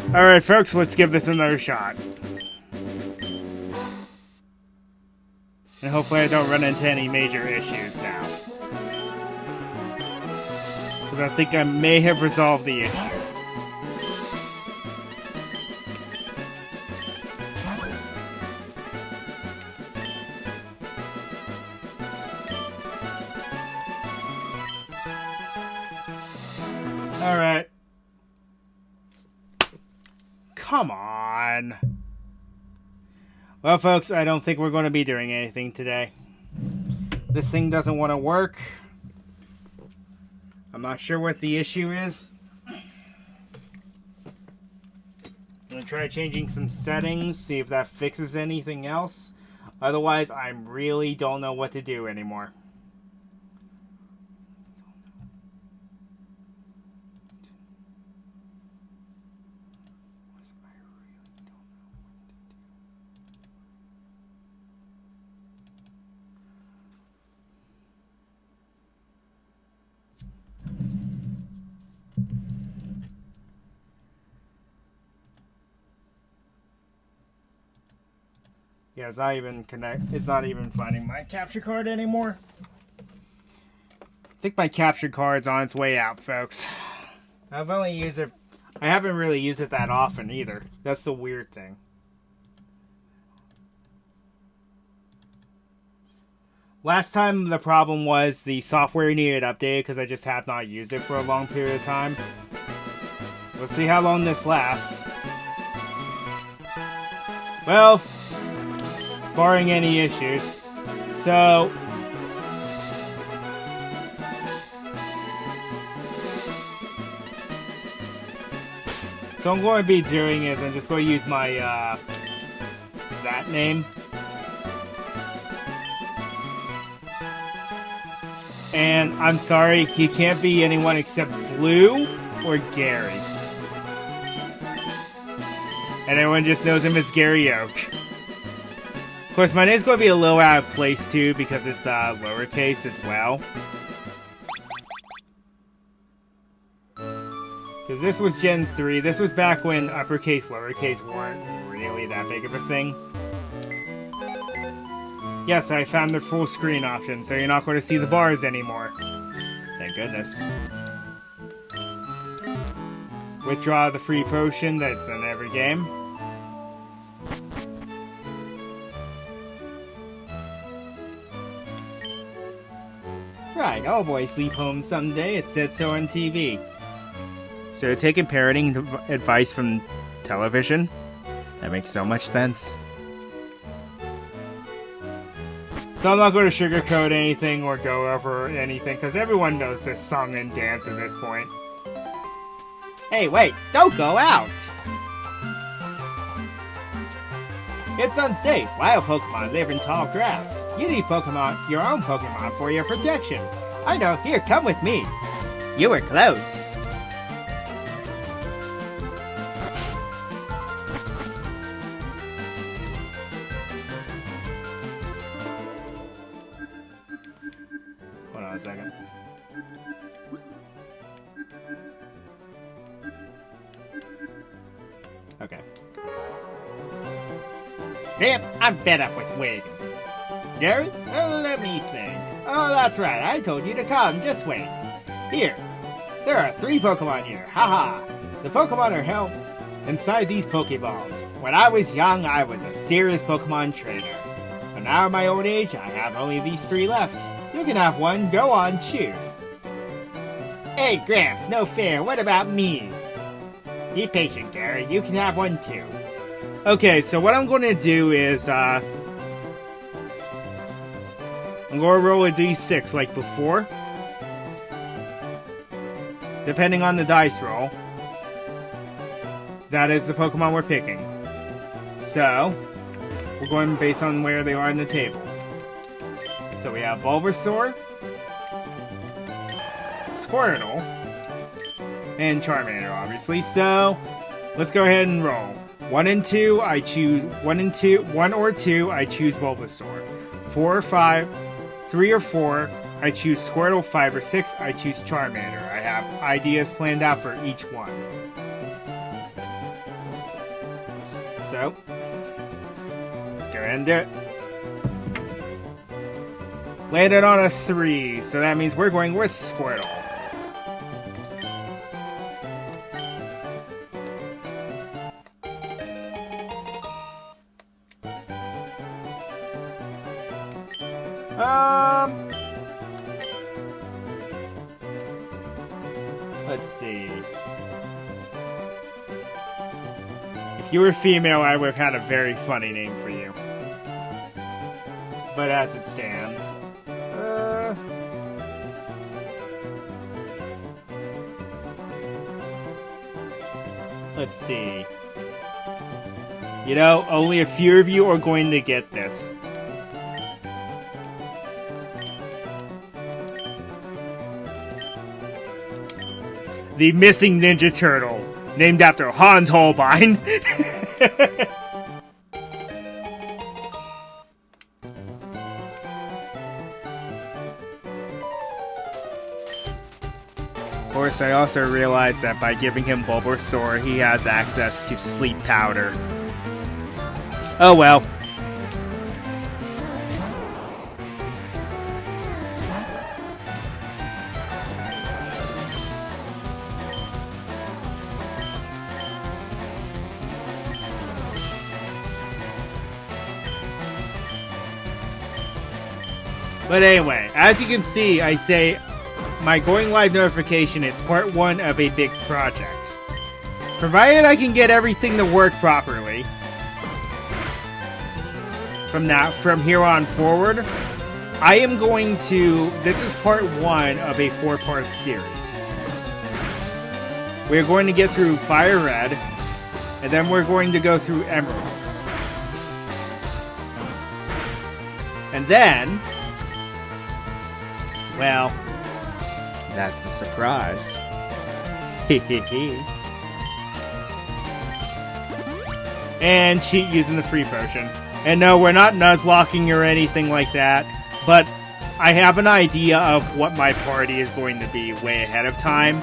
Alright, folks, let's give this another shot. And hopefully I don't run into any major issues now. Because I think I may have resolved the issue. Alright. Come on. Well, folks, I don't think we're going to be doing anything today. This thing doesn't want to work. I'm not sure what the issue is. I'm going to try changing some settings, see if that fixes anything else. Otherwise, I really don't know what to do anymore. Yeah, it's not even it's not even finding my capture card anymore. I think my capture card's on its way out, folks. I've only used it. I haven't really used it that often either. That's the weird thing. Last time the problem was the software needed updated because I just have not used it for a long period of time. We'll see how long this lasts. Well, barring any issues. So I'm going to be doing is I'm just going to use my that name. And I'm sorry, he can't be anyone except Blue or Gary. And everyone just knows him as Gary Oak. Of course, my name's going to be a little out of place, too, because it's lowercase as well. Because this was Gen 3. This was back when uppercase, lowercase weren't really that big of a thing. Yes, I found the full screen option, so you're not going to see the bars anymore. Thank goodness. Withdraw the free potion that's in every game. Right, all boys leave home someday, it said so on TV. So you're taking parenting advice from television? That makes so much sense. So I'm not going to sugarcoat anything or go over anything, because everyone knows this song and dance at this point. Hey, wait, don't go out! It's unsafe. Wild Pokemon live in tall grass. You need your own Pokemon for your protection. I know, here, come with me. You were close. Hold on a second. Okay. Gramps, I'm fed up with waiting. Gary? Let me think. Oh, that's right. I told you to come. Just wait. Here. There are 3 Pokemon here. Haha. The Pokemon are held inside these Pokeballs. When I was young, I was a serious Pokemon trainer. But now at my old age, I have only these 3 left. You can have one. Go on, choose. Hey, Gramps, no fair. What about me? Be patient, Gary. You can have one too. Okay, so what I'm going to do is, I'm going to roll a d6 like before. Depending on the dice roll. That is the Pokemon we're picking. So, we're going based on where they are on the table. So we have Bulbasaur, Squirtle, and Charmander, obviously. So, let's go ahead and roll. 1 and 2, I choose 1 or 2, I choose Bulbasaur. 4 or 5, 3 or 4, I choose Squirtle. 5 or 6, I choose Charmander. I have ideas planned out for each one. So, let's go ahead and do it. Landed on a 3, so that means we're going with Squirtle. Let's see. If you were female, I would have had a very funny name for you. But as it stands... let's see. You know, only a few of you are going to get this. The missing Ninja Turtle, named after Hans Holbein. Of course, I also realized that by giving him Bulbasaur, he has access to Sleep Powder. Oh well. But anyway, as you can see, I say my going live notification is part 1 of a big project. Provided I can get everything to work properly, from here on forward, I am going to... This is part 1 of a 4-part series. We're going to get through Fire Red, and then we're going to go through Emerald. And then... well, that's the surprise. And cheat using the free potion. And no, we're not nuzlocking or anything like that, but I have an idea of what my party is going to be way ahead of time.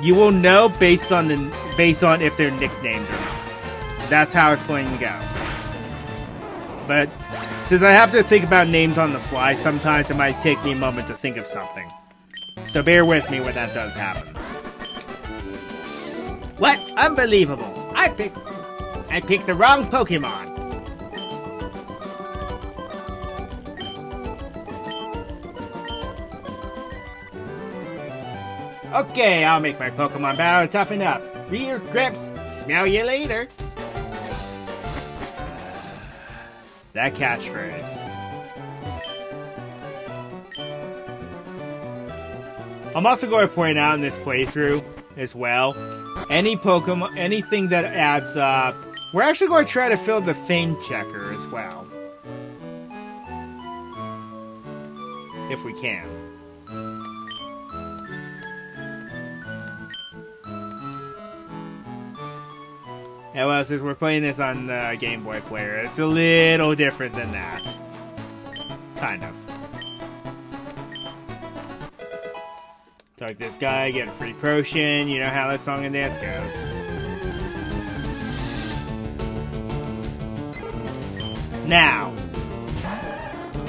You will know based on if they're nicknamed or not. That's how it's going to go. But since I have to think about names on the fly, sometimes it might take me a moment to think of something. So bear with me when that does happen. What? Unbelievable! I picked the wrong Pokemon. Okay, I'll make my Pokemon battle toughen up. Rear grips, smell you later. That catchphrase. I'm also going to point out in this playthrough as well, anything that adds up, we're actually going to try to fill the Fame Checker as well. If we can. Yeah, well, since we're playing this on the Game Boy player, it's a little different than that. Kind of. Talk this guy, get a free potion, you know how this song and dance goes. Now,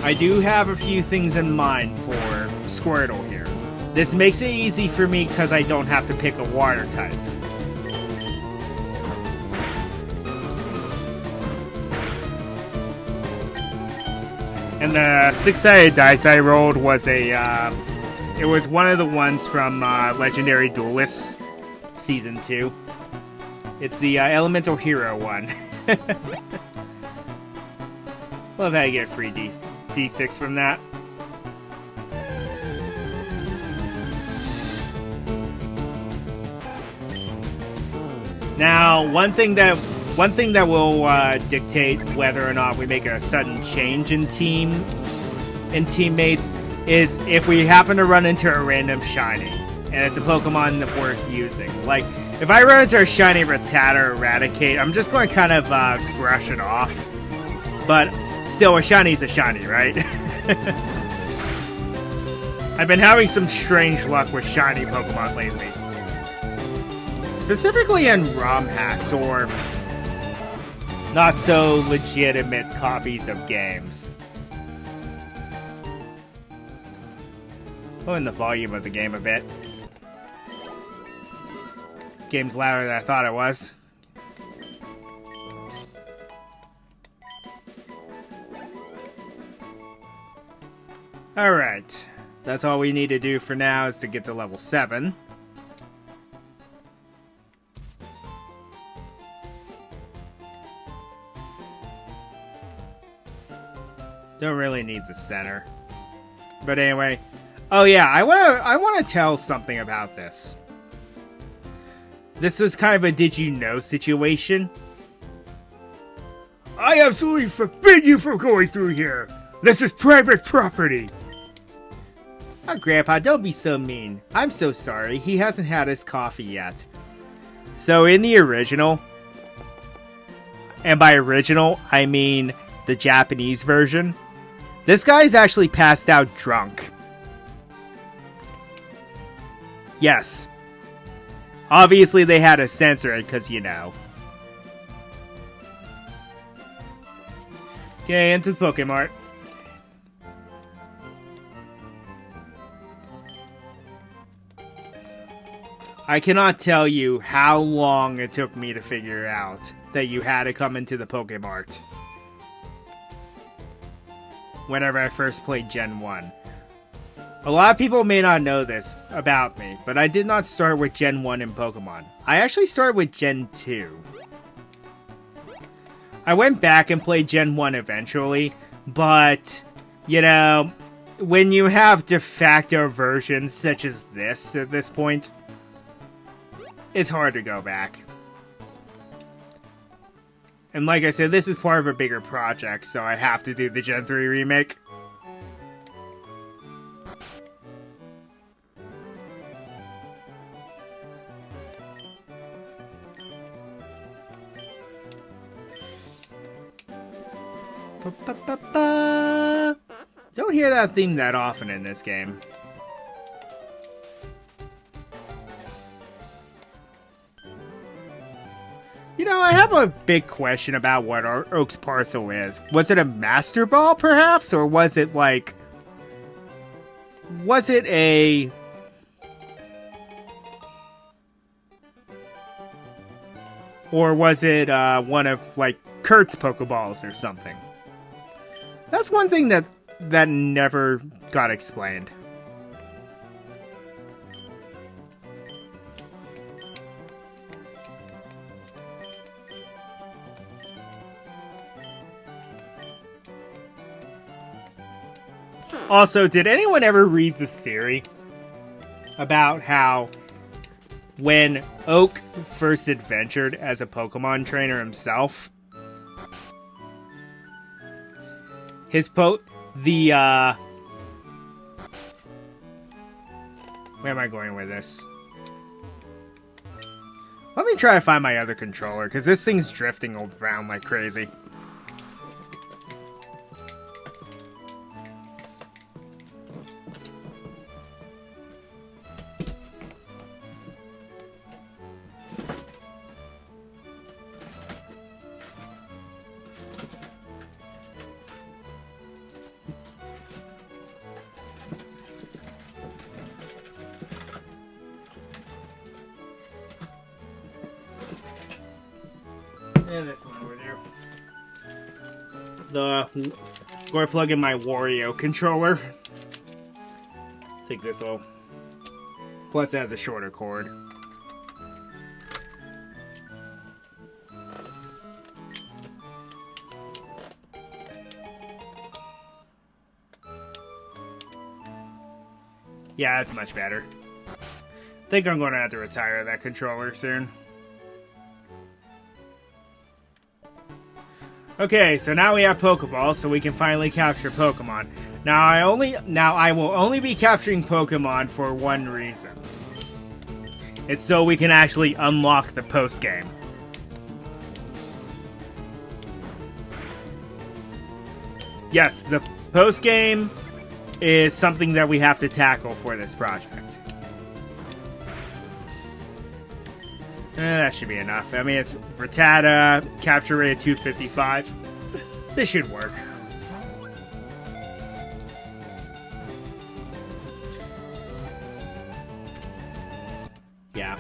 I do have a few things in mind for Squirtle here. This makes it easy for me because I don't have to pick a water type. And the 6-sided dice I rolled was it was one of the ones from Legendary Duelists Season 2. It's the Elemental Hero one. Love how you get free D6 from that. Now, one thing that will dictate whether or not we make a sudden change in teammates is if we happen to run into a random shiny, and it's a Pokemon that we're using. Like, if I run into a shiny Rattata or Eradicate, I'm just going to kind of brush it off. But still, a shiny's a shiny, right? I've been having some strange luck with shiny Pokemon lately. Specifically in ROM hacks, or not so legitimate copies of games. Lowering the volume of the game a bit. Game's louder than I thought it was. Alright. That's all we need to do for now is to get to level 7. Don't really need the center. But anyway. Oh yeah, I wanna tell something about this. This is kind of a did you know situation. I absolutely forbid you from going through here! This is private property! Oh, Grandpa, don't be so mean. I'm so sorry. He hasn't had his coffee yet. So in the original, and by original, I mean the Japanese version, this guy's actually passed out drunk. Yes. Obviously they had to censor it because, you know. Okay, into the Pokemart. I cannot tell you how long it took me to figure out that you had to come into the Pokemart. Whenever I first played Gen 1. A lot of people may not know this about me, but I did not start with Gen 1 in Pokemon. I actually started with Gen 2. I went back and played Gen 1 eventually, but, you know, when you have de facto versions such as this at this point, it's hard to go back. And like I said, this is part of a bigger project, so I have to do the Gen 3 remake. Don't hear that theme that often in this game. You know, I have a big question about what our Oak's parcel is. Was it a Master Ball, perhaps? Or was it like... Was it a... Or was it one of, like, Kurt's Pokeballs or something? That's one thing that never got explained. Also, did anyone ever read the theory about how when Oak first adventured as a Pokemon trainer himself, where am I going with this? Let me try to find my other controller, because this thing's drifting around like crazy. Yeah, this one over there. Go plug in my Wario controller. I think this will. Plus, it has a shorter cord. Yeah, that's much better. I think I'm going to have to retire that controller soon. Okay, so now we have Pokeballs, so we can finally capture Pokemon. Now I will only be capturing Pokemon for one reason. It's so we can actually unlock the post-game. Yes, the post-game is something that we have to tackle for this project. That should be enough. I mean, it's Rattata, capture rate of 255. This should work. Yeah.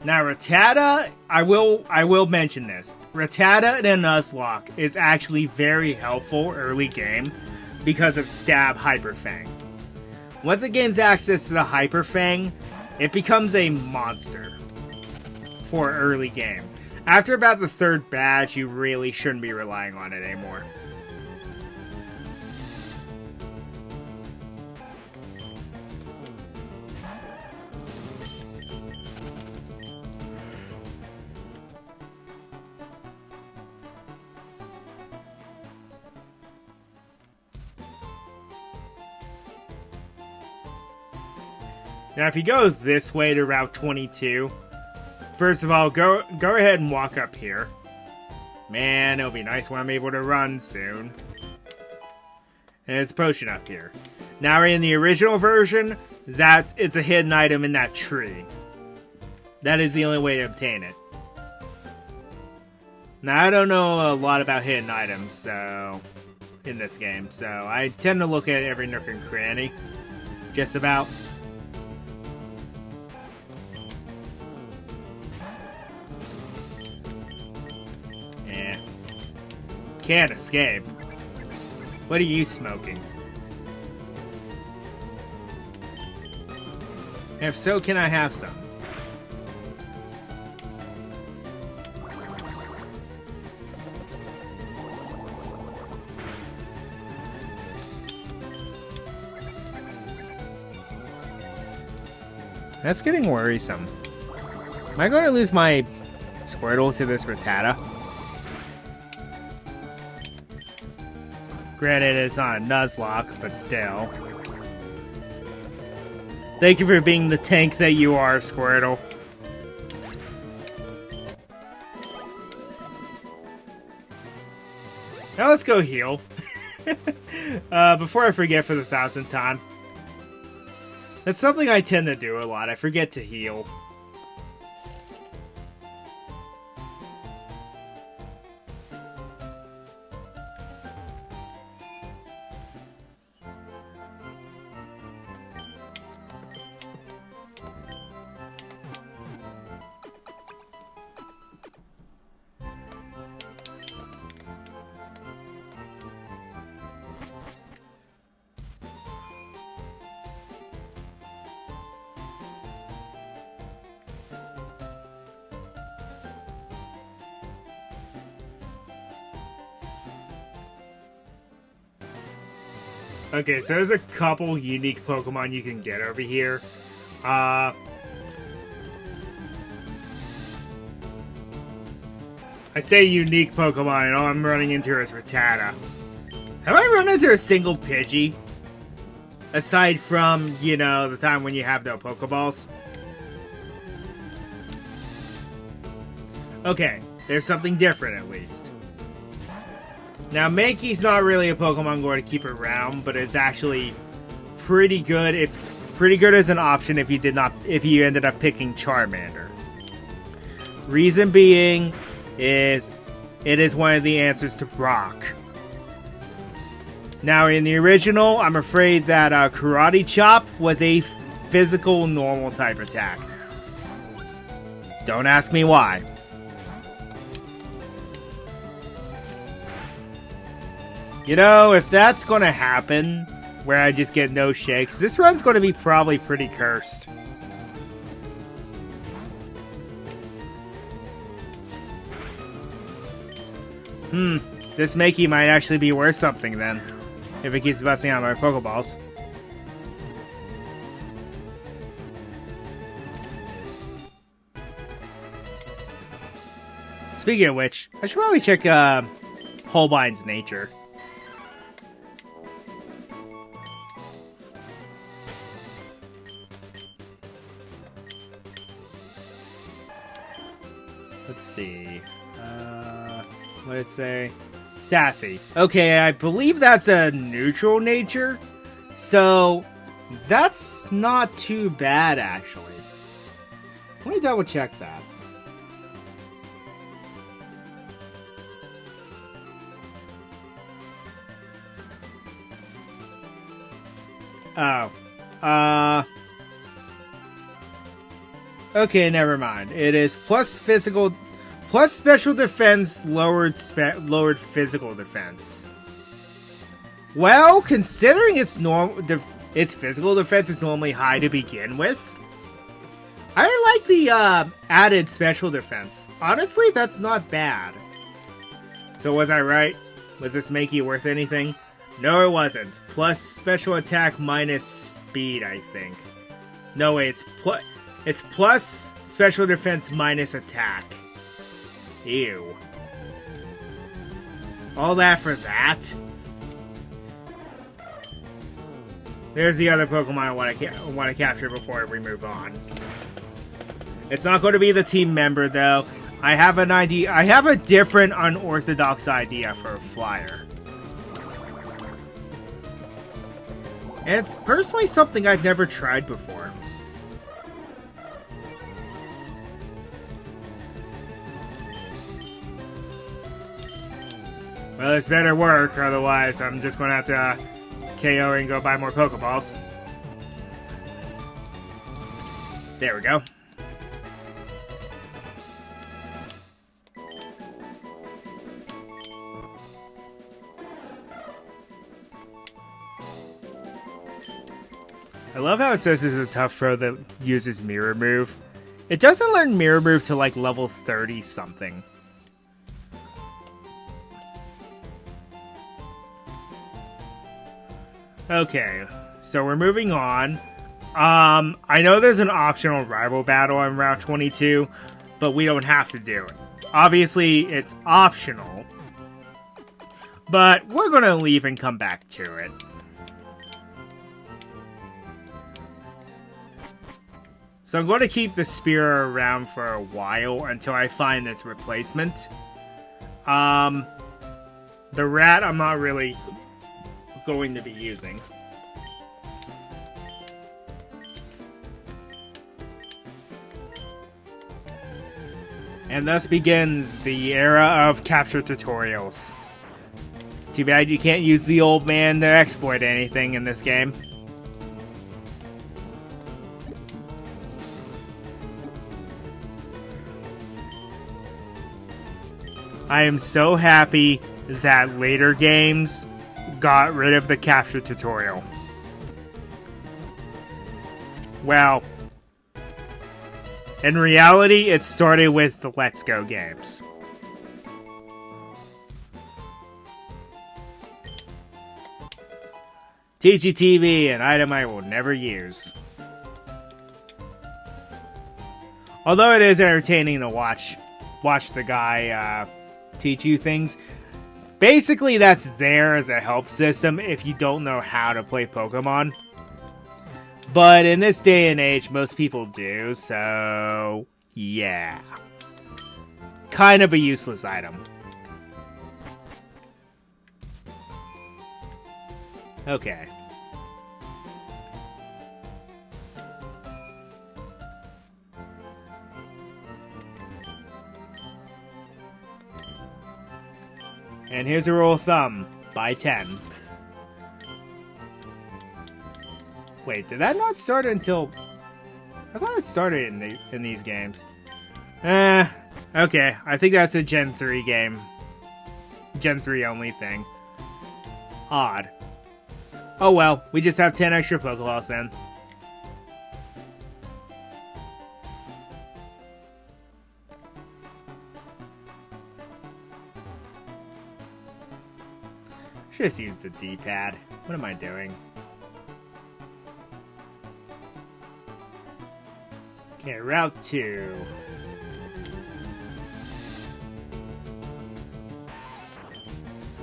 Now, Rattata, I will mention this. Rattata and Nuzlocke is actually very helpful early game because of Stab Hyper Fang. Once it gains access to the Hyper Fang, it becomes a monster for early game. After about the third badge, you really shouldn't be relying on it anymore. Now, if you go this way to Route 22, first of all, go ahead and walk up here. Man, it'll be nice when I'm able to run soon. And there's a potion up here. Now, in the original version, it's a hidden item in that tree. That is the only way to obtain it. Now, I don't know a lot about hidden items, in this game, so I tend to look at every nook and cranny. Just about. Can't escape. What are you smoking? If so, can I have some? That's getting worrisome. Am I going to lose my Squirtle to this Rattata? Granted, it's not a Nuzlocke, but still. Thank you for being the tank that you are, Squirtle. Now let's go heal. Before I forget for the 1,000th time. That's something I tend to do a lot. I forget to heal. Okay, so there's a couple unique Pokemon you can get over here. I say unique Pokemon, and all I'm running into is Rattata. Have I run into a single Pidgey? Aside from, you know, the time when you have no Pokeballs? Okay, there's something different at least. Now, Mankey's not really a Pokemon I'm going to keep around, but it's actually pretty good as an option if you ended up picking Charmander. Reason being is it is one of the answers to Brock. Now, in the original, I'm afraid that Karate Chop was a physical normal type attack. Don't ask me why. You know, if that's going to happen, where I just get no shakes, this run's going to be probably pretty cursed. This Mankey might actually be worth something then, if it keeps busting out my Pokeballs. Speaking of which, I should probably check Holbein's nature. Let's see. What did it say? Sassy. Okay, I believe that's a neutral nature. So, that's not too bad, actually. Let me double check that. Oh. Okay, never mind. It is plus physical, plus special defense, lowered physical defense. Well, considering its physical defense is normally high to begin with, I like the added special defense. Honestly, that's not bad. So was I right? Was this Makey worth anything? No, it wasn't. Plus special attack minus speed, I think. No, wait, it's plus special defense minus attack. Ew. All that for that? There's the other Pokemon I want to capture before we move on. It's not going to be the team member, though. I have an idea. I have a different unorthodox idea for a flyer. And it's personally something I've never tried before. Well, this better work, otherwise I'm just going to have to KO and go buy more Pokeballs. There we go. I love how it says this is a tough throw that uses Mirror Move. It doesn't learn Mirror Move to like level 30 something. Okay, so we're moving on. I know there's an optional rival battle on Route 22, but we don't have to do it. Obviously, it's optional, but we're going to leave and come back to it. So I'm going to keep the spear around for a while until I find its replacement. The rat I'm not really going to be using. And thus begins the era of capture tutorials. Too bad you can't use the old man to exploit anything in this game. I am so happy that later games got rid of the capture tutorial. Well, in reality, it started with the Let's Go games. TGTV, an item I will never use. Although it is entertaining to watch the guy teach you things. Basically, that's there as a help system if you don't know how to play Pokemon. But in this day and age, most people do, so yeah. Kind of a useless item. Okay. And here's a rule of thumb. Buy 10. Wait, did that not start until... I thought it started in these games. Okay. I think that's a Gen 3 game. Gen 3 only thing. Odd. Oh well, we just have 10 extra Pokeballs then. Should just use the D-pad. What am I doing? Okay, Route 2.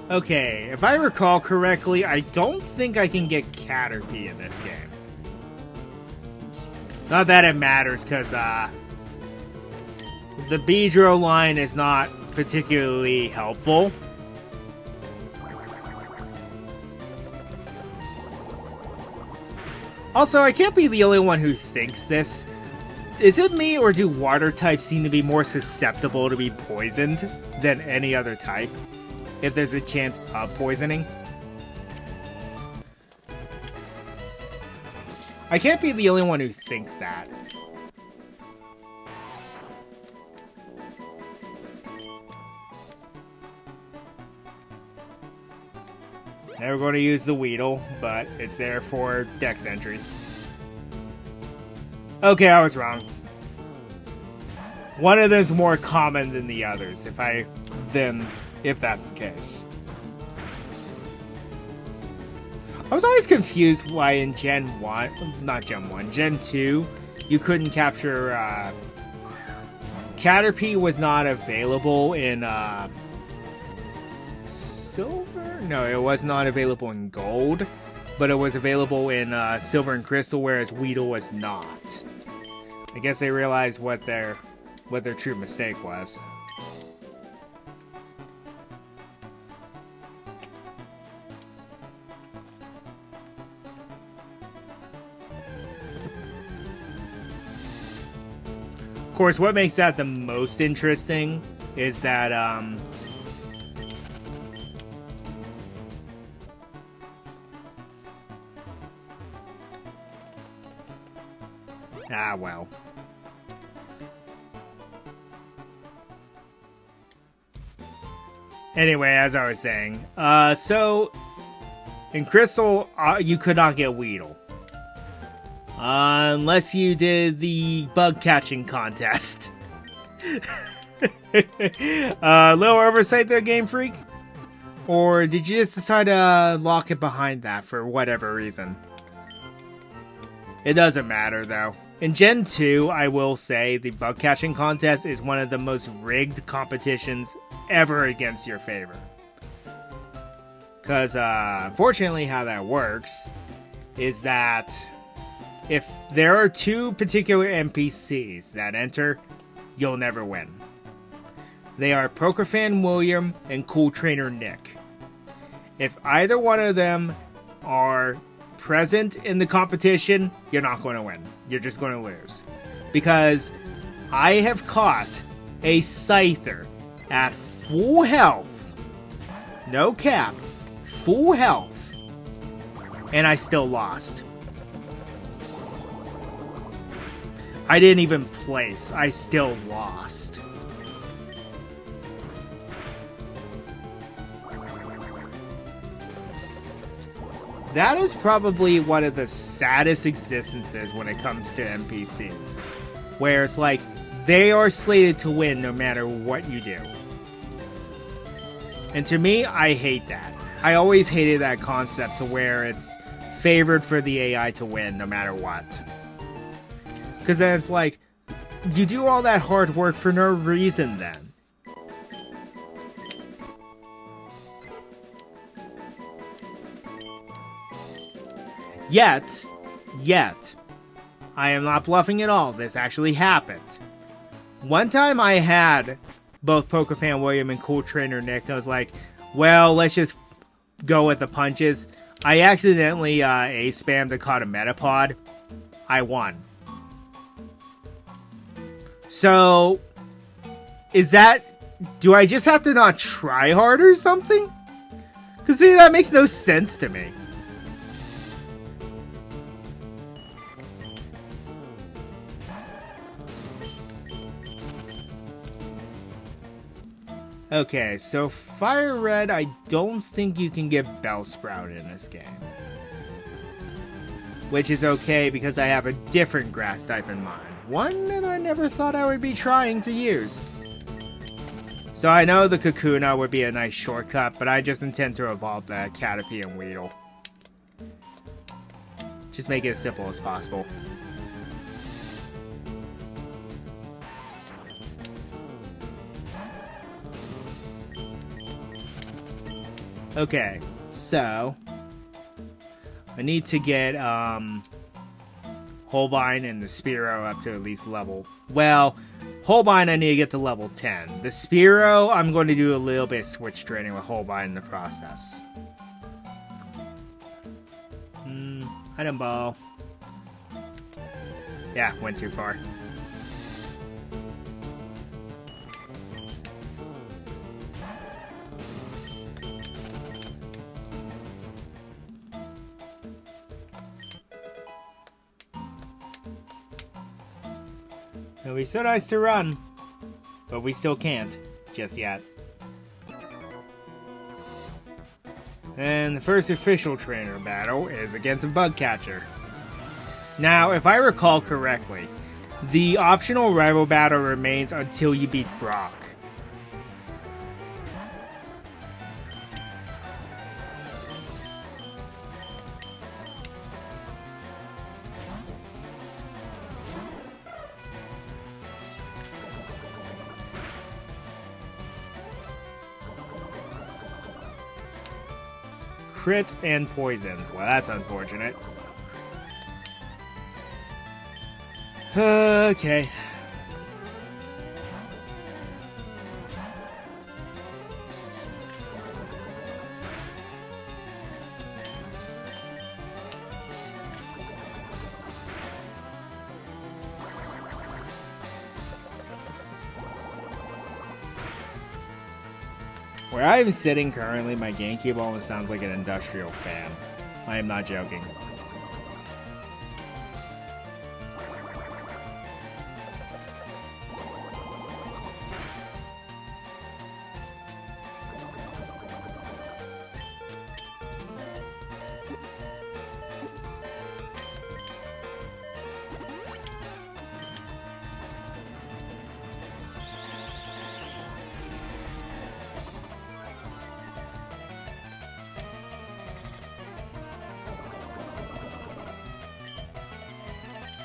Okay, if I recall correctly, I don't think I can get Caterpie in this game. Not that it matters, because, the Beedrill line is not particularly helpful. Also, I can't be the only one who thinks this. Is it me, or do water types seem to be more susceptible to be poisoned than any other type, if there's a chance of poisoning? I can't be the only one who thinks that. Never going to use the Weedle, but it's there for Dex entries. Okay, I was wrong. One of them is more common than the others, if that's the case. I was always confused why in Gen 1, not Gen 1, Gen 2, you couldn't capture, Caterpie was not available in, Silver? No, it was not available in Gold, but it was available in Silver and Crystal, whereas Weedle was not. I guess they realized what their true mistake was. Of course, what makes that the most interesting is that well. Anyway, as I was saying, so in Crystal, you could not get Weedle. Unless you did the bug catching contest. Little oversight there, Game Freak? Or did you just decide to lock it behind that for whatever reason? It doesn't matter, though. In Gen 2, I will say the bug catching contest is one of the most rigged competitions ever against your favor. Because, unfortunately, how that works is that if there are two particular NPCs that enter, you'll never win. They are Poker Fan William and Cool Trainer Nick. If either one of them are present in the competition, you're not going to win. You're just going to lose. Because I have caught a Scyther at full health, no cap, full health, and I still lost. I didn't even place. I still lost. That is probably one of the saddest existences when it comes to NPCs. Where it's like, they are slated to win no matter what you do. And to me, I hate that. I always hated that concept to where it's favored for the AI to win no matter what. Because then it's like, you do all that hard work for no reason then. Yet, I am not bluffing at all. This actually happened. One time I had both Poker Fan William and Cool Trainer Nick. I was like, well, let's just go with the punches. I accidentally A-spammed and caught a Metapod. I won. So, is that... do I just have to not try hard or something? Because, see, that makes no sense to me. Okay, so Fire Red, I don't think you can get Bellsprout in this game. Which is okay, because I have a different grass type in mind. One that I never thought I would be trying to use. So I know the Kakuna would be a nice shortcut, but I just intend to evolve the Caterpie and Weedle. Just make it as simple as possible. Okay, so I need to get Holbein and the Spearow up to at least level... Well, Holbein I need to get to level 10. The Spearow, I'm going to do a little bit of switch training with Holbein in the process. Item ball. Yeah, went too far. It'll be so nice to run, but we still can't just yet. And the first official trainer battle is against a bug catcher. Now, if I recall correctly, the optional rival battle remains until you beat Brock. Crit and poison. Well, that's unfortunate. Okay. Where I am sitting currently, my GameCube almost sounds like an industrial fan. I am not joking.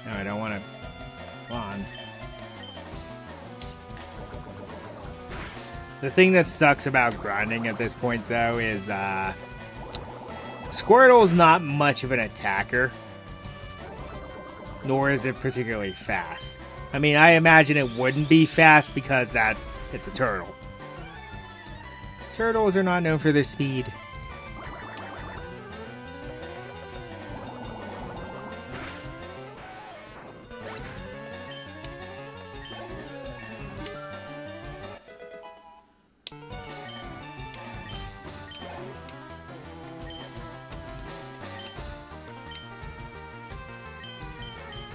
No, I don't want to. Come on. The thing that sucks about grinding at this point, though, is Squirtle's not much of an attacker, nor is it particularly fast. I mean, I imagine it wouldn't be fast because it's a turtle. Turtles are not known for their speed.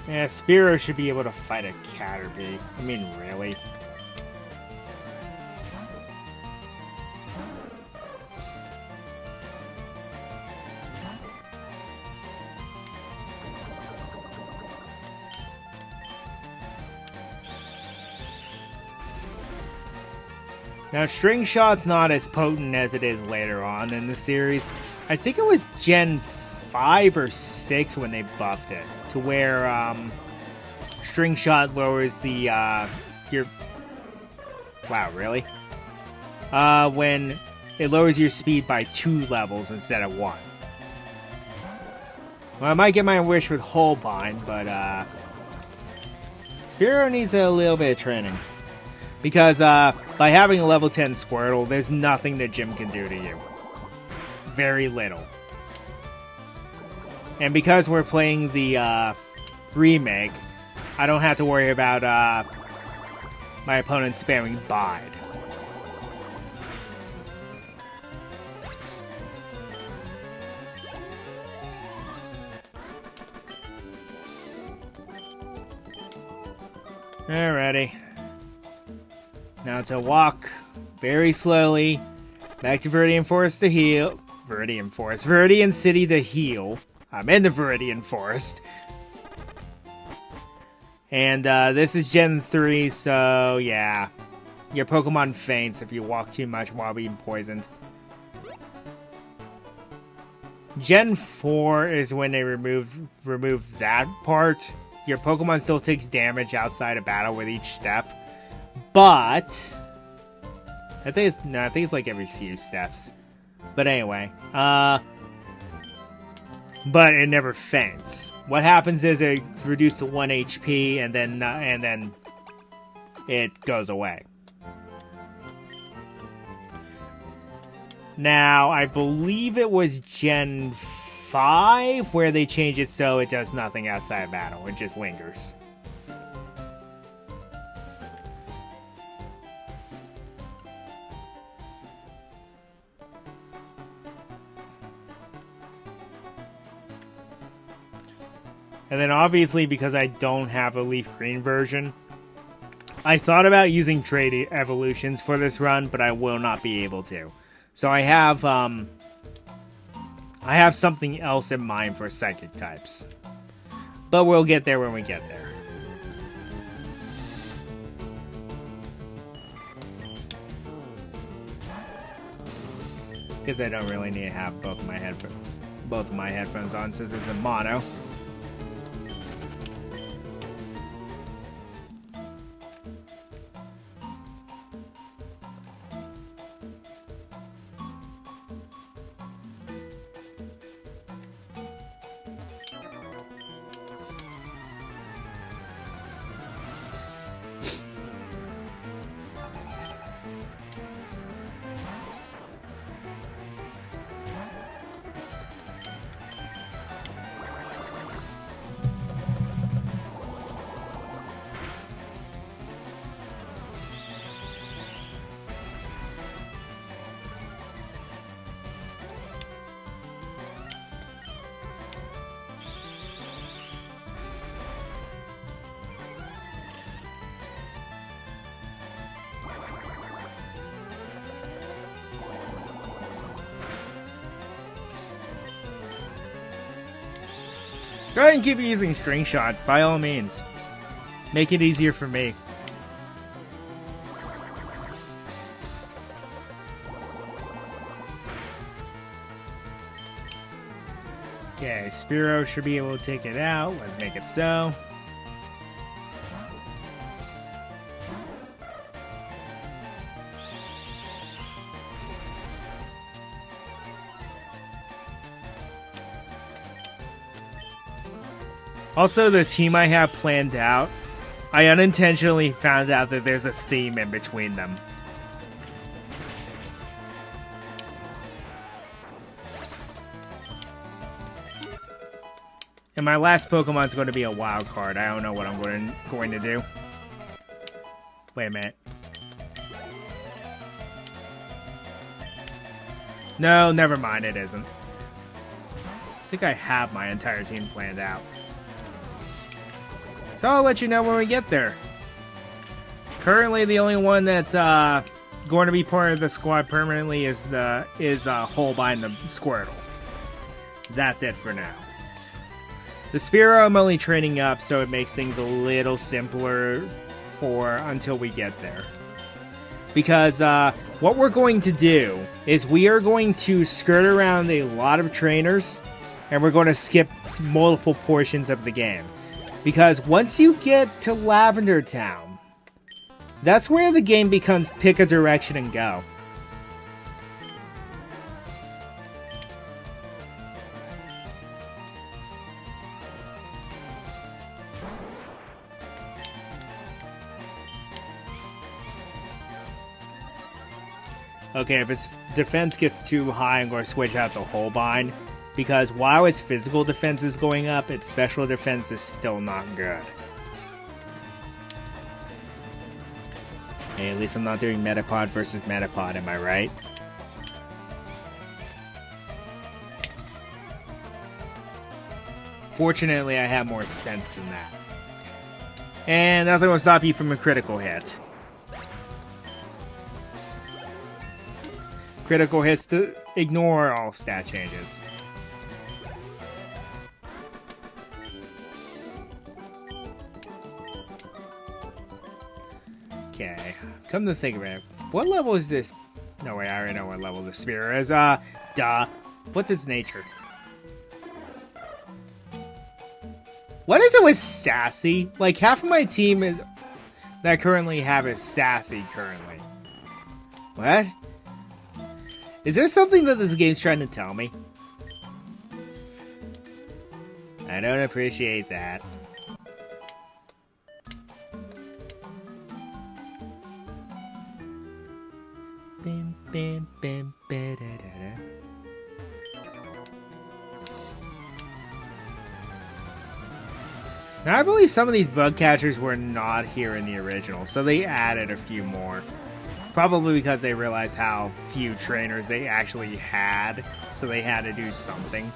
Yeah, Spearow should be able to fight a Caterpie. I mean, really? Now, String Shot's not as potent as it is later on in the series. I think it was Gen 5 or 6 when they buffed it, to where String Shot lowers the your... Wow, really? When it lowers your speed by 2 levels instead of 1. Well, I might get my wish with Holbein, but Spearow needs a little bit of training. Because by having a level 10 Squirtle, there's nothing that Jim can do to you. Very little. And because we're playing the remake, I don't have to worry about my opponent spamming Bide. Alrighty. Now to walk very slowly back to Viridian Forest to heal. Viridian City to heal. I'm in the Viridian Forest. And this is Gen 3, so yeah. Your Pokemon faints if you walk too much while being poisoned. Gen 4 is when they remove that part. Your Pokemon still takes damage outside of battle with each step. But I think it's like every few steps. But anyway, but it never faints. What happens is it's reduced to 1 HP, and then it goes away. Now, I believe it was Gen 5 where they changed it so it does nothing outside of battle. It just lingers. And then obviously, because I don't have a leaf green version, I thought about using trade evolutions for this run, but I will not be able to. So I have something else in mind for psychic types. But we'll get there when we get there. Because I don't really need to have both of my headphones on since it's in mono. Go ahead and keep using String Shot, by all means. Make it easier for me. Okay, Spearow should be able to take it out. Let's make it so. Also, the team I have planned out, I unintentionally found out that there's a theme in between them. And my last Pokemon is going to be a wild card. I don't know what I'm going to do. Wait a minute. No, never mind, it isn't. I think I have my entire team planned out. So I'll let you know when we get there. Currently, the only one that's going to be part of the squad permanently is Holbein the Squirtle. That's it for now. The Spearow I'm only training up, so it makes things a little simpler until we get there. Because what we're going to do is we are going to skirt around a lot of trainers, and we're going to skip multiple portions of the game. Because once you get to Lavender Town, that's where the game becomes pick a direction and go. Okay, if its defense gets too high, I'm going to switch out to Holbein. Because while its physical defense is going up, its special defense is still not good. Hey, at least I'm not doing Metapod versus Metapod, am I right? Fortunately, I have more sense than that. And nothing will stop you from a critical hit. Critical hits to ignore all stat changes. Okay, come to think of it, what level is this? No, wait, I already know what level the Spear is. Duh. What's its nature? What is it with Sassy? Like, half of my team that I currently have is Sassy currently. What? Is there something that this game's trying to tell me? I don't appreciate that. Bim, bim, bim, ba-da-da-da. Now, I believe some of these bug catchers were not here in the original, so they added a few more. Probably because they realized how few trainers they actually had, so they had to do something.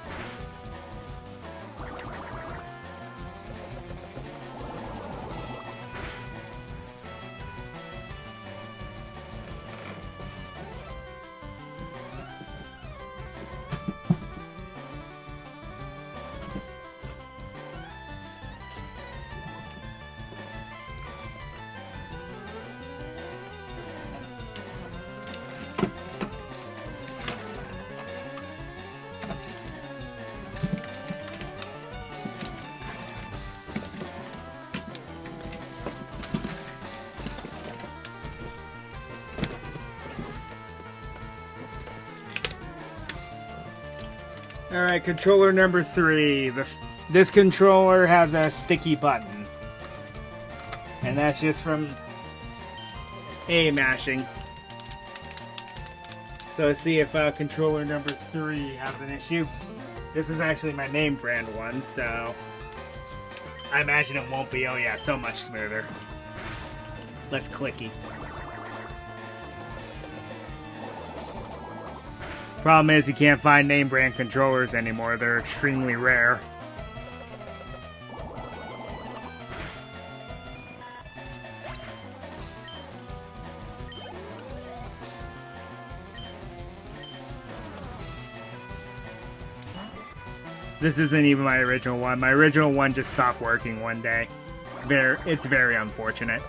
Alright, controller number 3. This controller has a sticky button. And that's just from A mashing. So let's see if controller number 3 has an issue. This is actually my name brand one, so I imagine it won't be. Oh yeah, so much smoother. Less clicky. Problem is, you can't find name brand controllers anymore. They're extremely rare. This isn't even my original one. My original one just stopped working one day. It's very unfortunate.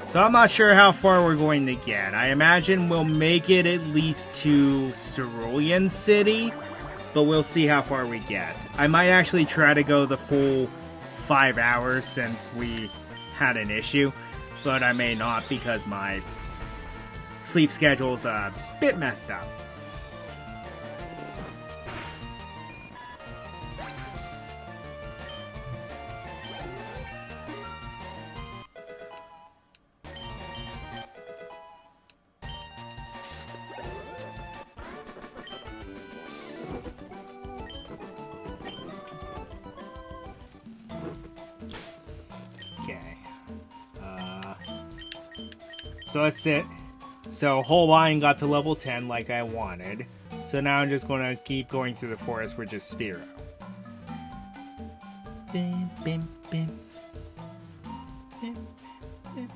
So I'm not sure how far we're going to get. I imagine we'll make it at least to Cerulean City, but we'll see how far we get. I might actually try to go the full 5 hours since we had an issue, but I may not because my sleep schedule's a bit messed up. So that's it. So Holbein got to level 10 like I wanted. So now I'm just going to keep going through the forest with just Spiro. Bim, bim, bim. Bim, bim.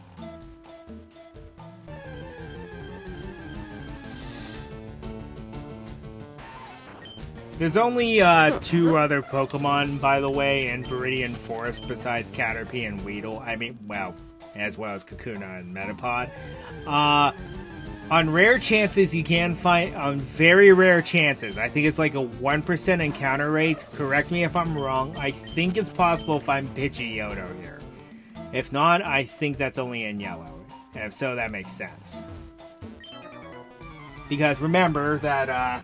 There's only 2 other Pokemon, by the way, in Viridian Forest besides Caterpie and Weedle. I mean, well, as well as Kakuna and Metapod. On rare chances, you can find, on very rare chances, I think it's like a 1% encounter rate. Correct me if I'm wrong. I think it's possible if I'm Pidgeotto here. If not, I think that's only in yellow. If so, that makes sense. Because remember that,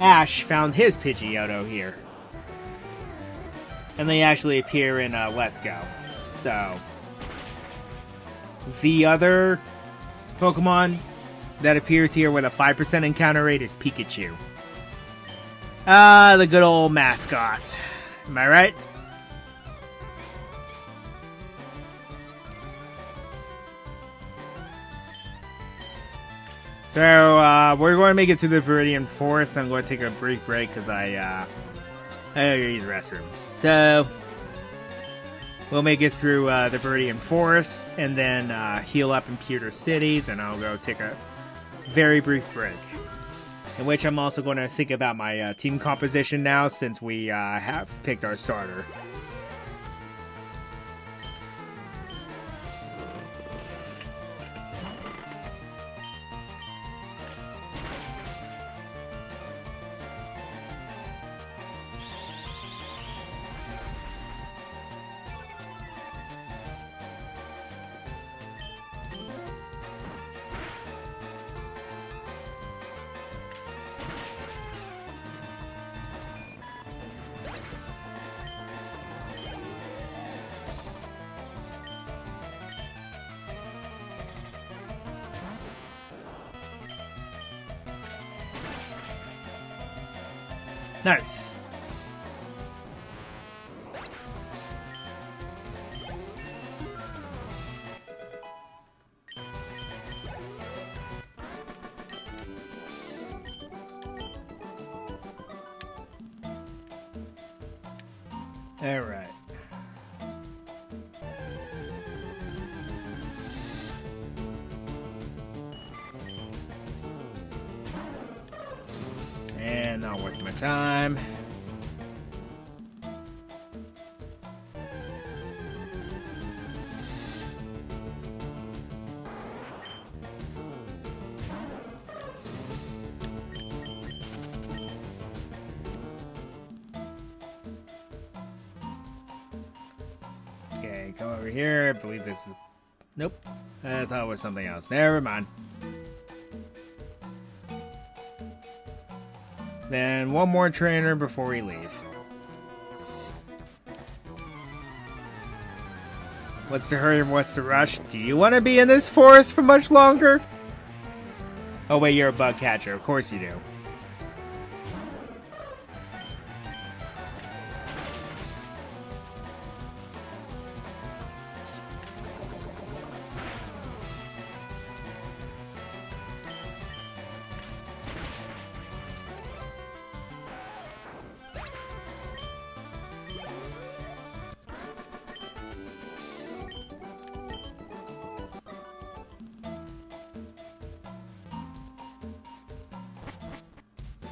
Ash found his Pidgeotto here. And they actually appear in Let's Go. So, the other Pokemon that appears here with a 5% encounter rate is Pikachu. The good old mascot. Am I right? So, we're going to make it to the Viridian Forest. I'm going to take a brief break because I gotta use the restroom. So, we'll make it through the Viridian Forest, and then heal up in Pewter City. Then I'll go take a very brief break. In which I'm also going to think about my team composition now, since we have picked our starter. Nice. All right. And not worth my time. Okay, come over here. I believe this is... Nope. I thought it was something else. Never mind. Then one more trainer before we leave. What's the hurry and what's the rush? Do you want to be in this forest for much longer? Oh wait, you're a bug catcher. Of course you do.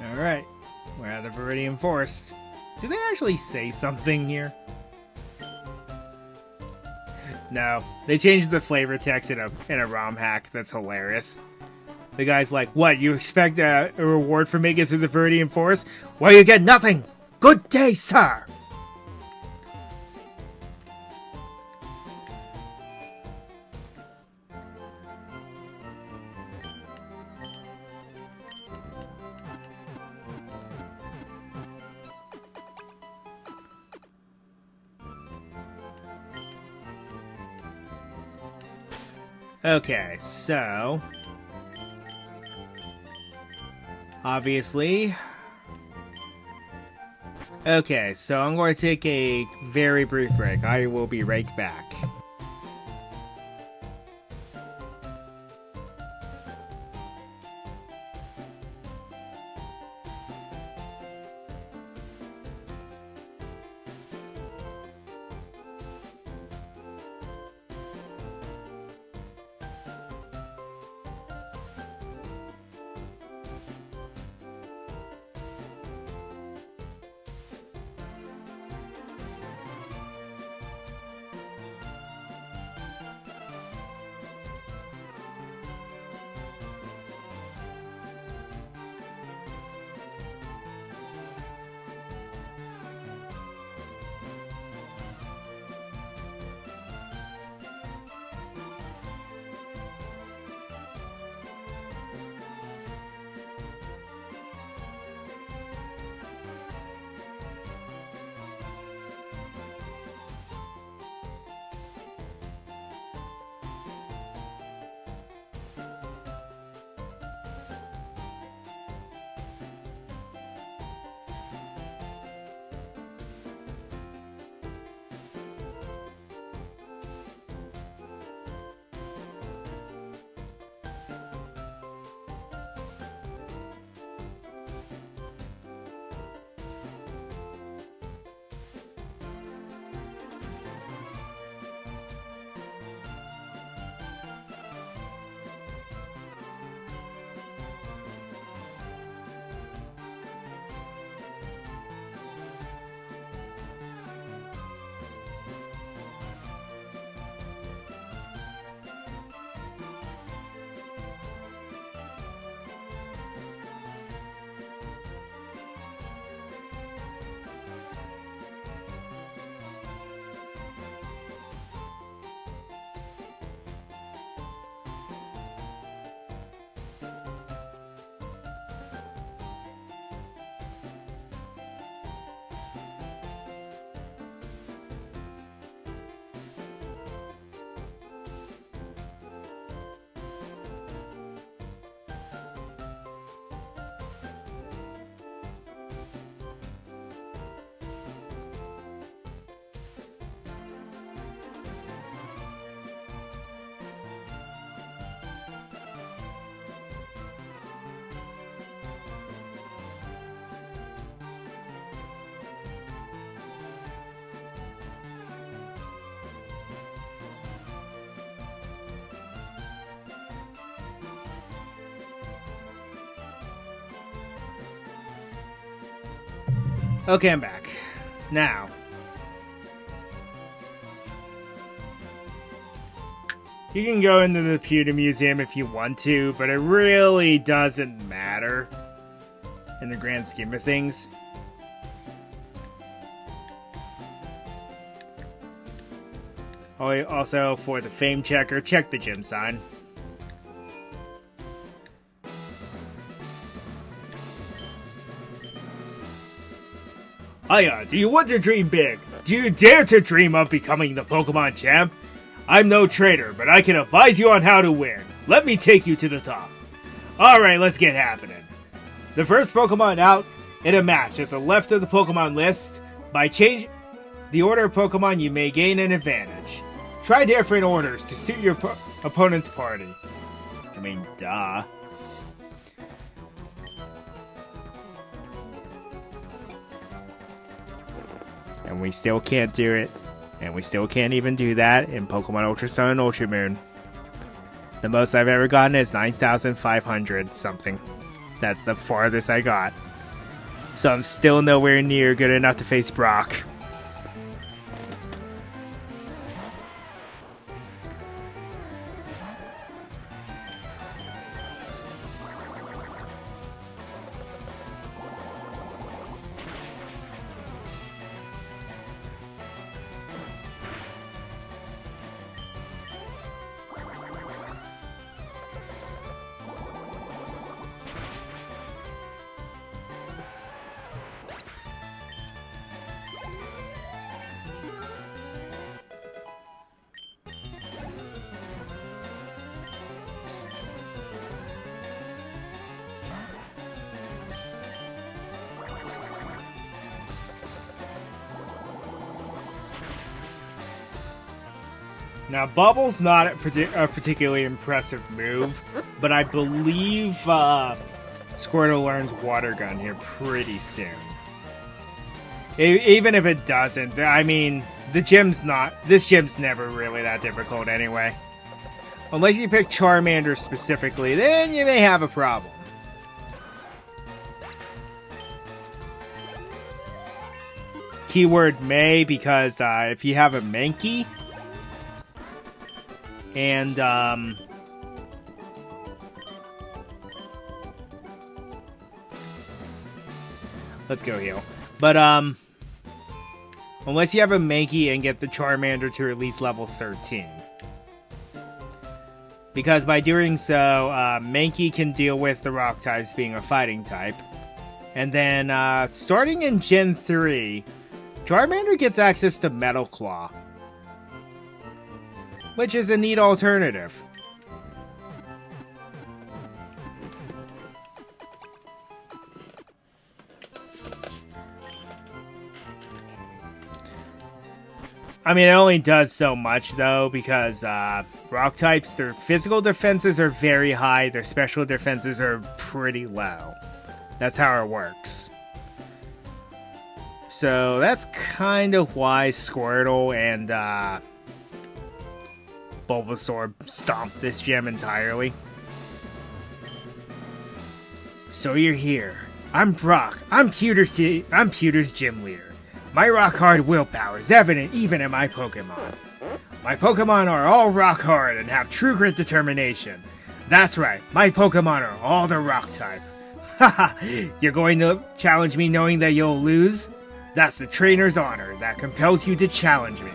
Alright, we're out of Viridian Forest. Do they actually say something here? No, they changed the flavor text in a ROM hack. That's hilarious. The guy's like, what, you expect a reward for making it through the Viridian Forest? Well, you get nothing! Good day, sir! Okay, so... obviously... Okay, so I'm going to take a very brief break. I will be right back. Okay, I'm back. Now, you can go into the Pewter Museum if you want to, but it really doesn't matter in the grand scheme of things. Also, for the fame checker, check the gym sign. Hiya, do you want to dream big? Do you dare to dream of becoming the Pokemon champ? I'm no trader, but I can advise you on how to win. Let me take you to the top. Alright, let's get happening. The first Pokemon out in a match at the left of the Pokemon list. By changing the order of Pokemon, you may gain an advantage. Try different orders to suit your opponent's party. I mean, duh. And we still can't do it. And we still can't even do that in Pokemon Ultra Sun and Ultra Moon. The most I've ever gotten is 9,500 something. That's the farthest I got. So I'm still nowhere near good enough to face Brock. Now, Bubble's not a particularly impressive move, but I believe Squirtle learns Water Gun here pretty soon. Even if it doesn't, I mean, this gym's never really that difficult anyway. Unless you pick Charmander specifically, then you may have a problem. Keyword may, because if you have a Mankey, and, let's go heal. But, unless you have a Mankey and get the Charmander to at least level 13. Because by doing so, Mankey can deal with the Rock types being a fighting type. And then, starting in Gen 3, Charmander gets access to Metal Claw, which is a neat alternative. I mean, it only does so much, though, because rock types, their physical defenses are very high, their special defenses are pretty low. That's how it works. So that's kind of why Squirtle and Bulbasaur stomped this gym entirely. So you're here. I'm Brock. I'm Pewter's gym leader. My rock-hard willpower is evident even in my Pokemon. My Pokemon are all rock-hard and have true grit determination. That's right, my Pokemon are all the rock type. Haha, you're going to challenge me knowing that you'll lose? That's the trainer's honor that compels you to challenge me.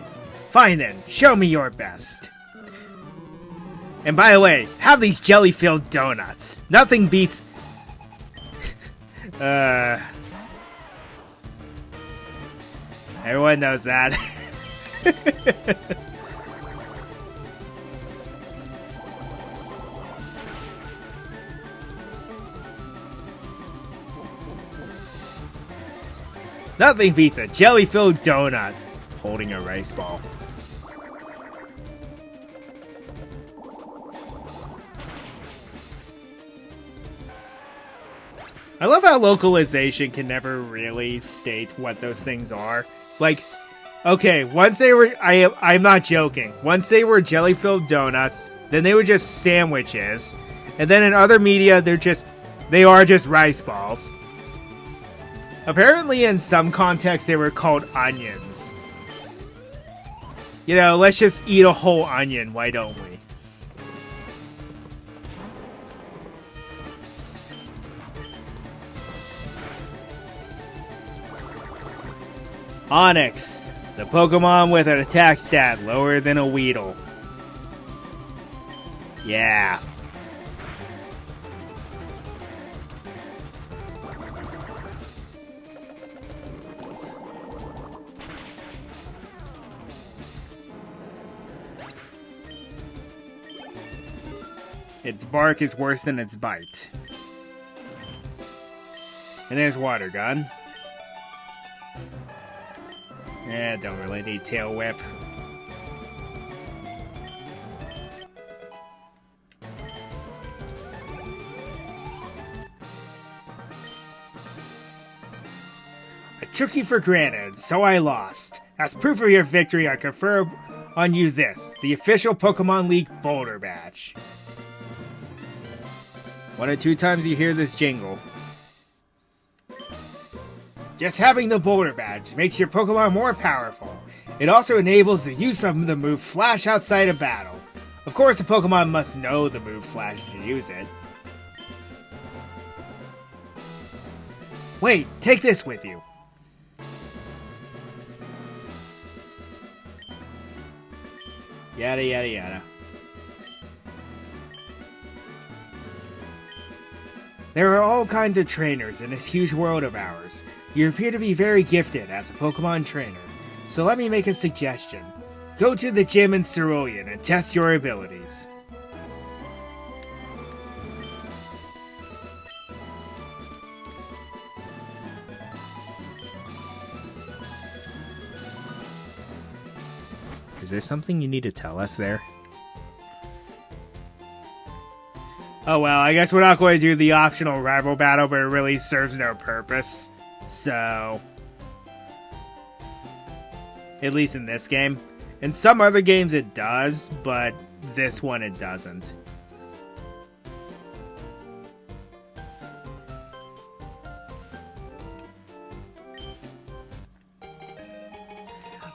Fine then, show me your best. And by the way, have these jelly-filled donuts. Nothing beats... Everyone knows that. Nothing beats a jelly-filled donut holding a rice ball. I love how localization can never really state what those things are. Like, okay, once they were, I'm not joking, once they were jelly-filled donuts, then they were just sandwiches, and then in other media, they are just rice balls. Apparently in some contexts they were called onions. You know, let's just eat a whole onion, why don't we? Onyx, the Pokemon with an attack stat lower than a Weedle. Yeah. Its bark is worse than its bite. And there's Water Gun. Don't really need Tail Whip. I took you for granted, so I lost. As proof of your victory, I confer on you this, the official Pokemon League Boulder Badge. 1 or 2 times you hear this jingle. Just having the Boulder Badge makes your Pokemon more powerful. It also enables the use of the move Flash outside of battle. Of course, the Pokemon must know the move Flash to use it. Wait, take this with you. Yada yada yada. There are all kinds of trainers in this huge world of ours. You appear to be very gifted as a Pokemon trainer, so let me make a suggestion. Go to the gym in Cerulean and test your abilities. Is there something you need to tell us there? Oh well, I guess we're not going to do the optional rival battle, but it really serves no purpose. So... at least in this game. In some other games it does, but this one it doesn't.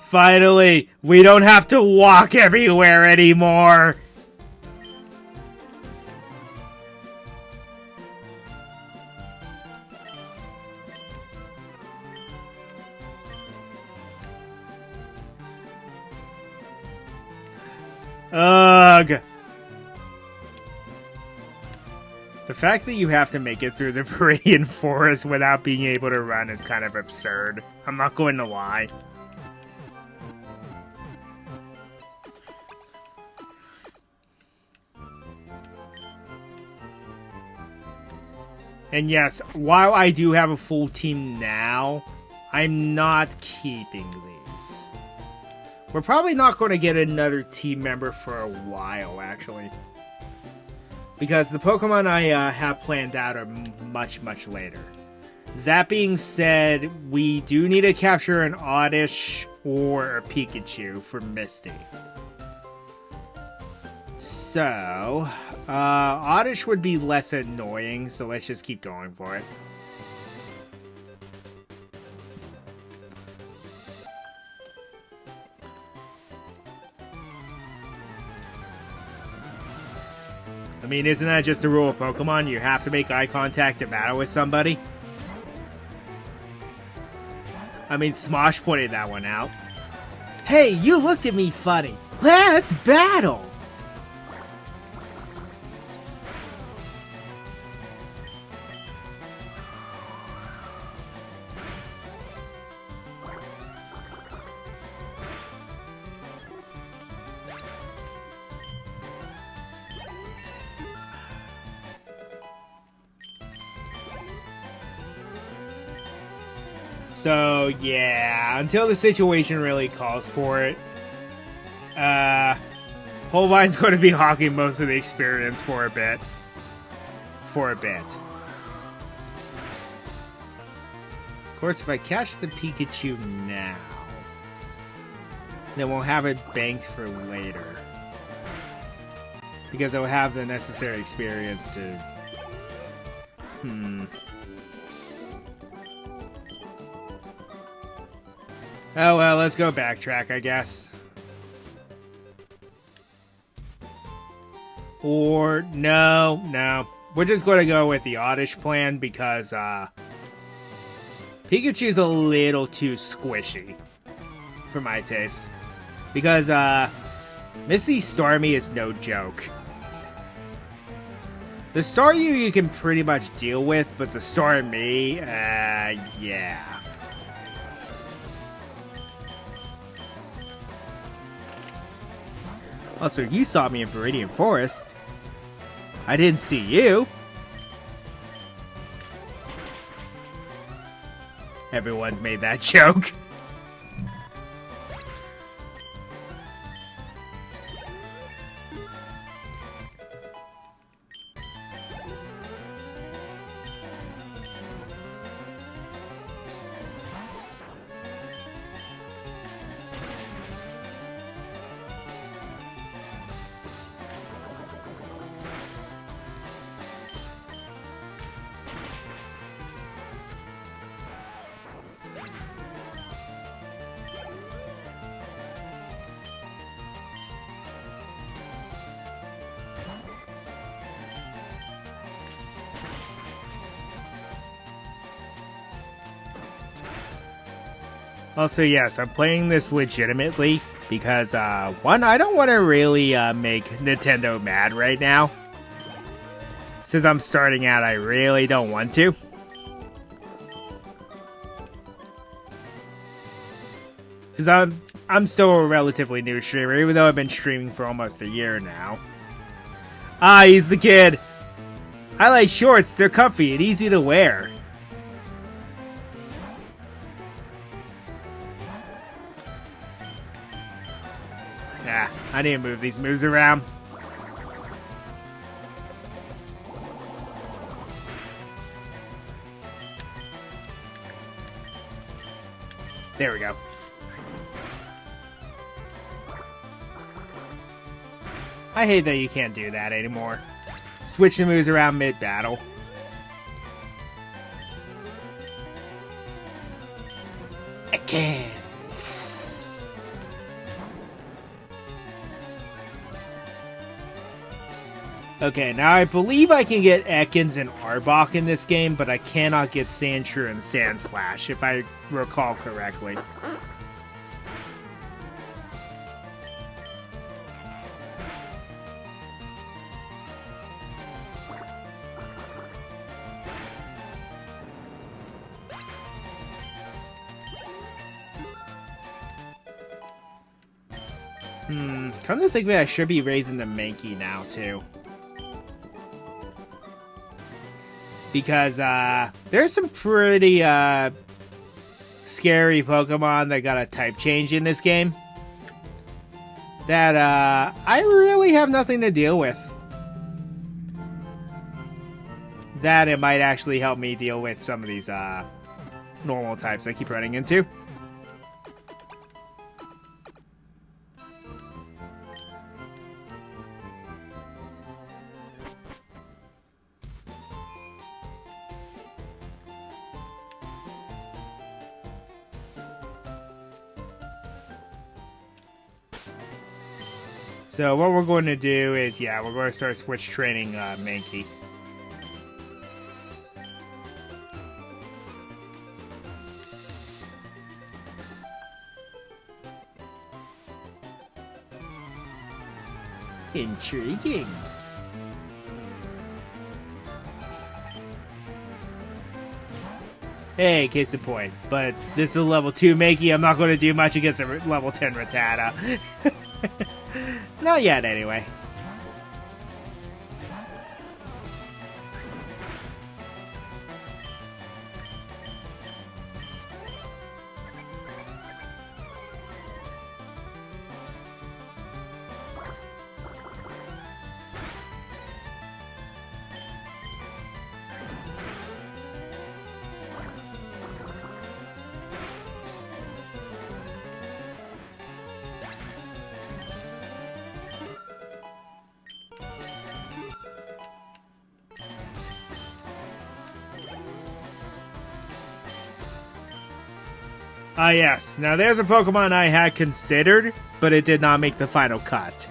Finally, we don't have to walk everywhere anymore! Ugh! The fact that you have to make it through the Viridian Forest without being able to run is kind of absurd. I'm not going to lie. And yes, while I do have a full team now, I'm not keeping these. We're probably not going to get another team member for a while, actually. Because the Pokemon I have planned out are much, much later. That being said, we do need to capture an Oddish or a Pikachu for Misty. So, Oddish would be less annoying, so let's just keep going for it. I mean, isn't that just the rule of Pokemon? You have to make eye contact to battle with somebody? I mean, Smosh pointed that one out. Hey, you looked at me funny. Let's battle! So, yeah, until the situation really calls for it, Holbein's going to be hawking most of the experience for a bit. Of course, if I catch the Pikachu now, then we'll have it banked for later. Because I'll have the necessary experience to... Oh well, let's go backtrack, I guess. Or, no. We're just going to go with the oddish plan because, Pikachu's a little too squishy for my taste. Because, Misty Starmie is no joke. The Staryu you can pretty much deal with, but the Starmie, yeah. Also, you saw me in Viridian Forest. I didn't see you. Everyone's made that joke. Also, yes, I'm playing this legitimately because, one, I don't want to really make Nintendo mad right now. Since I'm starting out, I really don't want to. Because I'm still a relatively new streamer, even though I've been streaming for almost a year now. Ah, he's the kid! I like shorts, they're comfy and easy to wear. Yeah, I need to move these moves around. There we go. I hate that you can't do that anymore. Switch the moves around mid-battle. Again. Okay, now I believe I can get Ekans and Arbok in this game, but I cannot get Sandshrew and Sandslash, if I recall correctly. Come to think of it, I should be raising the Mankey now, too. Because, there's some pretty, scary Pokemon that got a type change in this game. That, I really have nothing to deal with. That it might actually help me deal with some of these, normal types I keep running into. So what we're going to do is, yeah, we're going to start switch training Mankey. Intriguing. Hey, case in point. But this is a level 2 Mankey. I'm not going to do much against a level 10 Rattata. Not yet, anyway. Ah, yes. Now there's a Pokemon I had considered, but it did not make the final cut.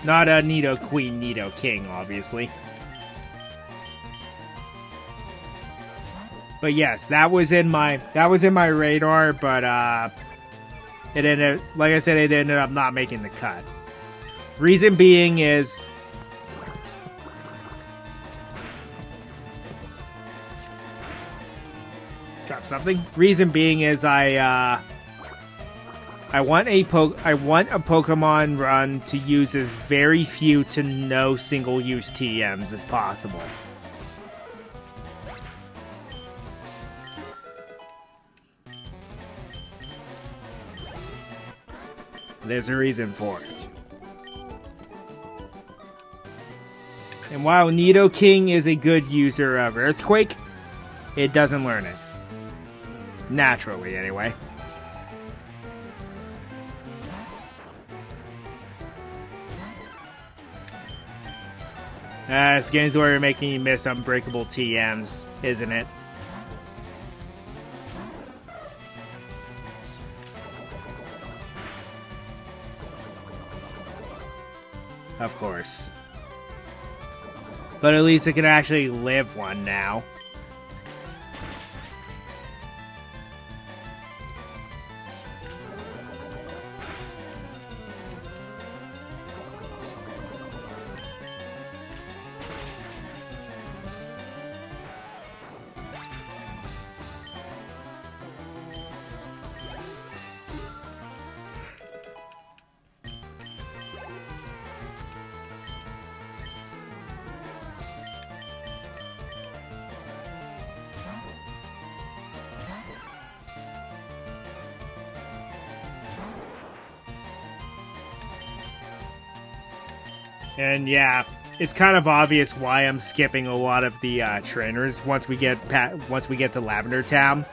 Not a Nido Queen, Nido King, obviously. But yes, that was in my radar, but it ended, like I said, it ended up not making the cut. Reason being is drop something. Reason being is I want a Pokemon run to use as very few to no single-use TMs as possible. There's a reason for it. And while Nidoking is a good user of Earthquake, it doesn't learn it. Naturally, anyway. This game's where you're making you miss unbreakable TMs, isn't it? Of course. But at least it can actually live one now. And yeah, it's kind of obvious why I'm skipping a lot of the trainers once we get to Lavender Town.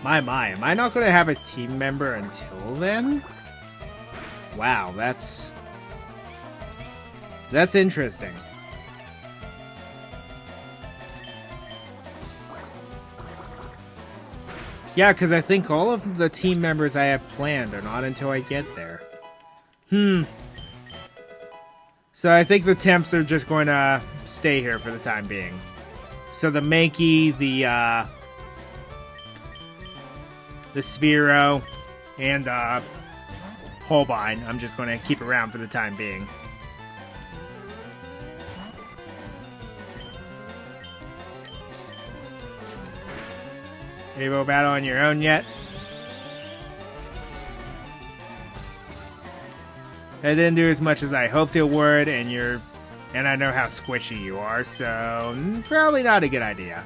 My, am I not going to have a team member until then? Wow, that's interesting. Yeah, because I think all of the team members I have planned are not until I get there. So I think the temps are just going to stay here for the time being. So the Mankey, the Spearow, and Holbein, I'm just going to keep around for the time being. Able battle on your own yet? I didn't do as much as I hoped it would, and I know how squishy you are, so probably not a good idea.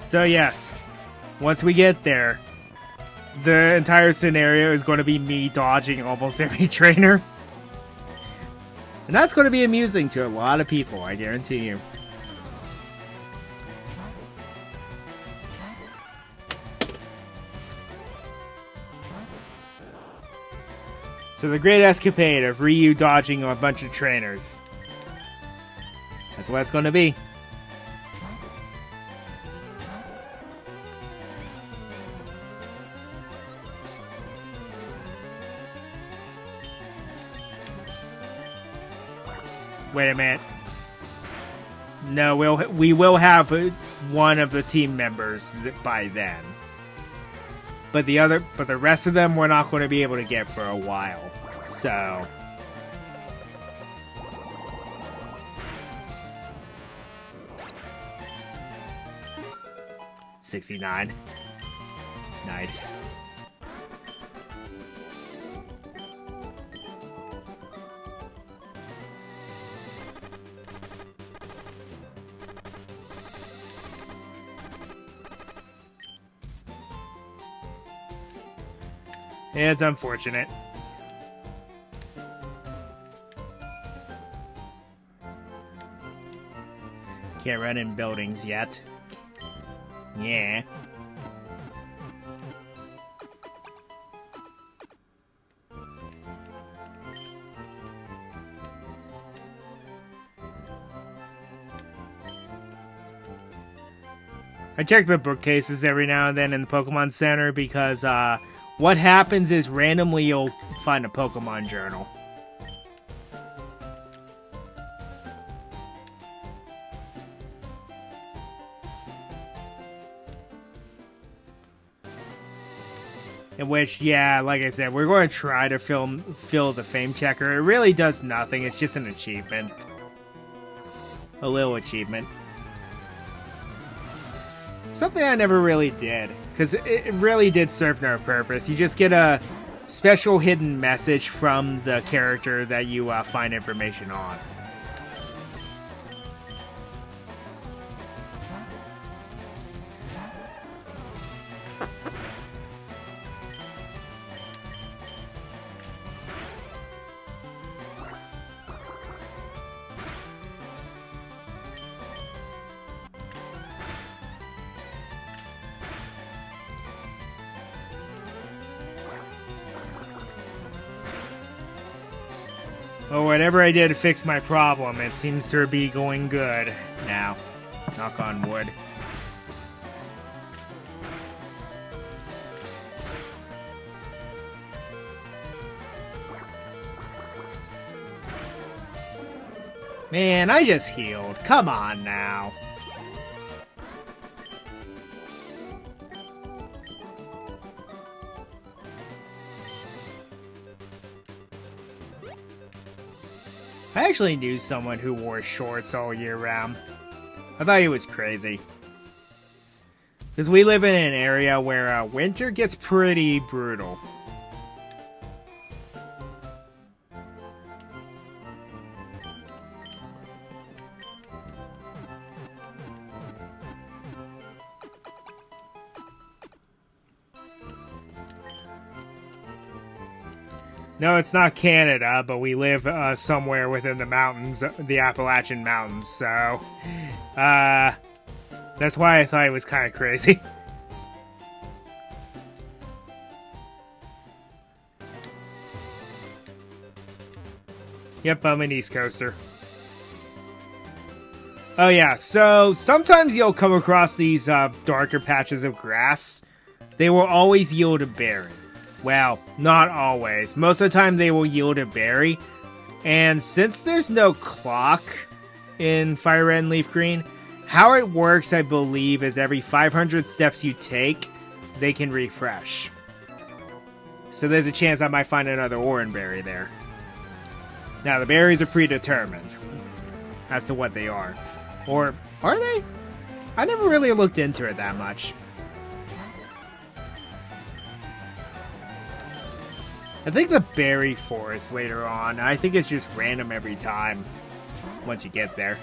So yes, once we get there, the entire scenario is going to be me dodging almost every trainer. And that's going to be amusing to a lot of people, I guarantee you. So the great escapade of Ryu dodging a bunch of trainers. That's what it's going to be. Wait a minute. No, we will have one of the team members by then. But the rest of them we're not going to be able to get for a while. So 69. Nice. It's unfortunate. Can't run in buildings yet. Yeah. I check the bookcases every now and then in the Pokemon Center because what happens is randomly you'll find a Pokemon journal. In which, yeah, like I said, we're going to try to fill the fame checker. It really does nothing. It's just an achievement. A little achievement. Something I never really did, because it really did serve no purpose. You just get a special hidden message from the character that you find information on. Well, whatever I did to fix my problem, it seems to be going good now. Knock on wood. Man, I just healed. Come on now. I actually knew someone who wore shorts all year round. I thought he was crazy. Because we live in an area where winter gets pretty brutal. No, it's not Canada, but we live somewhere within the mountains, the Appalachian Mountains, so... that's why I thought it was kind of crazy. Yep, I'm an East Coaster. Oh yeah, so sometimes you'll come across these darker patches of grass. They will always yield a berry. Well, not always. Most of the time they will yield a berry. And since there's no clock in Fire Red and Leaf Green, how it works, I believe, is every 500 steps you take, they can refresh. So there's a chance I might find another Oran berry there. Now, the berries are predetermined as to what they are. Or, are they? I never really looked into it that much. I think the berry forest later on, I think it's just random every time, once you get there.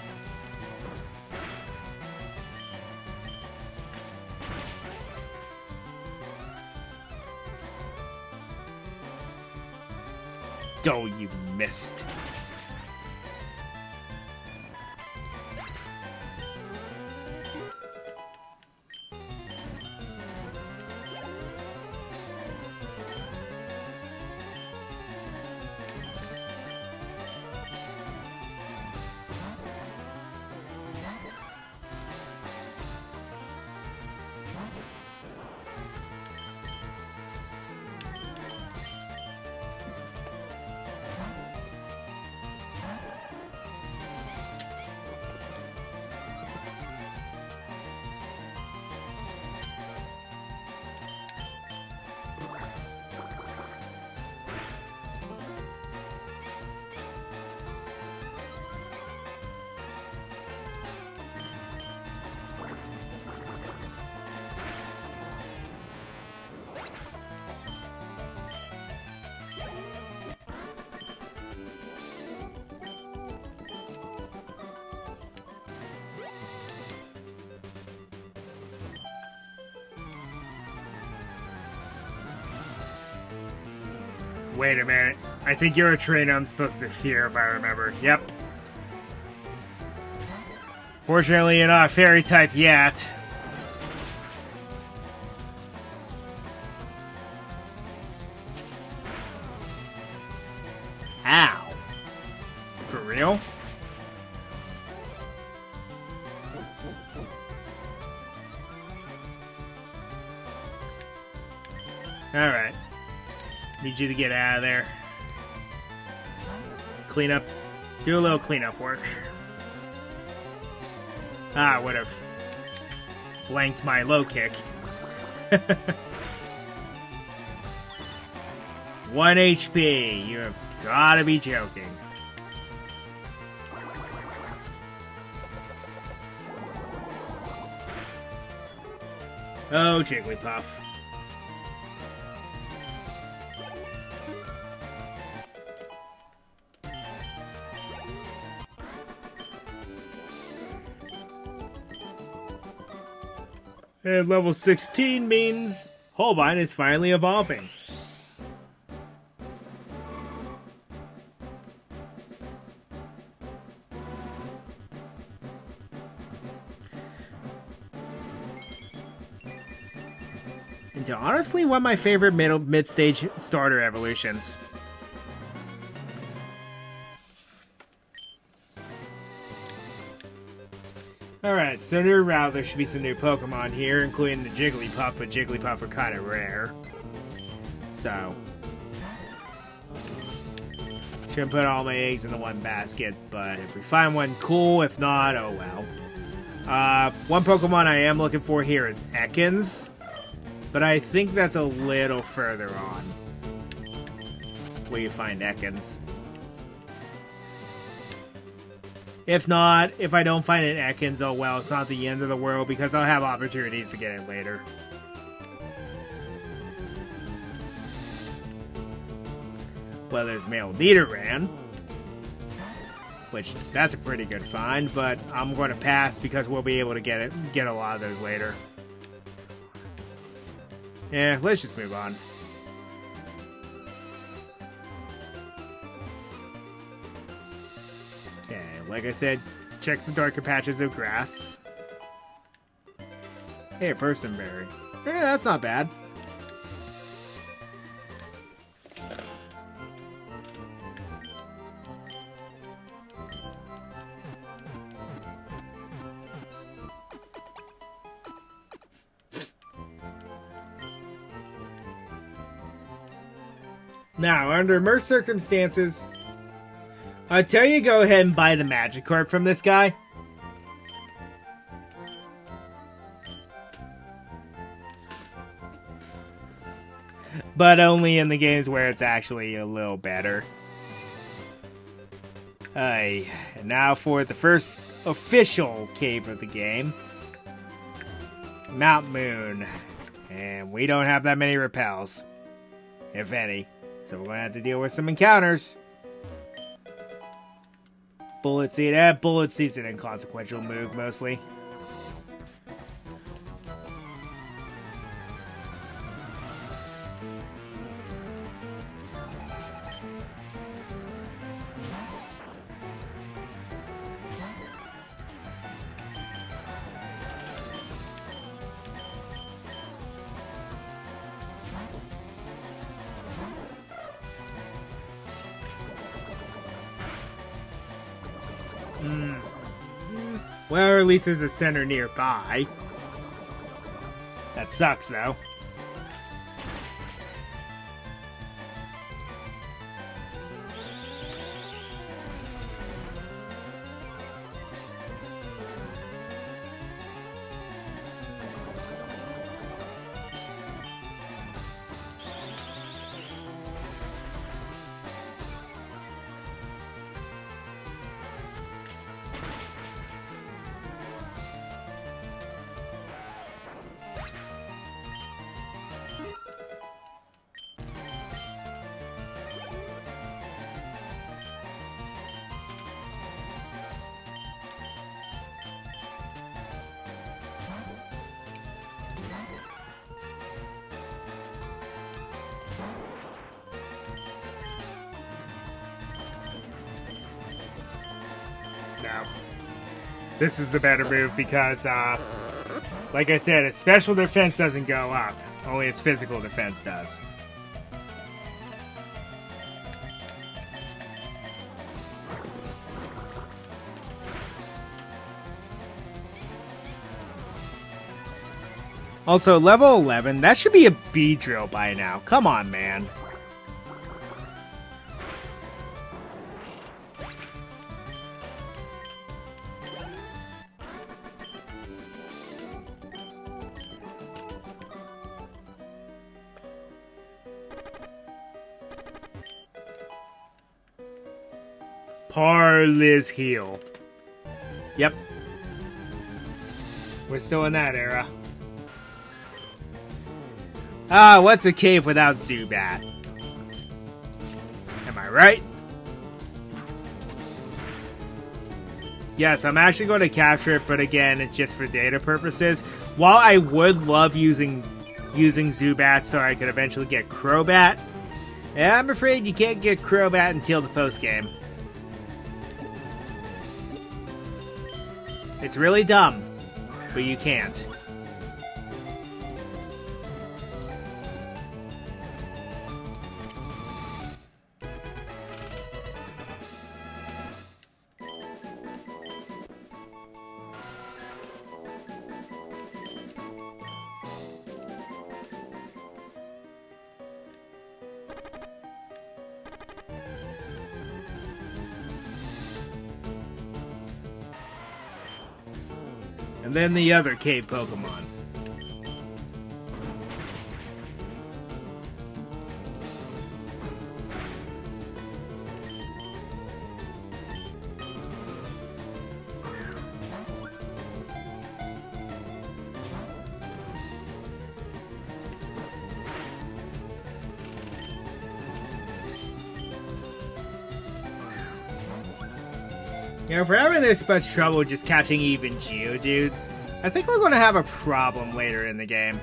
Oh, you missed. Wait a minute. I think you're a trainer I'm supposed to fear if I remember. Yep. Fortunately, you're not a fairy type yet. Ow. For real? Alright. Need you to get out of there. Clean up. Do a little cleanup work. Ah, I would have blanked my low kick. 1 HP. You have gotta be joking. Oh, Jigglypuff. And level 16 means Holbein is finally evolving. Into honestly one of my favorite mid-stage starter evolutions. Alright, so new route, there should be some new Pokemon here, including the Jigglypuff, but Jigglypuff are kind of rare. So. Shouldn't put all my eggs into one basket, but if we find one, cool. If not, oh well. One Pokemon I am looking for here is Ekans, but I think that's a little further on. Where you find Ekans. If not, if I don't find an Ekans, oh well, it's not the end of the world because I'll have opportunities to get it later. Well, there's male Nidoran, which that's a pretty good find, but I'm going to pass because we'll be able to get a lot of those later. Yeah, let's just move on. Okay, like I said, check the darker patches of grass. Hey, a Personberry. Yeah, that's not bad. Now, under most circumstances, I tell you, go ahead and buy the Magikarp from this guy. But only in the games where it's actually a little better. And now for the first official cave of the game. Mount Moon. And we don't have that many repels. If any. So we're going to have to deal with some encounters. Bullet Seed. Bullet Seed's an inconsequential move, mostly. Well, or at least there's a center nearby. That sucks, though. No. This is the better move because, like I said, its special defense doesn't go up. Only its physical defense does. Also, level 11, that should be a B drill by now. Come on, man. Parliz heal. Yep. We're still in that era. Ah, what's a cave without Zubat? Am I right? Yes, I'm actually going to capture it, but again, it's just for data purposes. While I would love using Zubat so I could eventually get Crobat, I'm afraid you can't get Crobat until the post-game. It's really dumb, but you can't. And then the other cave Pokemon. You know, if we're having this much trouble just catching even Geodudes, I think we're going to have a problem later in the game.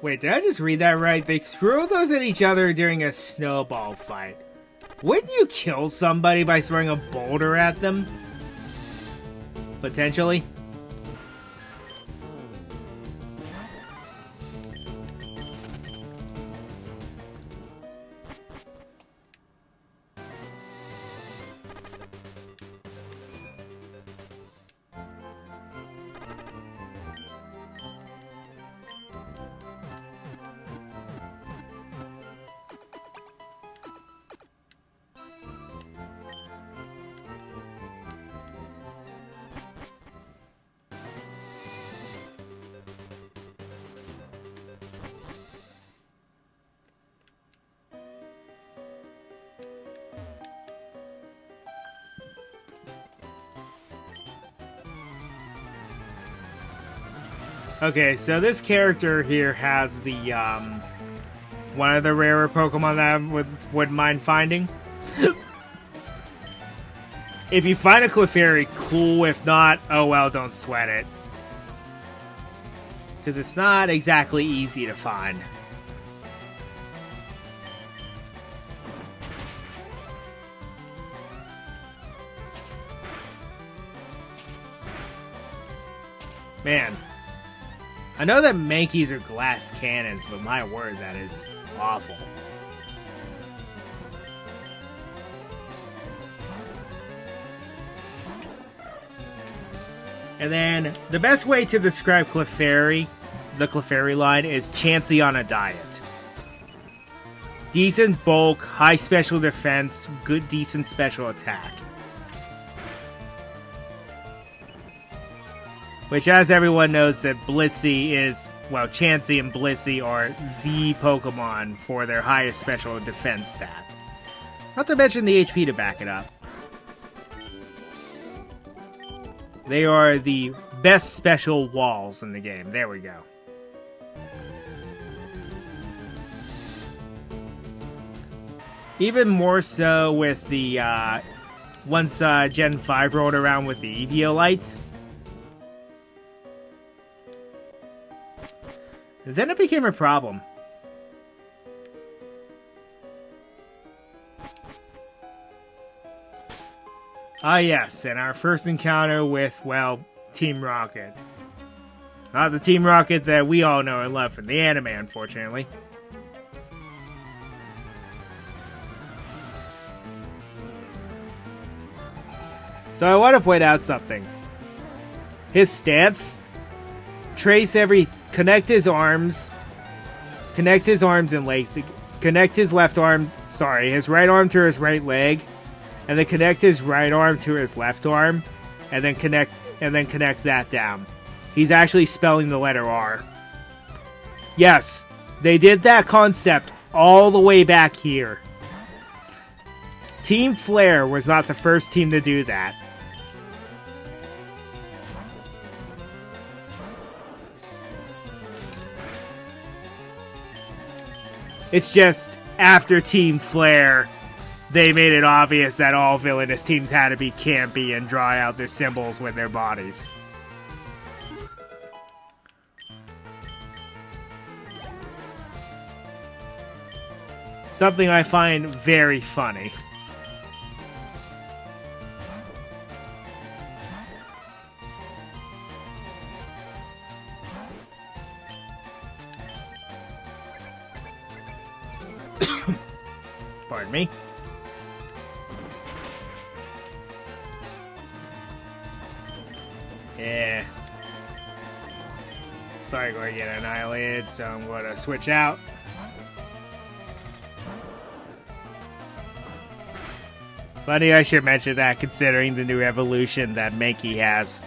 Wait, did I just read that right? They throw those at each other during a snowball fight. Wouldn't you kill somebody by throwing a boulder at them? Potentially. Okay, so this character here has the, one of the rarer Pokemon that I wouldn't mind finding. If you find a Clefairy, cool. If not, oh well, don't sweat it. Because it's not exactly easy to find. Man. I know that Mankeys are glass cannons, but my word, that is awful. And then, the best way to describe Clefairy, the Clefairy line, is Chansey on a diet. Decent bulk, high special defense, good decent special attack. Which, as everyone knows, that Blissey is, well, Chansey and Blissey are the Pokemon for their highest special defense stat. Not to mention the HP to back it up. They are the best special walls in the game. There we go. Even more so with the, once Gen 5 rolled around with the Eviolite. Then it became a problem. Ah, yes, and our first encounter with, well, Team Rocket. Not the Team Rocket that we all know and love from the anime, unfortunately. So I want to point out something. His stance, connect his arms and legs, connect his left arm, his right arm to his right leg, and then connect his right arm to his left arm, and then connect that down. He's actually spelling the letter R. Yes, they did that concept all the way back here. Team Flare was not the first team to do that. It's just, after Team Flare, they made it obvious that all villainous teams had to be campy and draw out their symbols with their bodies. Something I find very funny. Pardon me. Yeah. It's probably going to get annihilated, so I'm going to switch out. Funny I should mention that, considering the new evolution that Mankey has.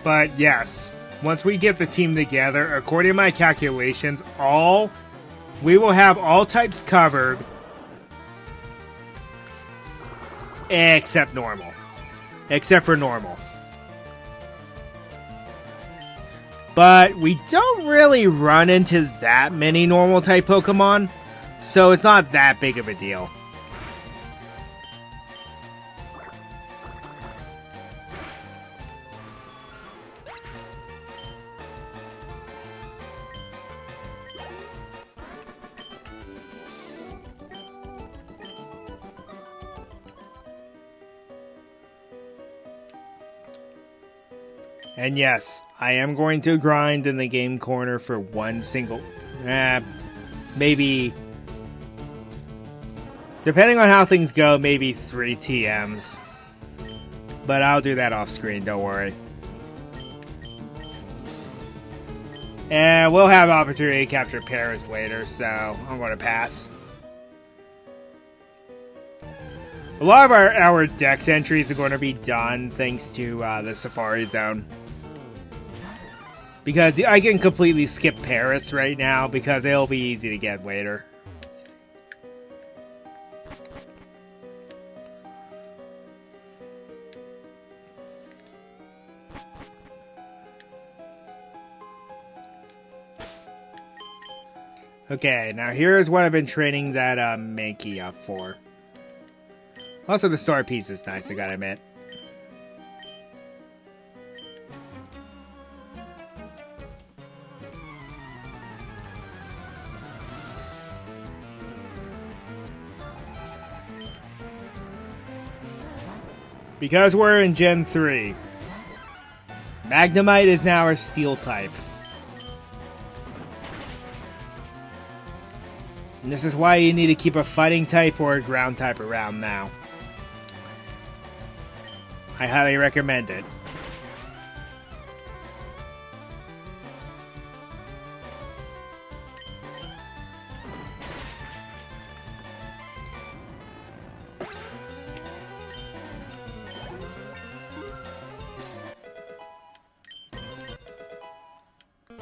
But yes, once we get the team together, according to my calculations, we will have all types covered except normal. Except for normal. But we don't really run into that many normal type Pokemon, so it's not that big of a deal. And yes, I am going to grind in the game corner for one single... maybe... Depending on how things go, maybe 3 TMs. But I'll do that off screen, don't worry. And we'll have opportunity to capture Paris later, so I'm going to pass. A lot of our Dex entries are going to be done thanks to the Safari Zone. Because I can completely skip Paris right now because it'll be easy to get later. Okay, now here's what I've been training that Mankey up for. Also, the star piece is nice, I gotta admit. Because we're in Gen 3, Magnemite is now a Steel type. And this is why you need to keep a Fighting type or a Ground type around now. I highly recommend it.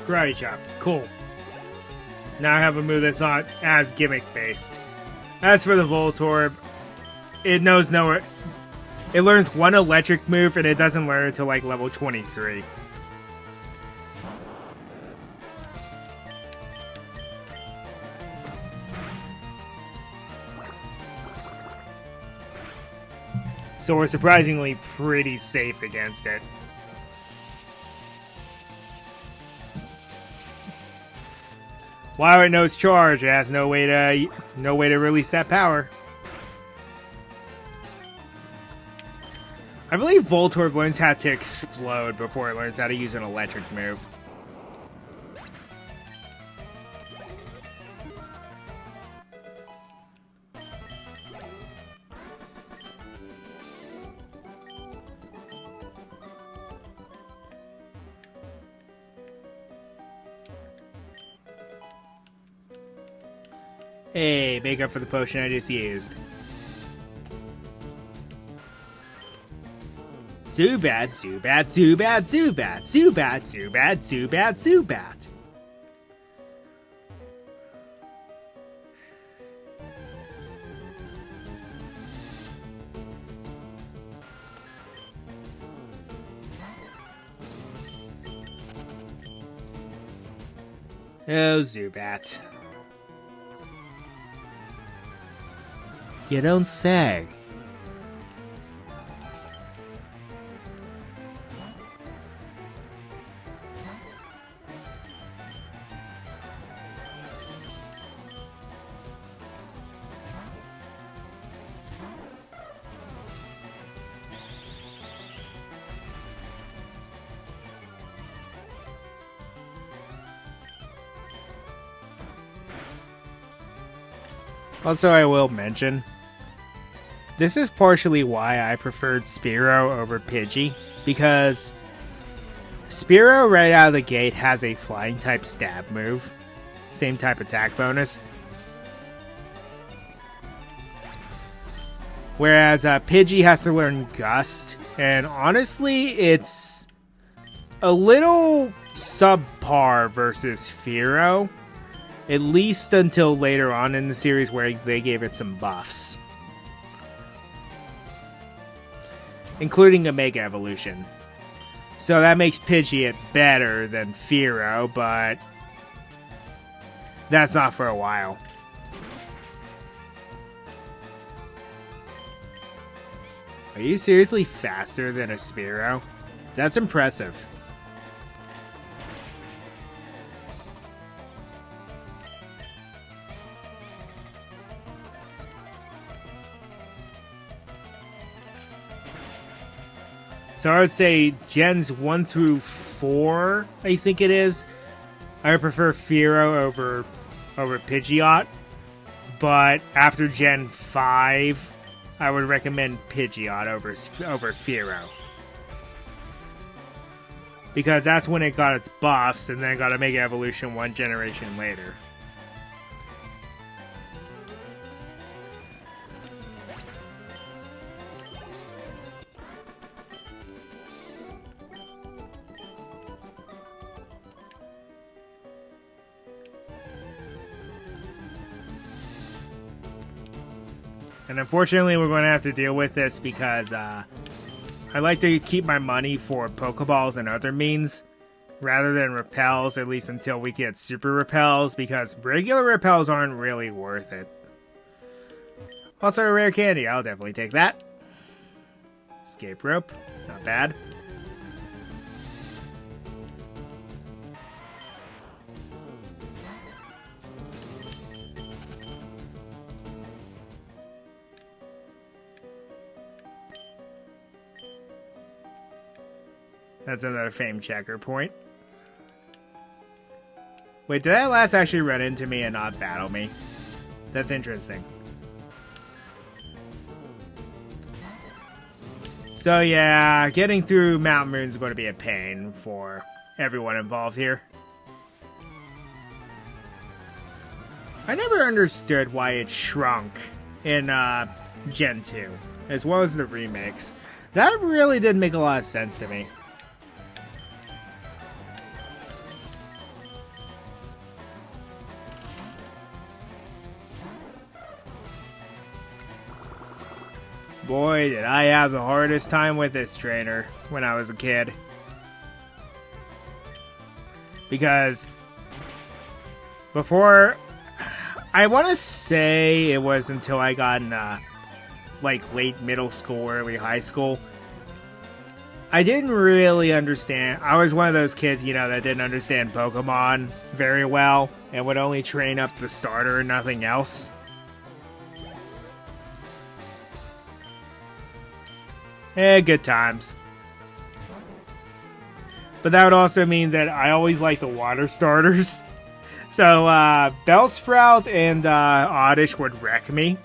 Karate chop. Cool. Now I have a move that's not as gimmick-based. As for the Voltorb, it knows no... It learns one electric move, and it doesn't learn until, like, level 23. So we're surprisingly pretty safe against it. While it knows charge, it has no way to release that power. I believe Voltorb learns how to explode before it learns how to use an electric move. Hey, make up for the potion I just used. Zubat, Zubat, Zubat, Zubat, Zubat, Zubat, Zubat, Zubat. Oh, Zubat. You don't say. Also, I will mention, this is partially why I preferred Spearow over Pidgey, because Spearow right out of the gate has a flying type stab move, same type attack bonus. Whereas Pidgey has to learn Gust, and honestly, it's a little subpar versus Fearow, at least until later on in the series where they gave it some buffs. Including a Mega Evolution. So that makes Pidgeot better than Fearow, but that's not for a while. Are you seriously faster than a Spearow? That's impressive. So I would say Gens 1 through 4, I think it is. I would prefer Fearow over Pidgeot. But after Gen 5, I would recommend Pidgeot over Fearow. Because that's when it got its buffs, and then got a Mega Evolution one generation later. And unfortunately, we're going to have to deal with this because I like to keep my money for Pokeballs and other means rather than repels, at least until we get super repels, because regular repels aren't really worth it. Also, a rare candy. I'll definitely take that. Escape rope. Not bad. That's another fame checker point. Wait, did that last actually run into me and not battle me? That's interesting. So yeah, getting through Mount Moon is going to be a pain for everyone involved here. I never understood why it shrunk in Gen 2, as well as the remakes. That really didn't make a lot of sense to me. Boy, did I have the hardest time with this trainer when I was a kid. Because before, I want to say it was until I got in like late middle school, early high school, I didn't really understand. I was one of those kids, you know, that didn't understand Pokemon very well and would only train up the starter and nothing else. Good times. But that would also mean that I always like the water starters. So, Bellsprout and Oddish would wreck me.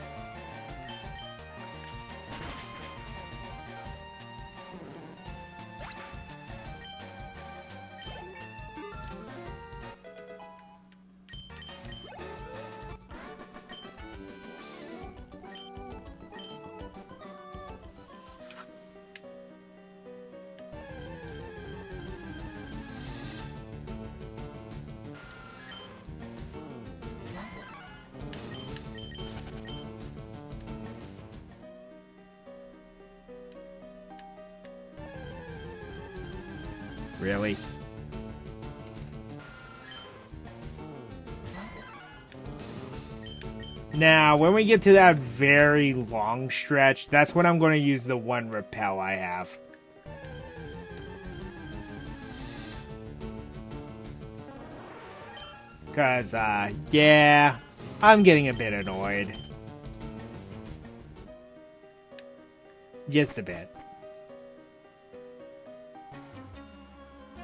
Really? Now, when we get to that very long stretch, that's when I'm going to use the one repel I have. Because, yeah, I'm getting a bit annoyed. Just a bit.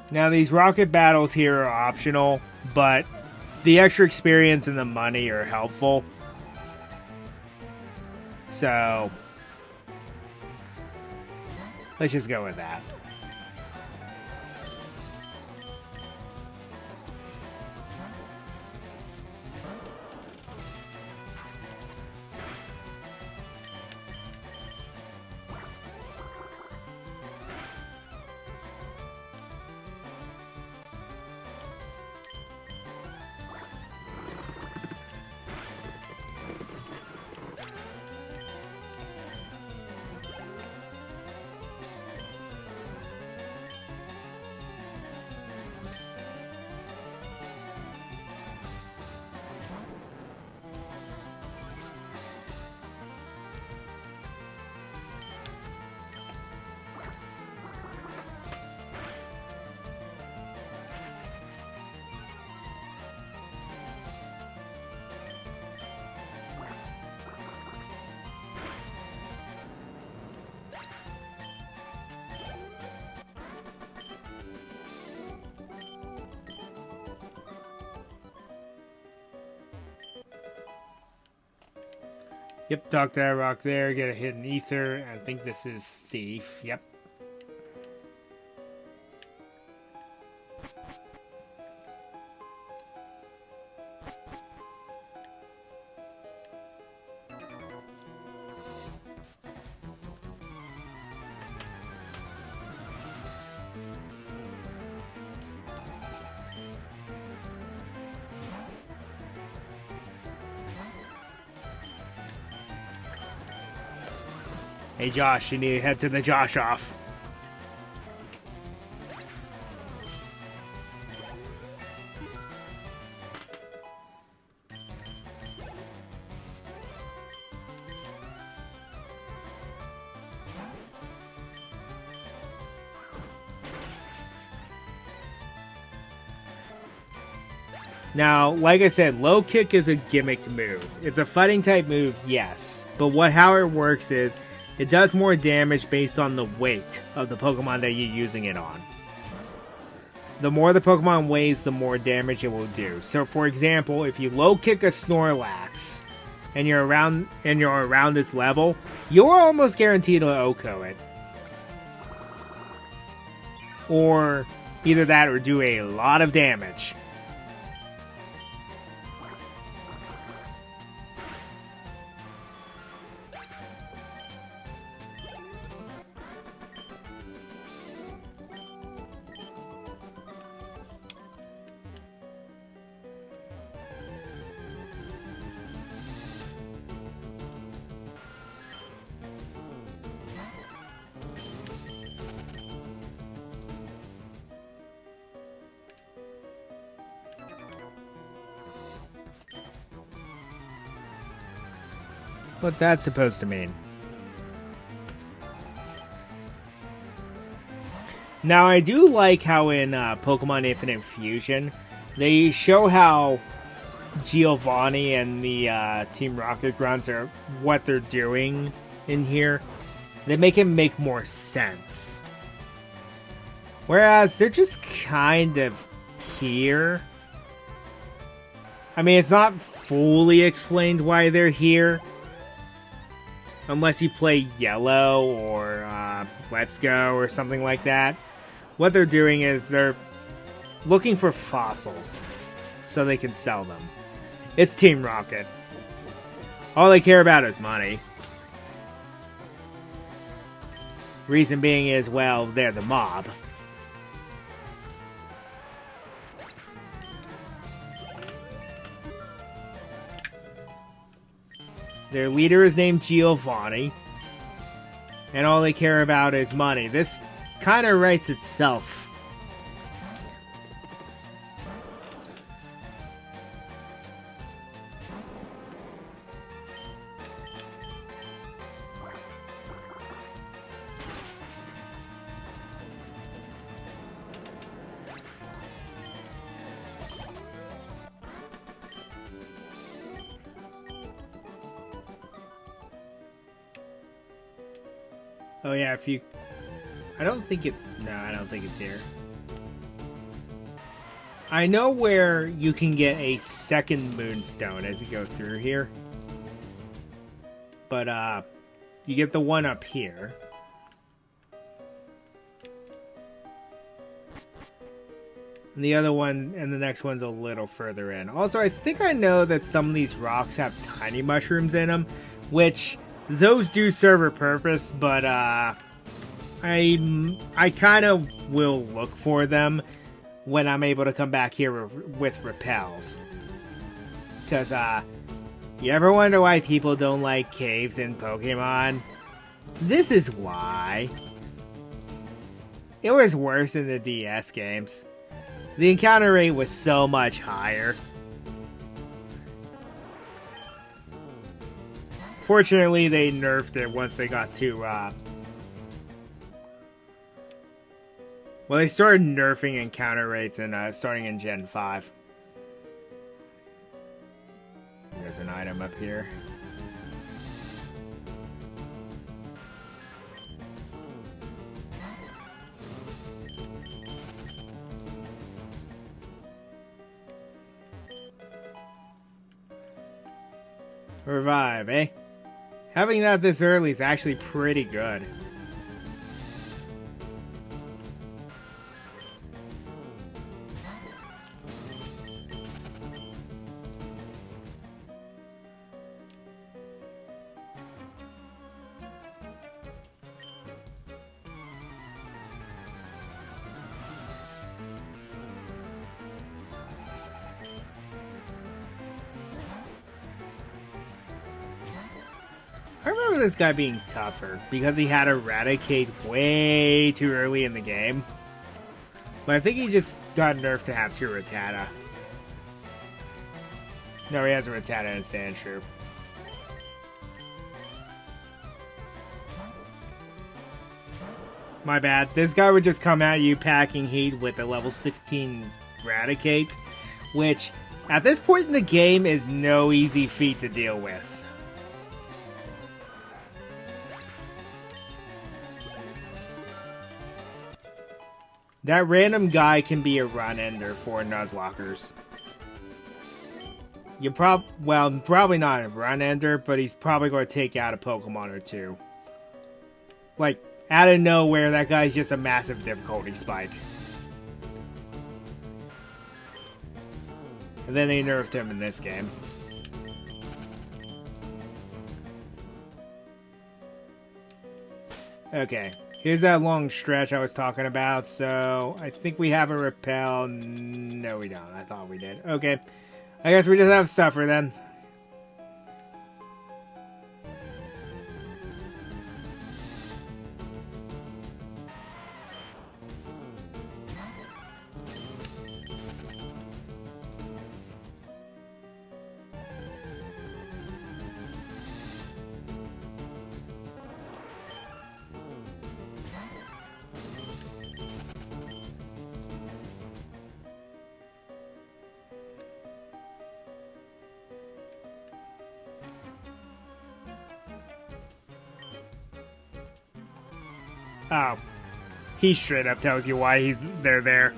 Now, these rocket battles here are optional, but the extra experience and the money are helpful. So, let's just go with that. Yep, talk that rock there, get a hidden ether. I think this is Thief. Yep. Hey Josh, you need to head to the Josh off. Now, like I said, low kick is a gimmicked move. It's a fighting type move, yes. But how it works is, it does more damage based on the weight of the Pokemon that you're using it on. The more the Pokemon weighs, the more damage it will do. So, for example, if you low kick a Snorlax and you're around this level, you're almost guaranteed to OHKO it. Or either that or do a lot of damage. What's that supposed to mean? Now, I do like how in Pokemon Infinite Fusion, they show how Giovanni and the Team Rocket grunts are what they're doing in here. They make it make more sense. Whereas they're just kind of here. I mean, it's not fully explained why they're here. Unless you play Yellow or Let's Go or something like that. What they're doing is they're looking for fossils so they can sell them. It's Team Rocket. All they care about is money. Reason being is, well, they're the mob. Their leader is named Giovanni. And all they care about is money. This kind of writes itself. Oh yeah, if you... I don't think it... No, I don't think it's here. I know where you can get a second moonstone as you go through here. But, you get the one up here. And the other one, and the next one's a little further in. Also, I think I know that some of these rocks have tiny mushrooms in them, which... Those do serve a purpose, but I kind of will look for them when I'm able to come back here with repels. Because, you ever wonder why people don't like caves in Pokemon? This is why. It was worse in the DS games. The encounter rate was so much higher. Fortunately, they nerfed it once they got to, well, they started nerfing encounter rates starting in Gen 5. There's an item up here. Revive, eh? Having that this early is actually pretty good. I remember this guy being tougher because he had Eradicate way too early in the game. But I think he just got nerfed to have 2 Rattata. No, he has a Rattata and a Sandshrew. My bad. This guy would just come at you packing heat with a level 16 Eradicate, which at this point in the game is no easy feat to deal with. That random guy can be a run ender for Nuzlockers. Well, probably not a run ender, but he's probably going to take out a Pokemon or two. Like, out of nowhere, that guy's just a massive difficulty spike. And then they nerfed him in this game. Okay. Here's that long stretch I was talking about, so I think we have a repel. No, we don't. I thought we did. Okay. I guess we just have Suffer then. Oh. He straight up tells you why they're there.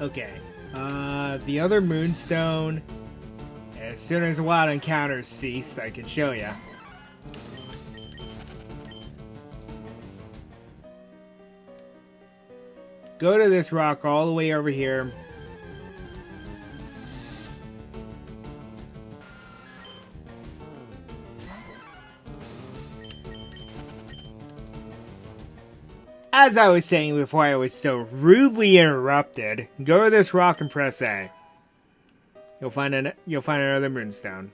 Okay, the other Moonstone, as soon as wild encounters cease, I can show ya. Go to this rock all the way over here. As I was saying before I was so rudely interrupted, go to this rock and press A. You'll find another Moonstone.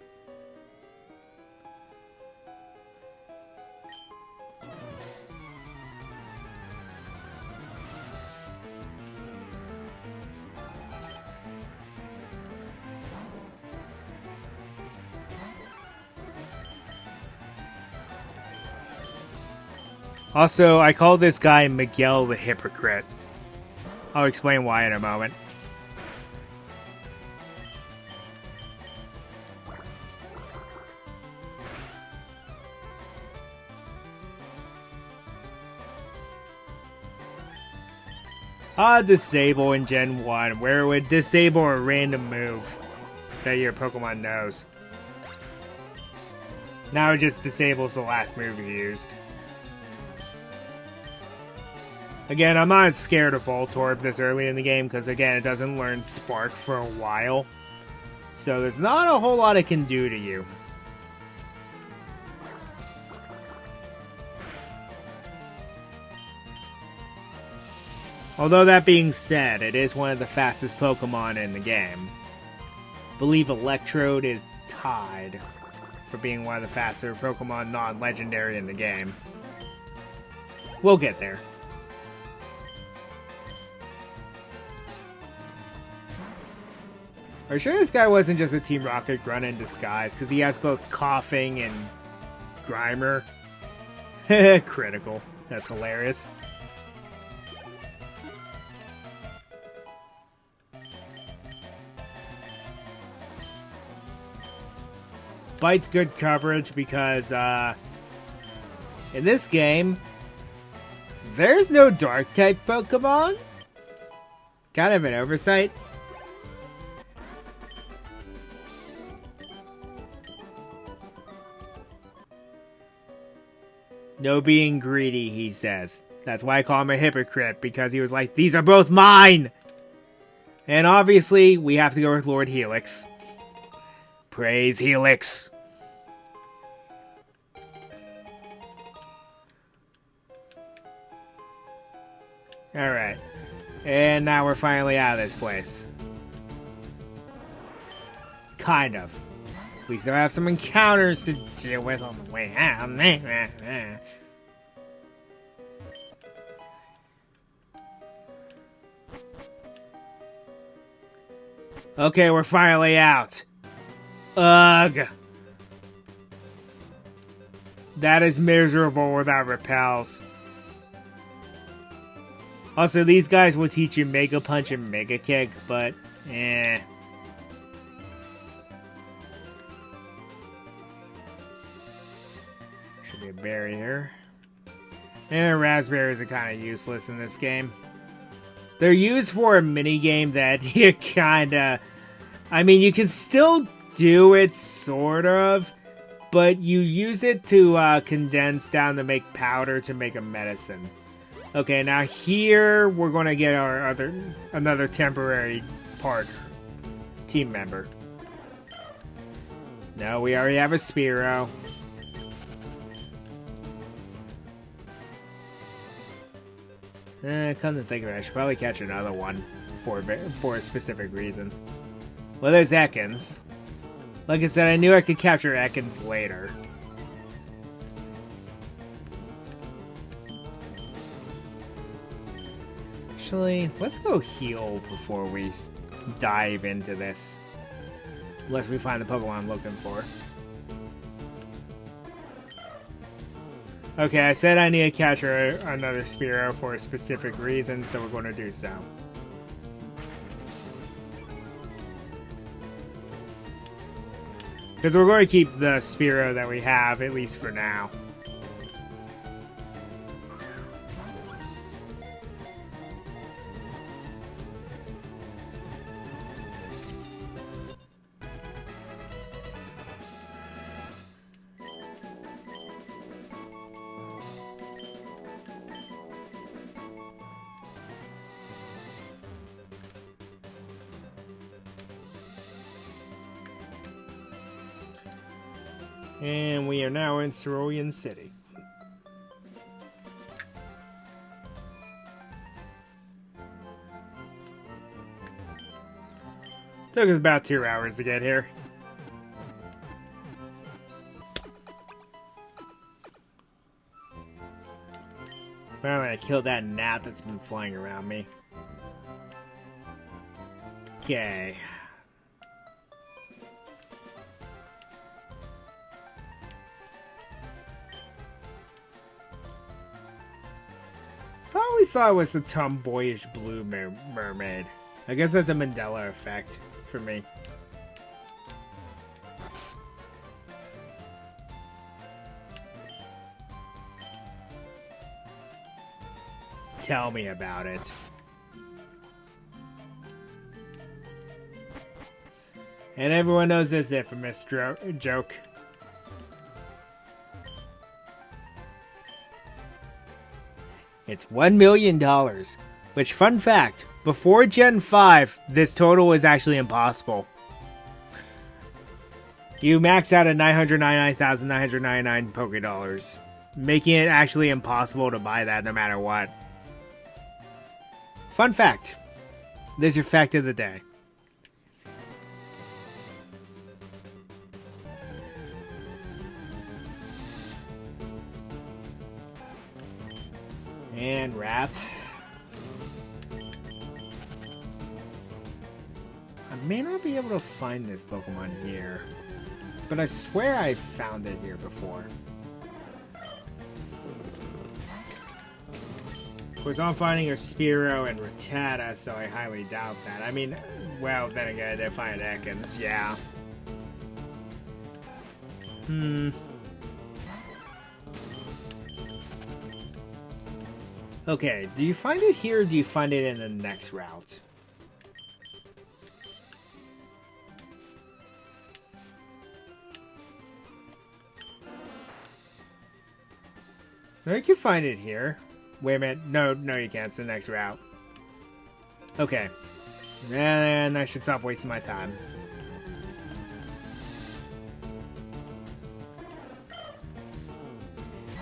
Also, I call this guy Miguel the Hypocrite. I'll explain why in a moment. Disable in Gen 1, where it would disable a random move that your Pokemon knows. Now it just disables the last move you used. Again, I'm not scared of Voltorb this early in the game, because again, it doesn't learn Spark for a while. So there's not a whole lot it can do to you. Although that being said, it is one of the fastest Pokemon in the game. I believe Electrode is tied for being one of the faster Pokemon non-legendary in the game. We'll get there. Are you sure this guy wasn't just a Team Rocket grunt in disguise? Because he has both Coughing and Grimer. Critical. That's hilarious. Bite's good coverage because, in this game, there's no Dark-type Pokemon. Kind of an oversight. No being greedy, he says. That's why I call him a hypocrite, because he was like, these are both mine! And obviously, we have to go with Lord Helix. Praise Helix! Alright. And now we're finally out of this place. Kind of. We still have some encounters to deal with on the way out. Okay, we're finally out. Ugh. That is miserable without repels. Also, these guys will teach you Mega Punch and Mega Kick, but eh. Should be a berry here. And raspberries are kind of useless in this game. They're used for a minigame that you kinda... I mean, you can still do it, sort of, but you use it to condense down to make powder to make a medicine. Okay, now here we're going to get our another temporary team member. No, we already have a Spearow. Come to think of it, I should probably catch another one for a specific reason. Well, there's Ekans. Like I said, I knew I could capture Ekans later. Actually, let's go heal before we dive into this. Unless we find the Pokemon I'm looking for. Okay, I said I need to capture another Spearow for a specific reason, so we're going to do so. Because we're going to keep the Spearow that we have, at least for now. And we are now in Cerulean City. Took us about 2 hours to get here. Finally, I killed that gnat that's been flying around me. Okay. I always thought it was the tomboyish blue mermaid. I guess that's a Mandela effect for me. Tell me about it. And everyone knows this infamous joke. It's $1 million. Which, fun fact, before Gen 5, this total was actually impossible. You max out at 999,999 Pokédollars, making it actually impossible to buy that no matter what. Fun fact. There's your fact of the day. And rat. I may not be able to find this Pokemon here, but I swear I found it here before. Of course, I'm finding a Spearow and Rattata, so I highly doubt that. I mean, well, then again, I did find Ekans, yeah. Okay, do you find it here or do you find it in the next route? No, you can find it here. Wait a minute. No, you can't. It's the next route. Okay. Then I should stop wasting my time.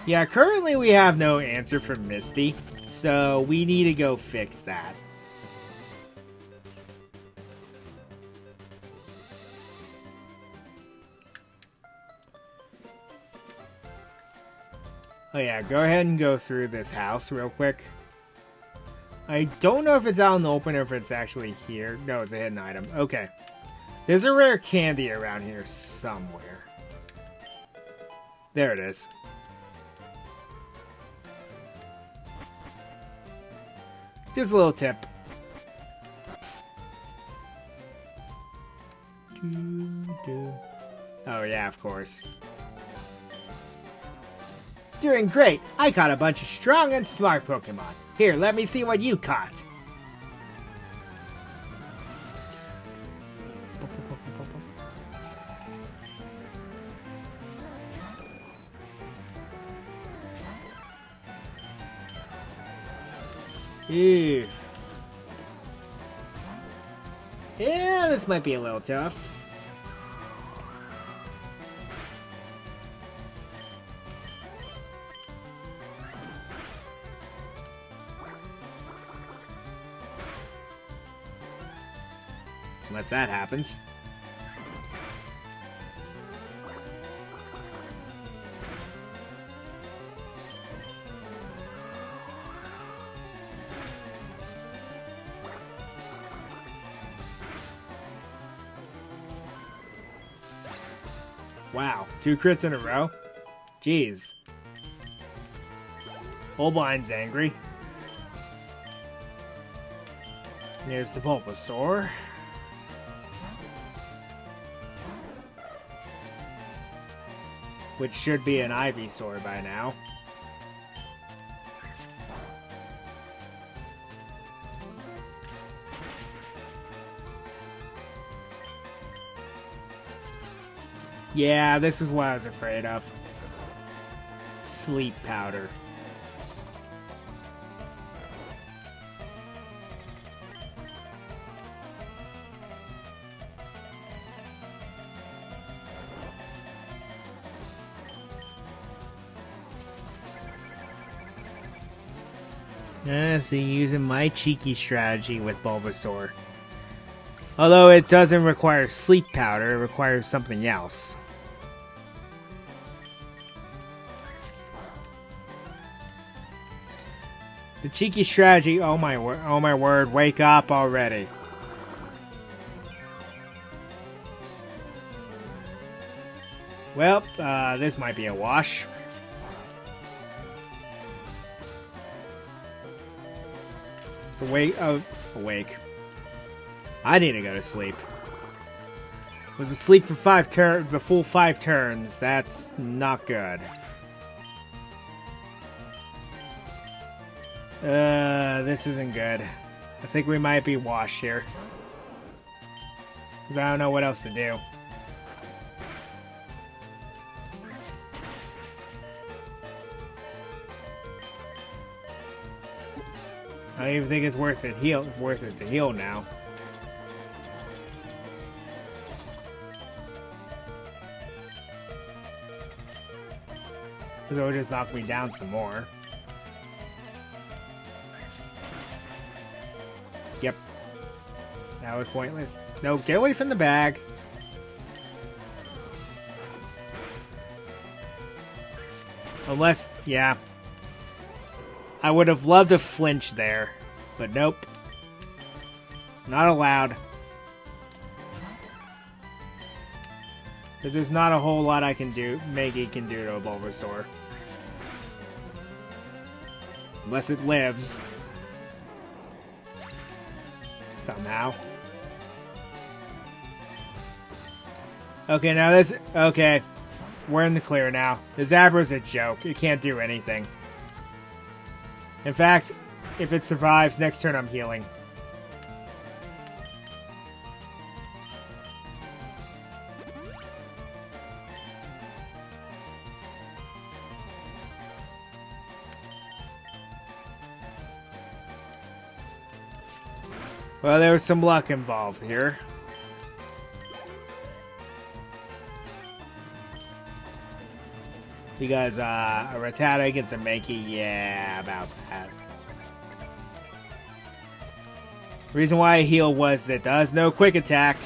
Yeah, currently we have no answer for Misty, so we need to go fix that. Oh yeah, go ahead and go through this house real quick. I don't know if it's out in the open or if it's actually here. No, it's a hidden item. Okay. There's a rare candy around here somewhere. There it is. Just a little tip. Oh yeah, of course. Doing great! I caught a bunch of strong and smart Pokemon. Here, let me see what you caught. Ew. Yeah, this might be a little tough. Unless that happens. Wow, 2 crits in a row? Jeez. Holbein's angry. There's the Bulbasaur. Which should be an Ivysaur by now. Yeah, this is what I was afraid of. Sleep powder. See, using my cheeky strategy with Bulbasaur. Although it doesn't require sleep powder, it requires something else. The cheeky strategy, oh my word, wake up already. Well, this might be a wash. It's awake. I need to go to sleep. Was asleep for the full 5 turns. That's not good. This isn't good. I think we might be washed here. Because I don't know what else to do. I don't even think it's worth it to heal now. Because it'll just knock me down some more. Yep. That was pointless. No, get away from the bag. Unless, yeah. I would have loved to flinch there, but nope. Not allowed. Because there's not a whole lot I can do, Maggie can do to a Bulbasaur. Unless it lives. Somehow. Okay, now this... Okay. We're in the clear now. The Zabra's a joke. It can't do anything. In fact, if it survives, next turn I'm healing. Well, there was some luck involved here. Because, a Rattata against a Mankey, yeah, about that. Reason why I heal was that it does no quick attack.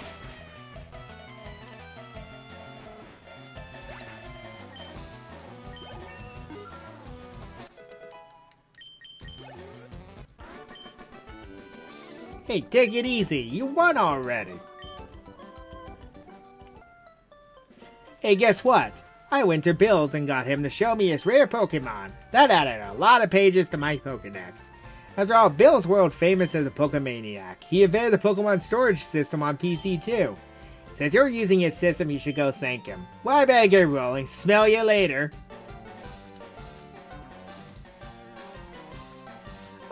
Hey, take it easy. You won already. Hey, guess what? I went to Bill's and got him to show me his rare Pokemon. That added a lot of pages to my Pokedex. After all, Bill's world famous as a Pokemaniac. He invented the Pokemon storage system on PC too. Since you're using his system, you should go thank him. Well, I better get rolling. Smell you later.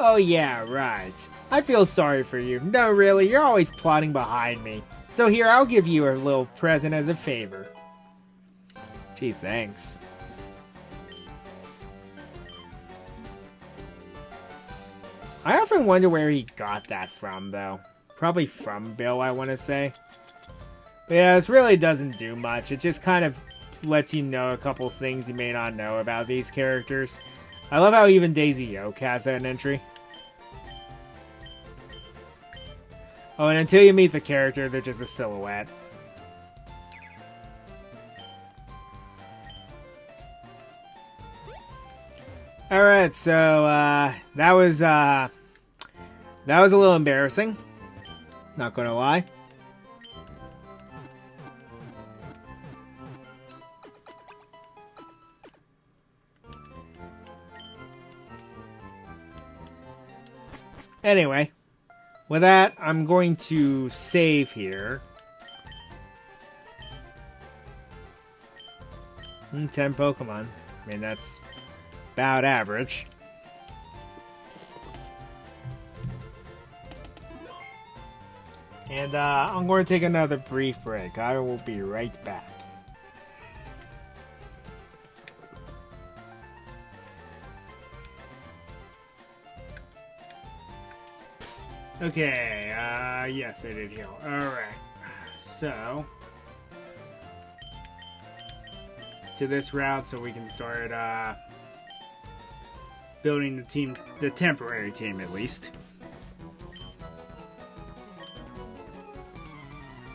Oh yeah, right. I feel sorry for you. No, really, you're always plotting behind me. So here, I'll give you a little present as a favor. Gee, thanks. I often wonder where he got that from, though. Probably from Bill, I want to say. But yeah, this really doesn't do much. It just kind of lets you know a couple things you may not know about these characters. I love how even Daisy Oak has an entry. Oh, and until you meet the character, they're just a silhouette. Alright, so, that was a little embarrassing. Not gonna lie. Anyway, with that, I'm going to save here. 10 Pokemon. I mean, that's about average. And I'm going to take another brief break. I will be right back. Okay, yes, I did heal. Alright, so to this route so we can start building the team, the temporary team at least.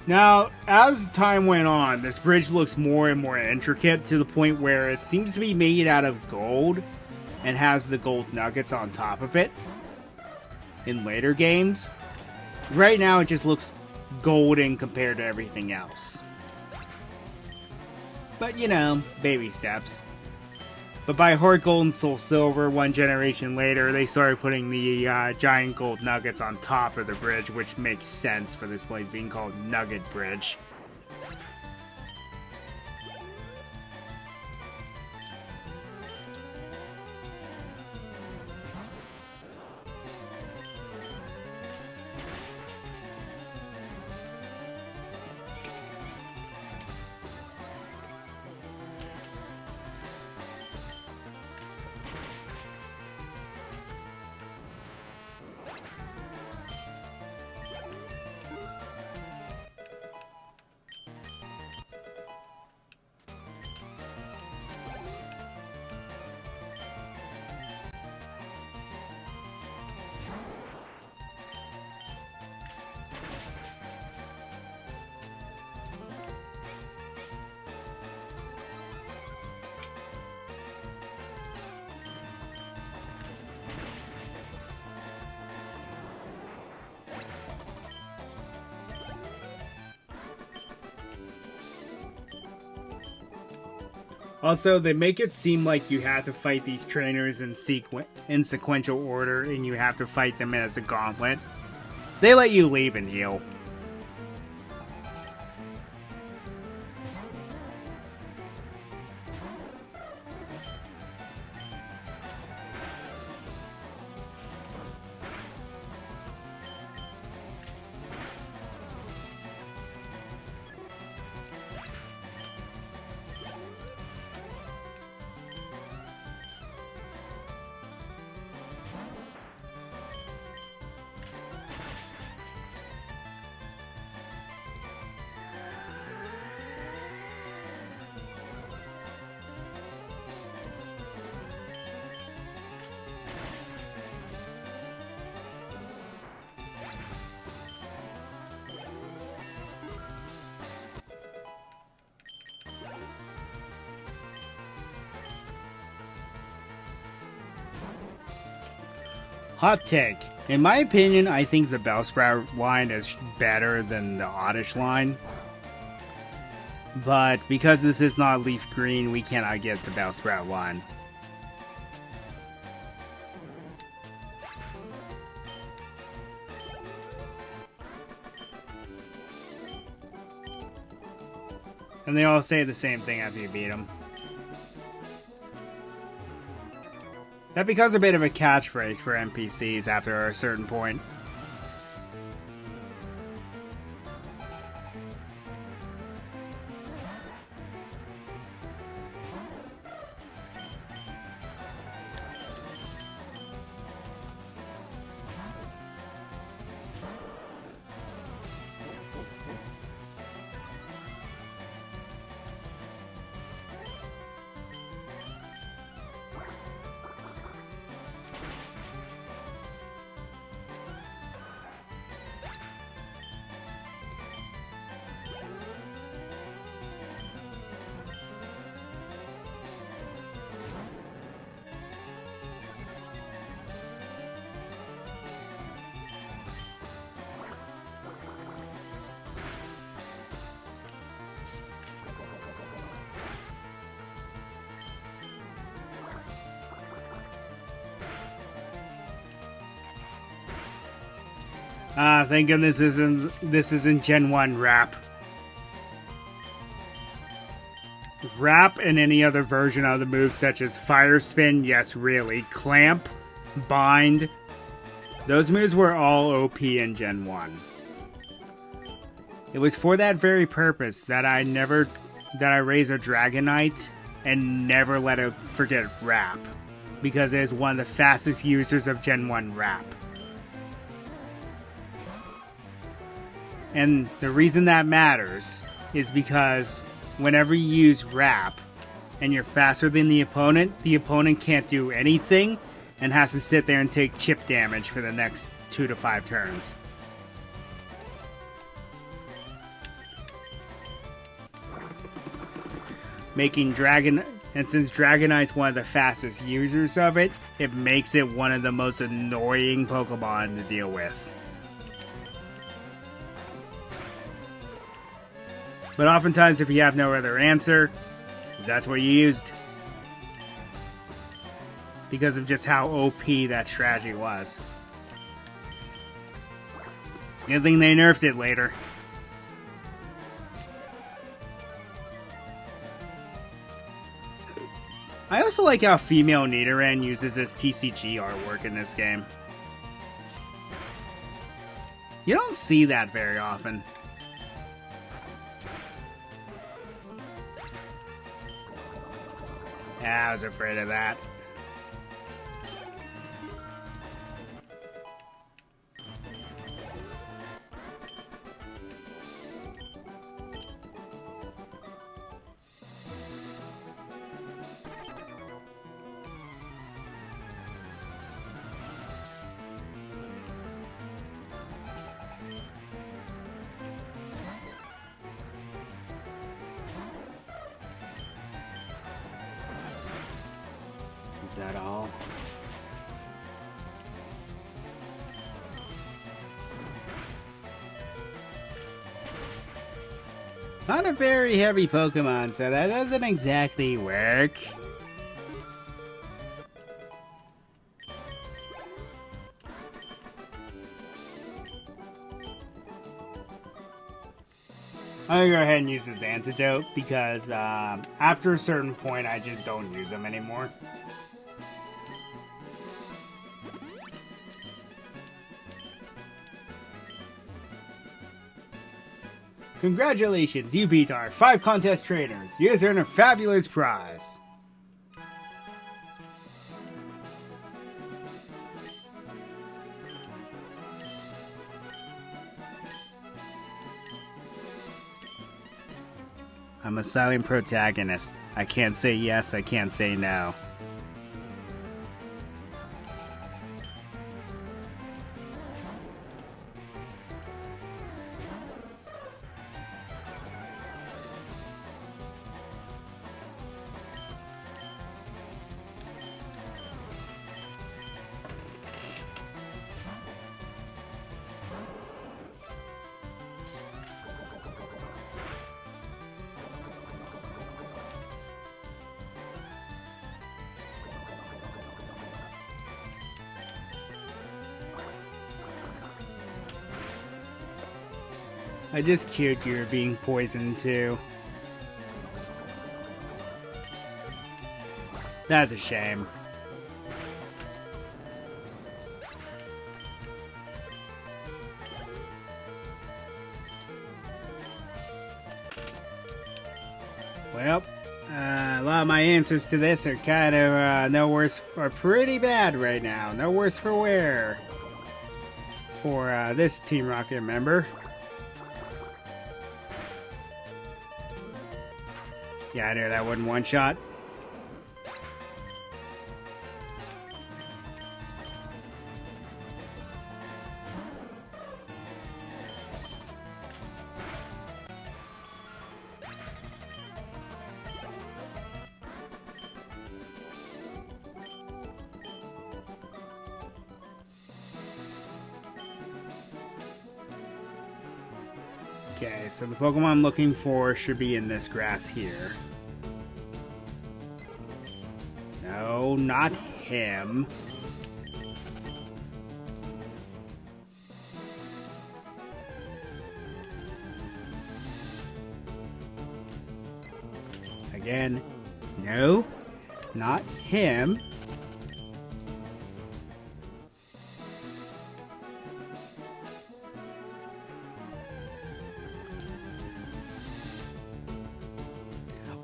Now, as time went on, this bridge looks more and more intricate to the point where it seems to be made out of gold and has the gold nuggets on top of it in later games. Right now, it just looks golden compared to everything else. But, you know, baby steps. But by Heart Gold and Soul Silver, one generation later, they started putting the giant gold nuggets on top of the bridge, which makes sense for this place being called Nugget Bridge. Also, they make it seem like you have to fight these trainers in sequential order, and you have to fight them as a gauntlet. They let you leave and heal. Hot take. In my opinion, I think the Bellsprout line is better than the Oddish line. But because this is not Leaf Green, we cannot get the Bellsprout line. And they all say the same thing after you beat them. That becomes a bit of a catchphrase for NPCs after a certain point. Thank goodness this isn't Gen 1 Wrap. Wrap and any other version of the move such as Fire Spin, yes really, Clamp, Bind. Those moves were all OP in Gen 1. It was for that very purpose that I raised a Dragonite and never let it forget Wrap. Because it is one of the fastest users of Gen 1 Wrap. And the reason that matters is because whenever you use Wrap and you're faster than the opponent can't do anything and has to sit there and take chip damage for the next 2 to 5 turns. And since Dragonite's one of the fastest users of it, it makes it one of the most annoying Pokemon to deal with. But oftentimes, if you have no other answer, that's what you used. Because of just how OP that strategy was. It's a good thing they nerfed it later. I also like how female Nidoran uses its TCG artwork in this game. You don't see that very often. Yeah, I was afraid of that. Is that all? Not a very heavy Pokemon, so that doesn't exactly work. I'm gonna go ahead and use this antidote because after a certain point I just don't use them anymore. Congratulations, you beat our 5 contest trainers. You guys earned a fabulous prize. I'm a silent protagonist. I can't say yes, I can't say no. I just cured you were being poisoned too. That's a shame. Well, a lot of my answers to this are kind of no worse, are pretty bad right now. No worse for wear for this Team Rocket member. Yeah, I knew that wouldn't one-shot. Okay, so the Pokemon I'm looking for should be in this grass here. No, not him. again. No, not him.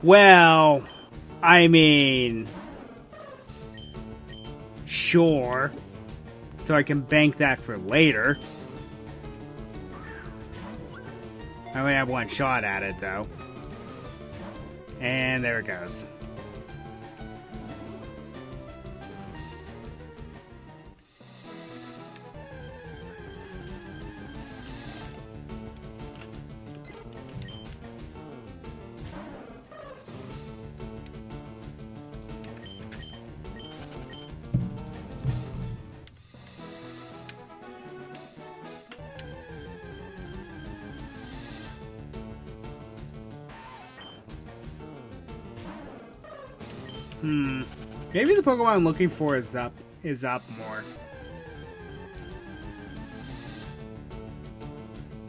Well, I mean, sure. So I can bank that for later. I only have one shot at it, though. And there it goes. Maybe the Pokemon I'm looking for is up more.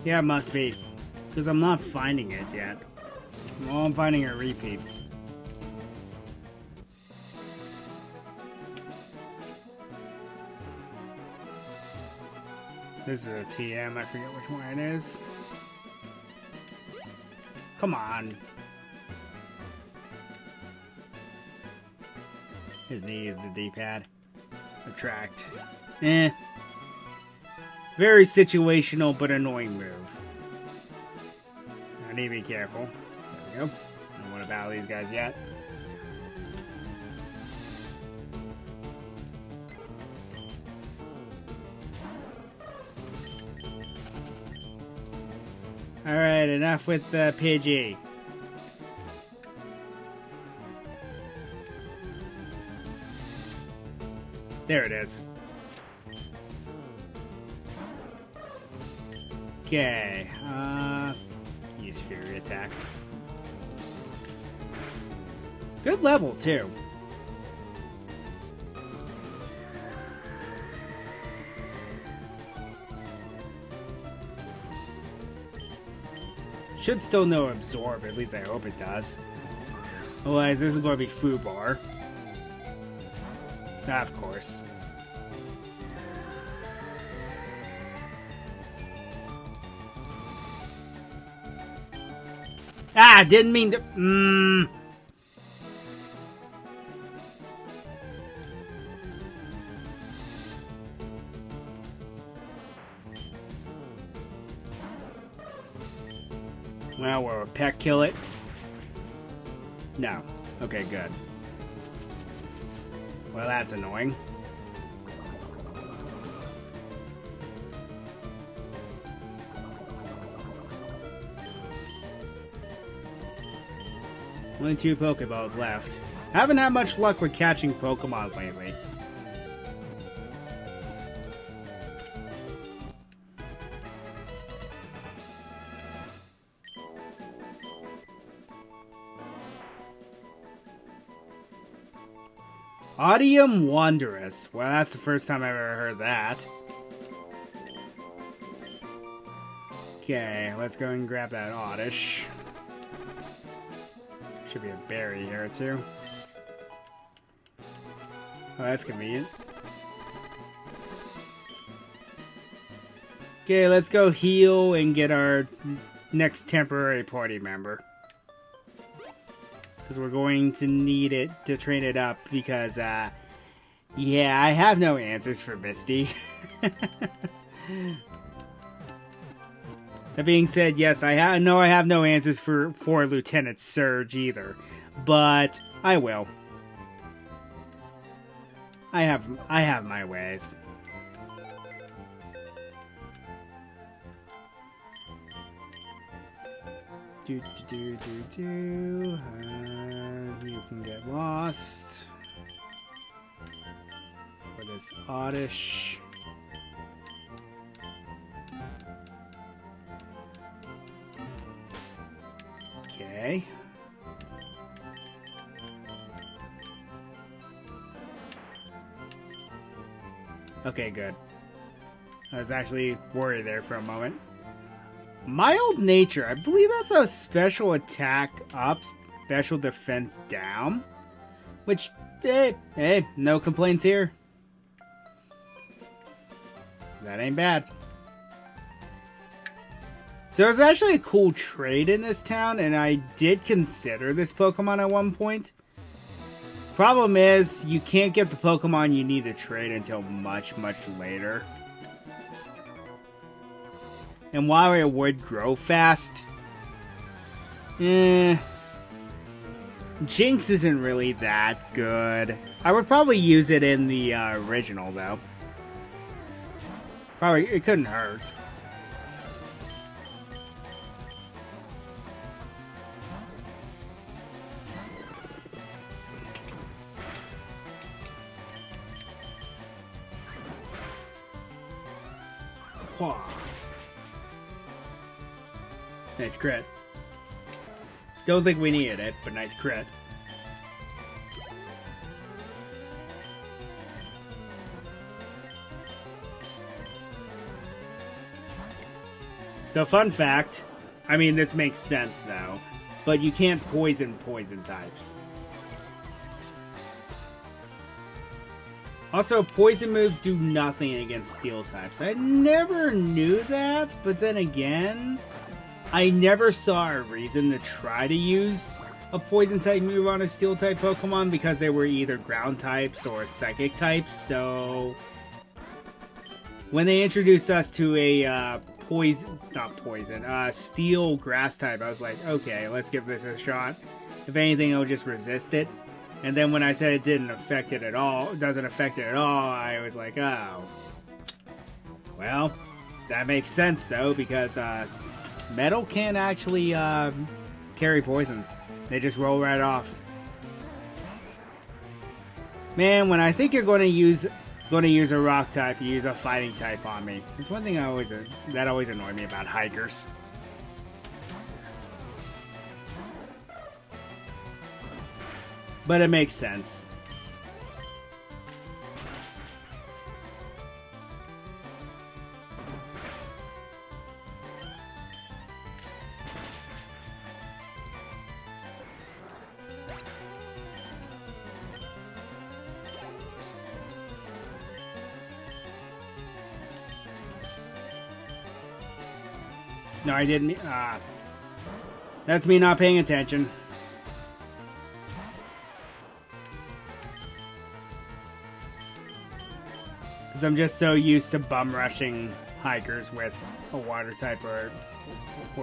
Yeah, it must be. Because I'm not finding it yet. All I'm finding are repeats. This is a TM, I forget which one it is. Come on. His knee is the D-pad. Attract. Eh. Very situational, but annoying move. I need to be careful. There we go. I don't want to battle these guys yet. Alright, enough with the Pidgey. There it is. Okay, use Fury Attack. Good level, too. Should still know Absorb, at least I hope it does. Otherwise, this is going to be Fubar. Of course. Ah, didn't mean to... Well, will a peck kill it? No. Okay, good. Well, that's annoying. Only 2 Pokeballs left. Haven't had much luck with catching Pokemon lately. Audium Wondrous. Well, that's the first time I've ever heard that. Okay, let's go and grab that Oddish. Should be a berry here, too. Oh, that's convenient. Okay, let's go heal and get our next temporary party member. Because we're going to need it to train it up because, yeah, I have no answers for Misty. That being said, yes, I have no answers for Lieutenant Surge either, but I will. I have my ways. You can get lost for this Oddish. Okay. Okay, good. I was actually worried there for a moment. Mild Nature. I believe that's a special attack up special defense down. Which, no complaints here. That ain't bad. So there's actually a cool trade in this town, and I did consider this Pokemon at one point. Problem is, you can't get the Pokemon you need to trade until much, much later. And while it would grow fast, Jinx isn't really that good. I would probably use it in the original, though. Probably, it couldn't hurt. Nice crit. Don't think we needed it, but nice crit. So fun fact, I mean this makes sense though, but you can't poison types. Also, poison moves do nothing against steel types. I never knew that, but then again, I never saw a reason to try to use a poison type move on a steel type Pokemon because they were either ground types or psychic types, so when they introduced us to a steel grass type, I was like, okay, let's give this a shot. If anything, it'll just resist it. And then when I said it doesn't affect it at all, I was like, oh. Well, that makes sense though, because metal can't actually carry poisons. They just roll right off. Man, when I think you're going to use a rock type, you use a fighting type on me. It's one thing that always annoyed me about hikers. But it makes sense. No, I didn't. That's me not paying attention. Because I'm just so used to bum rushing hikers with a water type or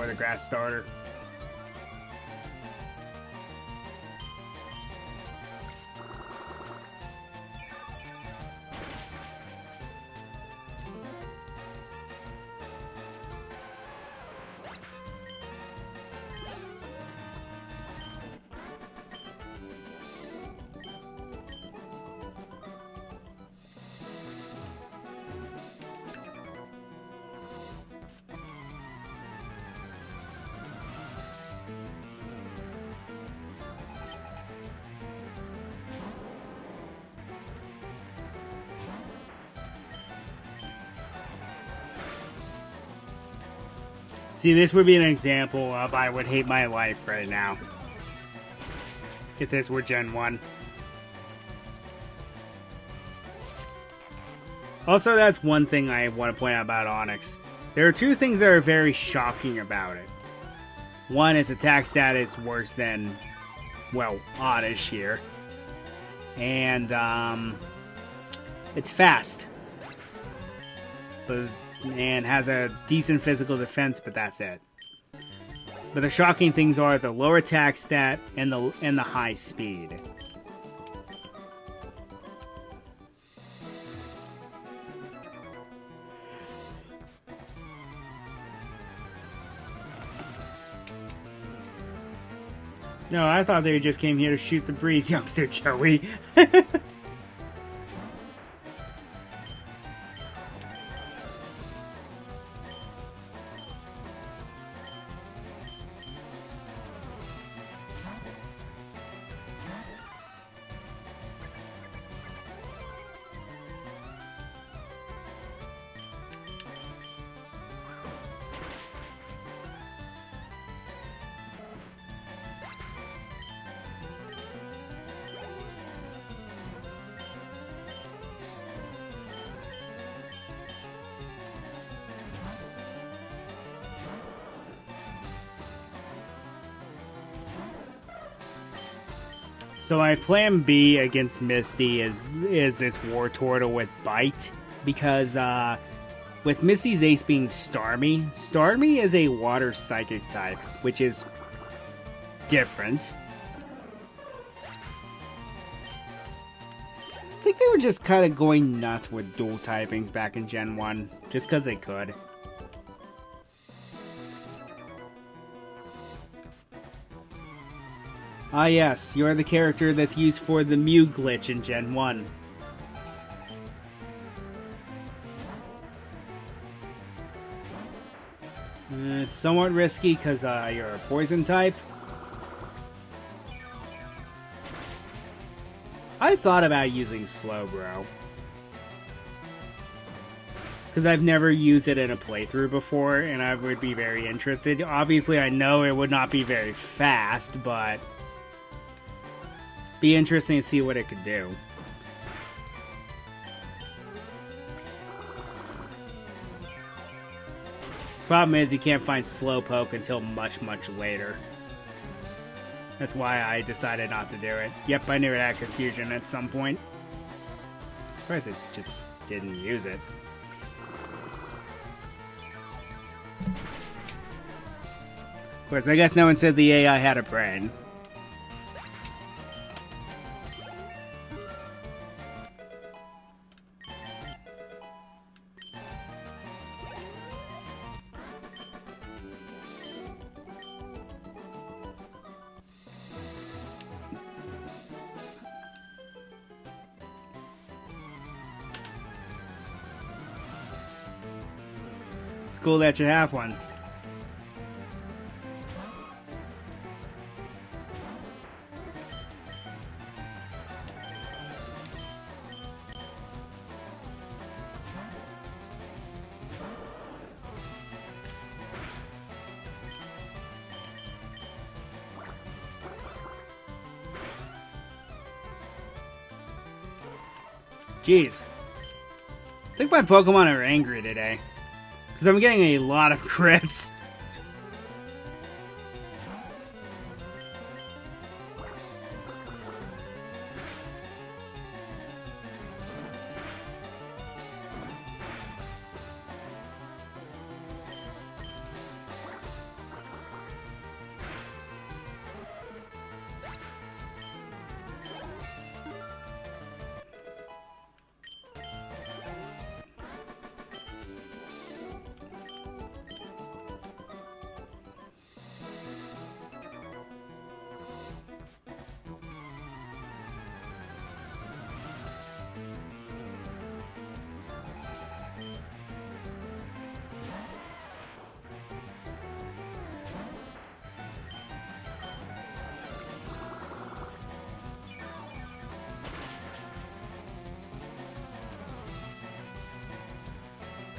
the grass starter. See, this would be an example of I would hate my life right now. If this were Gen 1. Also, that's one thing I want to point out about Onix. There are two things that are very shocking about it. One, its attack status worse than, well, Oddish here. And, it's fast. And has a decent physical defense, but that's it. But the shocking things are the lower attack stat and the high speed. No, I thought they just came here to shoot the breeze, youngster Joey. So my plan B against Misty is this War Turtle with Bite, because with Misty's ace being Starmie, Starmie is a water psychic type, which is different. I think they were just kind of going nuts with dual typings back in Gen 1, just because they could. Ah yes, you're the character that's used for the Mew glitch in Gen 1. Somewhat risky because you're a poison type. I thought about using Slowbro, because I've never used it in a playthrough before, and I would be very interested. Obviously, I know it would not be very fast, but be interesting to see what it could do. Problem is, you can't find Slowpoke until much, much later. That's why I decided not to do it. Yep, I knew it had confusion at some point. Surprised it just didn't use it. Of course, I guess no one said the AI had a brain. It's cool that you have one. Jeez. I think my Pokemon are angry today, because I'm getting a lot of crits.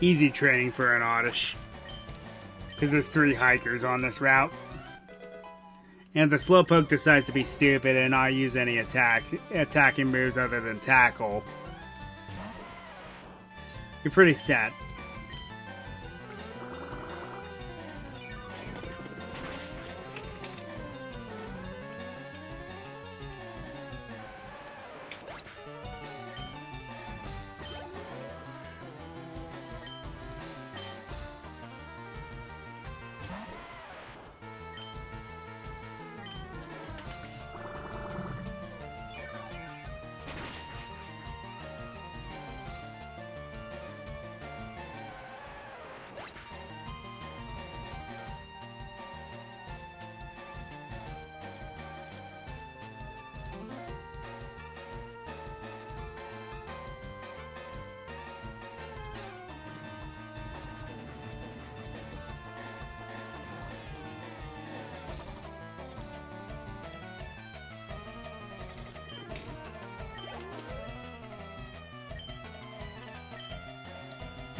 Easy training for an Oddish, because there's 3 hikers on this route. And if the Slowpoke decides to be stupid and not use any attacking moves other than Tackle, you're pretty set.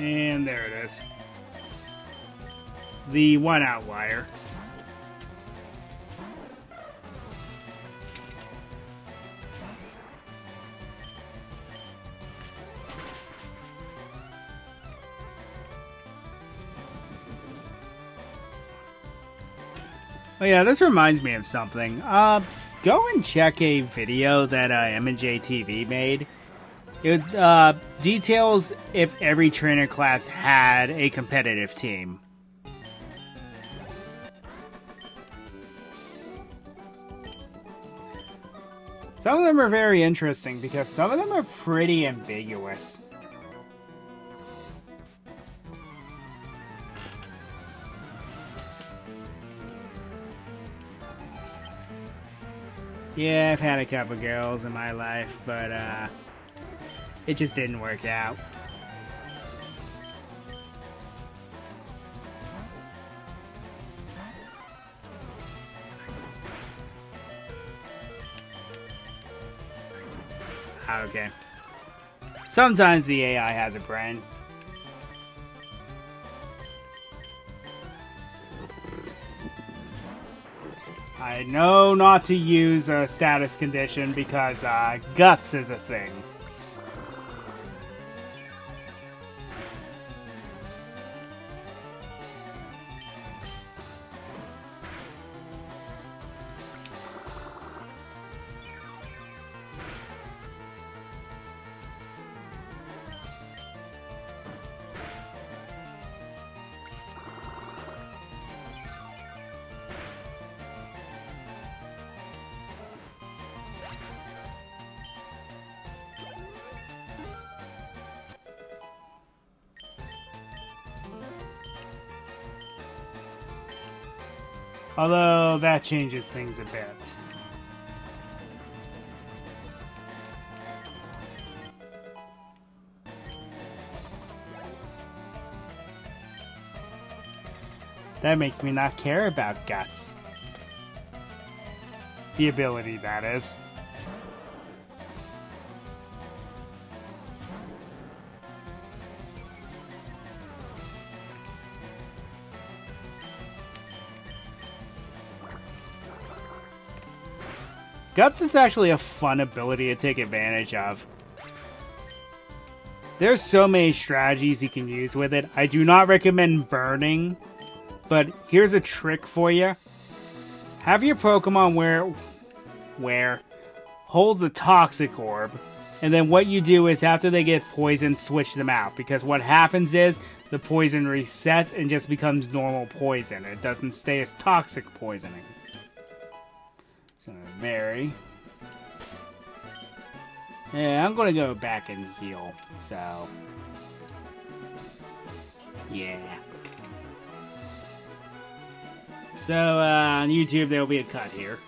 And there it is. The one outlier. Oh yeah, this reminds me of something. go and check a video that M&J TV made. It details if every trainer class had a competitive team. Some of them are very interesting because some of them are pretty ambiguous. Yeah, I've had a couple girls in my life, but it just didn't work out. Okay. Sometimes the AI has a brain. I know not to use a status condition because guts is a thing. Although, that changes things a bit. That makes me not care about guts. The ability, that is. Guts is actually a fun ability to take advantage of. There's so many strategies you can use with it. I do not recommend burning, but here's a trick for you. Have your Pokemon where hold the Toxic Orb, and then what you do is after they get poisoned, switch them out. Because what happens is the poison resets and just becomes normal poison. It doesn't stay as toxic poisoning. Mary. Yeah, I'm gonna go back and heal, so... yeah. So, on YouTube there will be a cut here.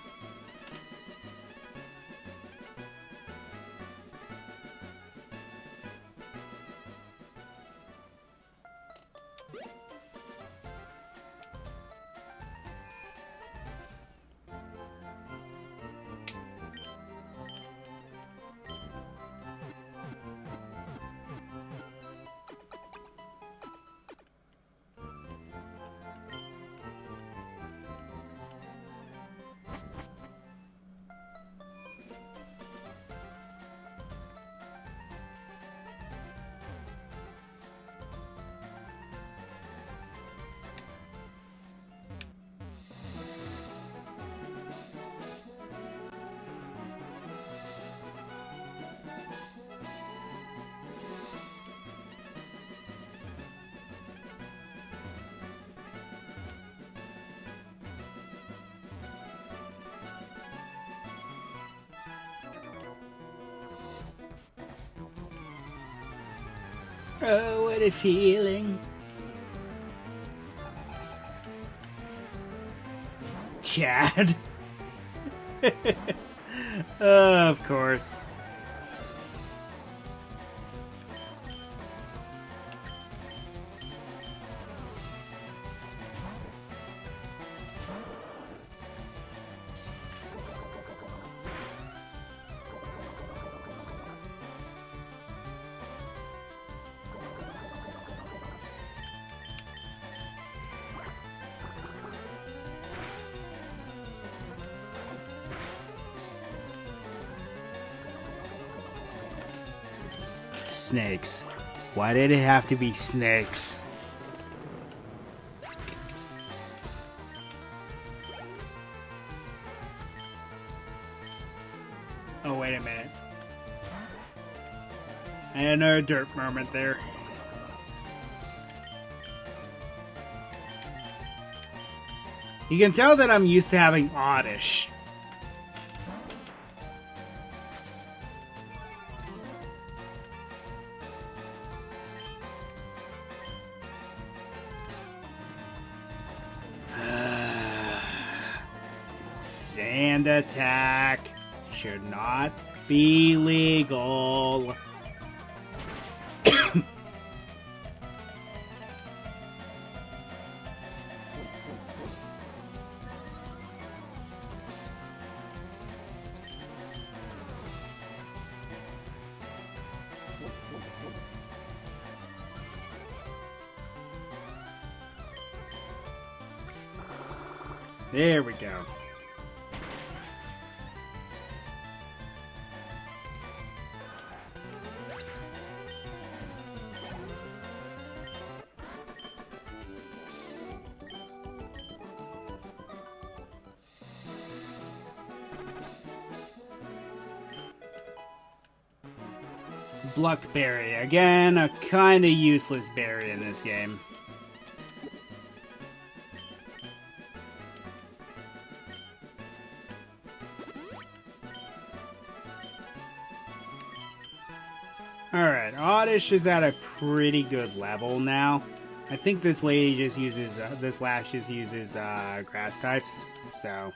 Oh, what a feeling. Chad. Of course. Snakes. Why did it have to be snakes? Oh, wait a minute. I had another dirt moment there. You can tell that I'm used to having oddish. Sand attack should not be legal. There we go. Bluckberry. Again, a kinda useless berry in this game. Alright, Oddish is at a pretty good level now. I think this lady just uses, this lash just uses, grass types, so...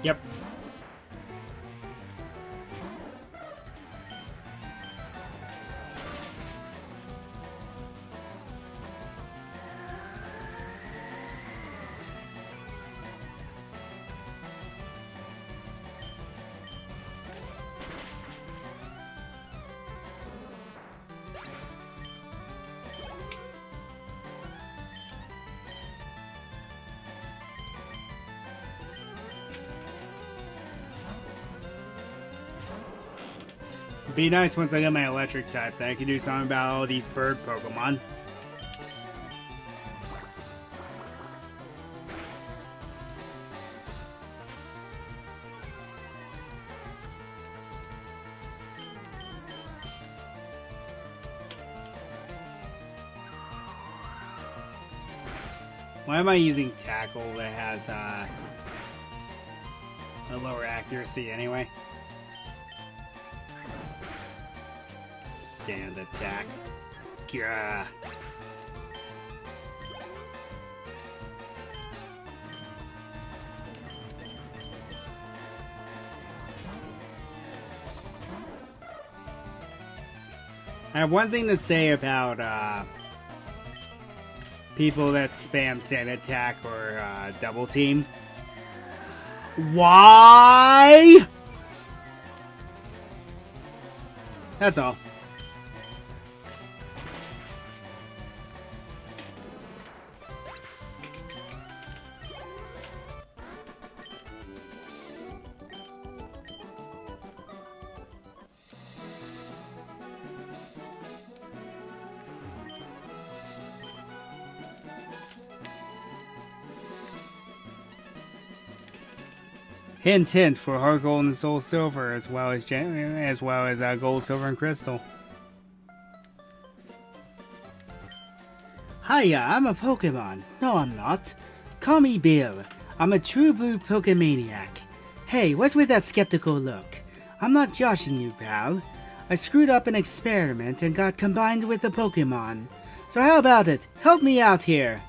Yep. Be nice once I get my electric type that I can do something about all these bird Pokemon. Why am I using Tackle that has a lower accuracy anyway? Sand attack. Gah. I have one thing to say about people that spam sand attack or double team. Why? That's all. Hint, hint for Heart Gold and Soul Silver, as well as Gold, Silver, and Crystal. Hiya, I'm a Pokemon. No, I'm not. Call me Bill. I'm a true blue Pokemaniac. Hey, what's with that skeptical look? I'm not joshing you, pal. I screwed up an experiment and got combined with a Pokemon. So how about it? Help me out here.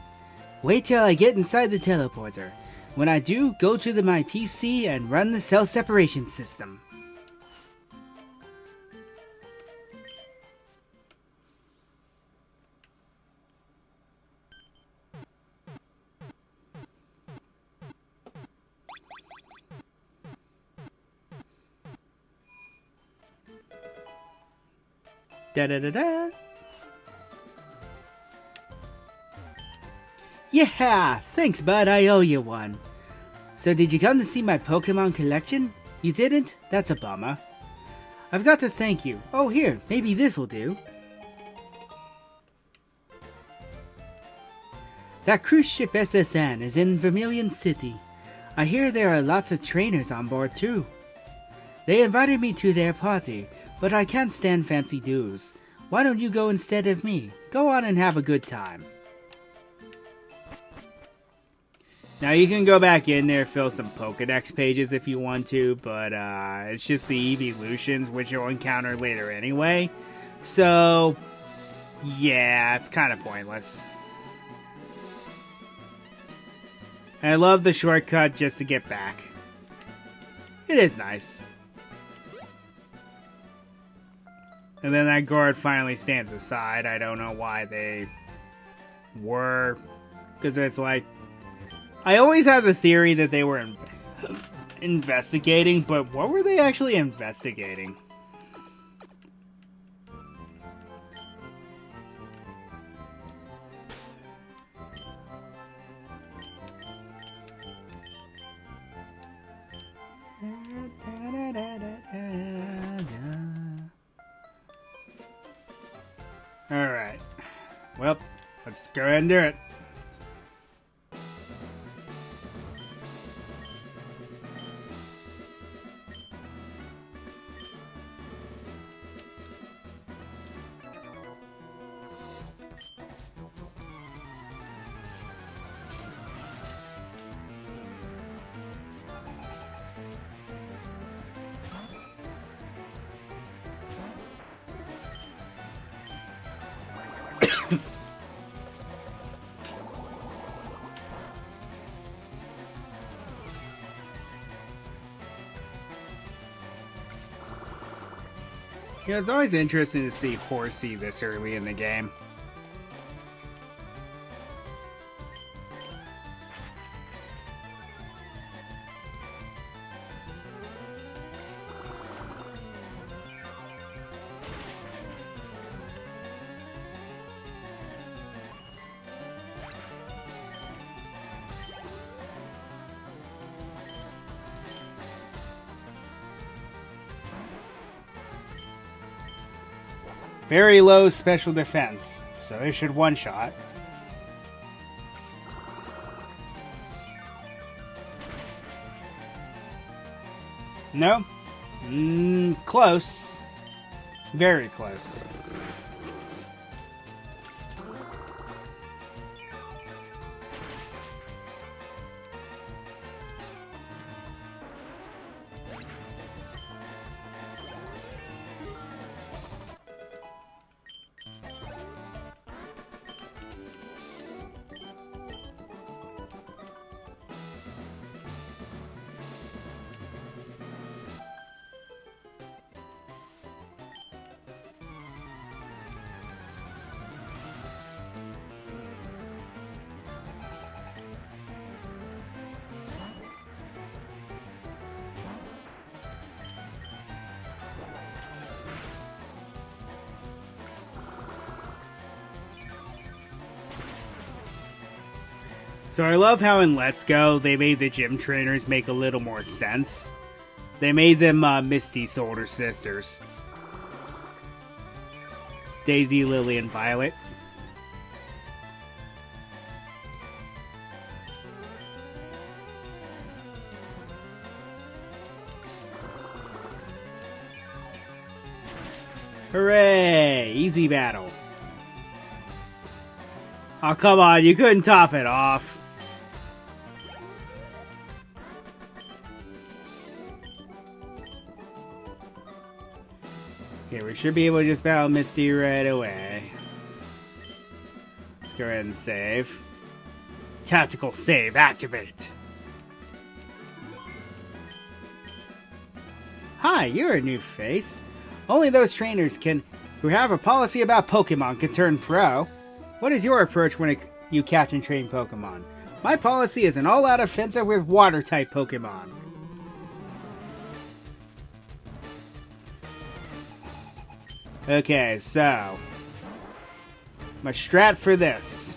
Wait till I get inside the teleporter. When I do, go to my PC and run the cell separation system. Da-da-da-da! Yeah! Thanks, bud. I owe you one. So did you come to see my Pokemon collection? You didn't? That's a bummer. I've got to thank you. Oh, here. Maybe this'll do. That cruise ship SSN is in Vermilion City. I hear there are lots of trainers on board too. They invited me to their party, but I can't stand fancy dues. Why don't you go instead of me? Go on and have a good time. Now you can go back in there, fill some Pokedex pages if you want to, but it's just the evolutions, which you'll encounter later anyway. So, yeah, it's kind of pointless. I love the shortcut just to get back. It is nice. And then that guard finally stands aside. I don't know why they were, because it's like, I always had the theory that they were investigating, but what were they actually investigating? Alright. Well, let's go ahead and do it. Yeah, it's always interesting to see Horsey this early in the game. Very low special defense, so they should one-shot. No? Close. Very close. So I love how in Let's Go, they made the gym trainers make a little more sense. They made them Misty's older sisters. Daisy, Lily, and Violet. Hooray! Easy battle. Oh, come on, you couldn't top it off. Okay, we should be able to just battle Misty right away. Let's go ahead and save. Tactical save, activate. Hi, you're a new face. Only those trainers who have a policy about Pokemon can turn pro. What is your approach when you catch and train Pokemon? My policy is an all-out offensive with Water-type Pokemon. Okay, so my strat for this.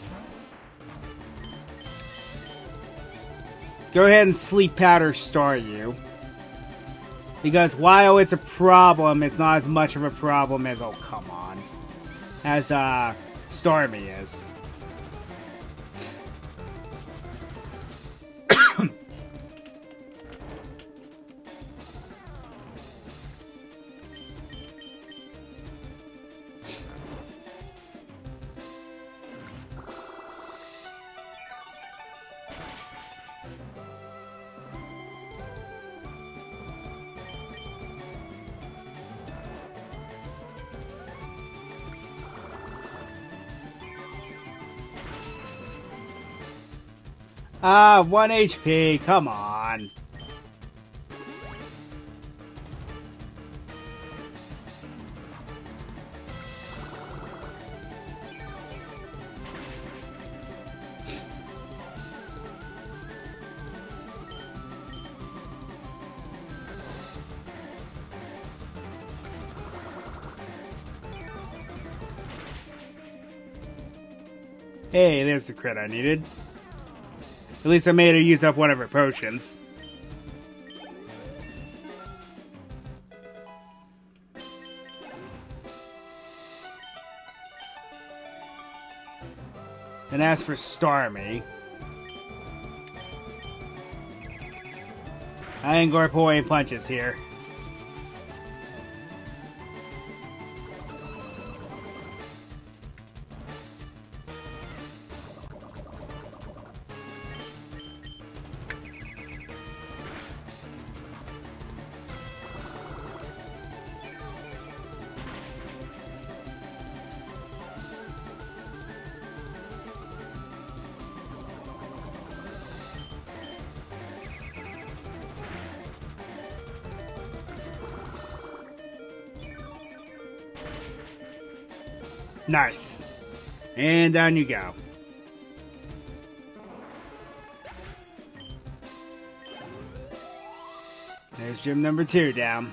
Let's go ahead and Sleep Powder Star you. Because while it's a problem, it's not as much of a problem as, oh come on, as Starmie is. Ah, 1 HP, come on. Hey, there's the crit I needed. At least I made her use up one of her potions. And as for Starmie, I ain't gonna pull any punches here. Nice. And down you go. There's gym number 2 down.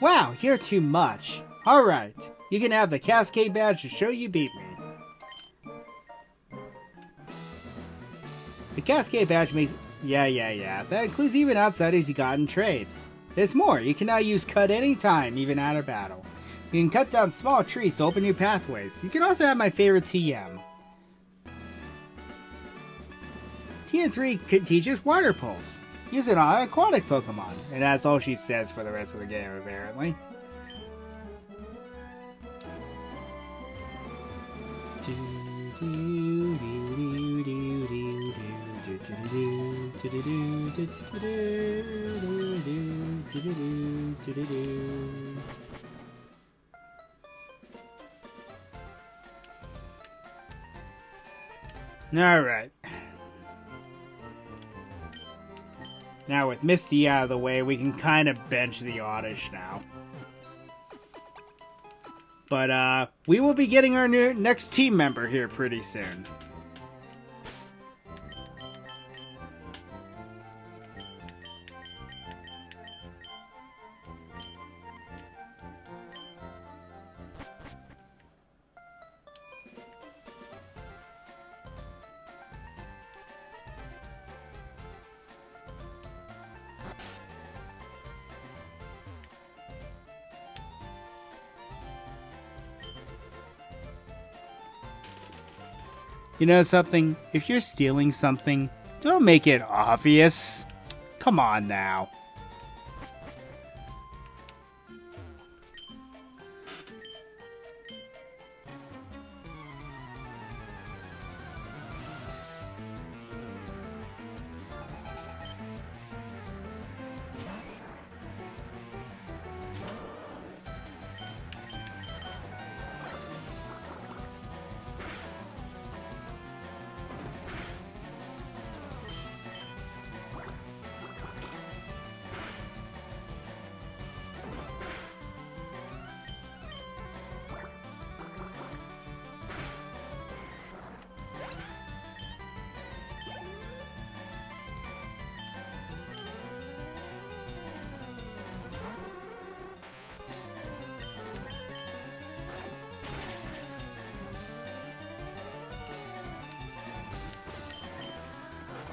Wow, you're too much. Alright, you can have the Cascade badge to show you beat me. The Cascade badge makes... Yeah. That includes even outsiders you got in trades. There's more, you can now use Cut anytime, even out of battle. You can cut down small trees to open new pathways. You can also have my favorite TM. TM3 teaches Water Pulse. Use it on aquatic Pokemon. And that's all she says for the rest of the game, apparently. Alright. Now with Misty out of the way, we can kind of bench the Oddish now. But, we will be getting our next team member here pretty soon. You know something? If you're stealing something, don't make it obvious. Come on now.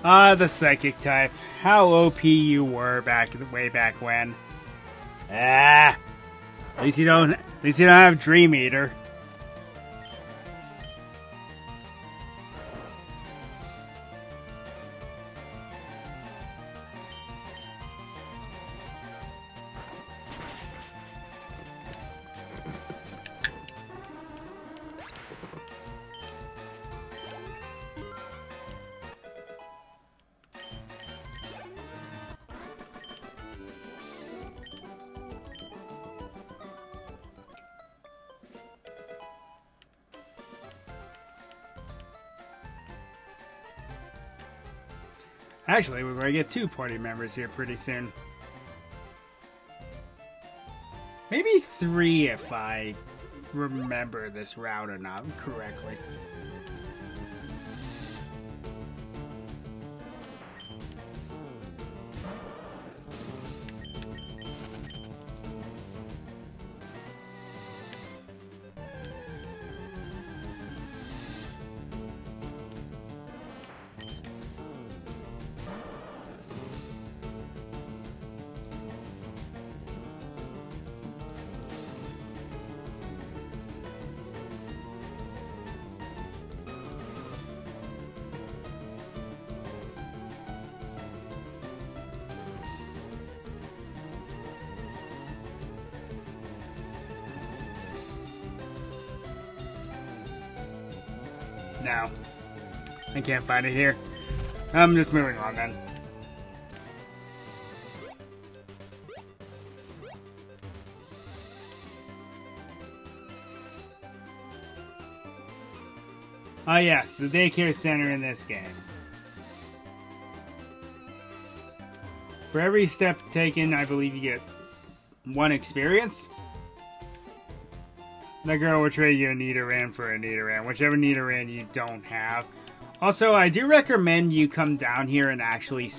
Ah, the psychic type. How OP you were way back when. Ah, at least you don't have Dream Eater. Actually, we're going to get 2 party members here pretty soon. Maybe 3 if I remember this route or not correctly. No. I can't find it here. I'm just moving on then. Ah yes, the daycare center in this game. For every step taken, I believe you get 1 experience. That girl will trade you a Nidoran for a Nidoran, whichever Nidoran you don't have. Also, I do recommend you come down here and actually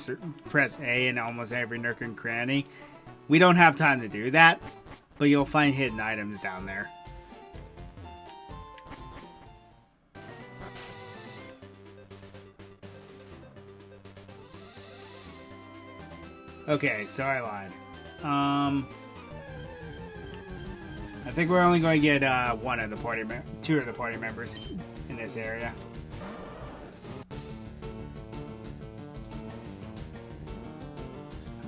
press A in almost every nook and cranny. We don't have time to do that, but you'll find hidden items down there. Okay, so I lied. I think we're only going to get 2 of the party members in this area.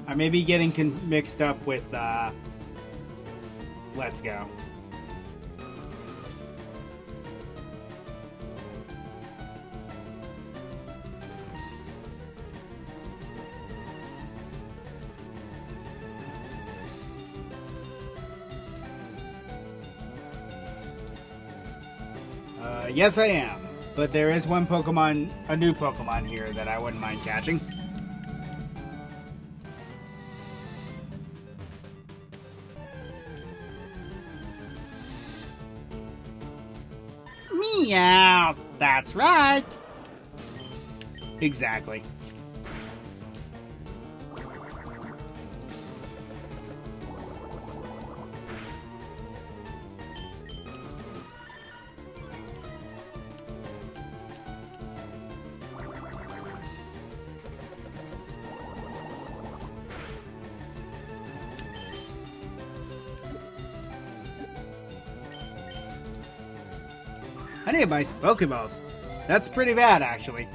I may be getting mixed up with Let's Go. Yes, I am. But there is one Pokemon, a new Pokemon here that I wouldn't mind catching. Meow! That's right! Exactly. I need to buy some Pokeballs. That's pretty bad, actually.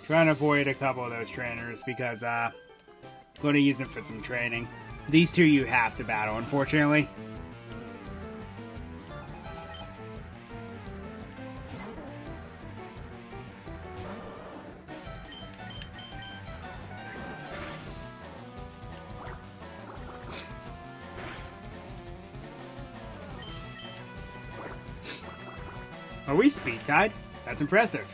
Trying to avoid a couple of those trainers because I'm going to use them for some training. These 2 you have to battle, unfortunately. Are we speed-tied? That's impressive.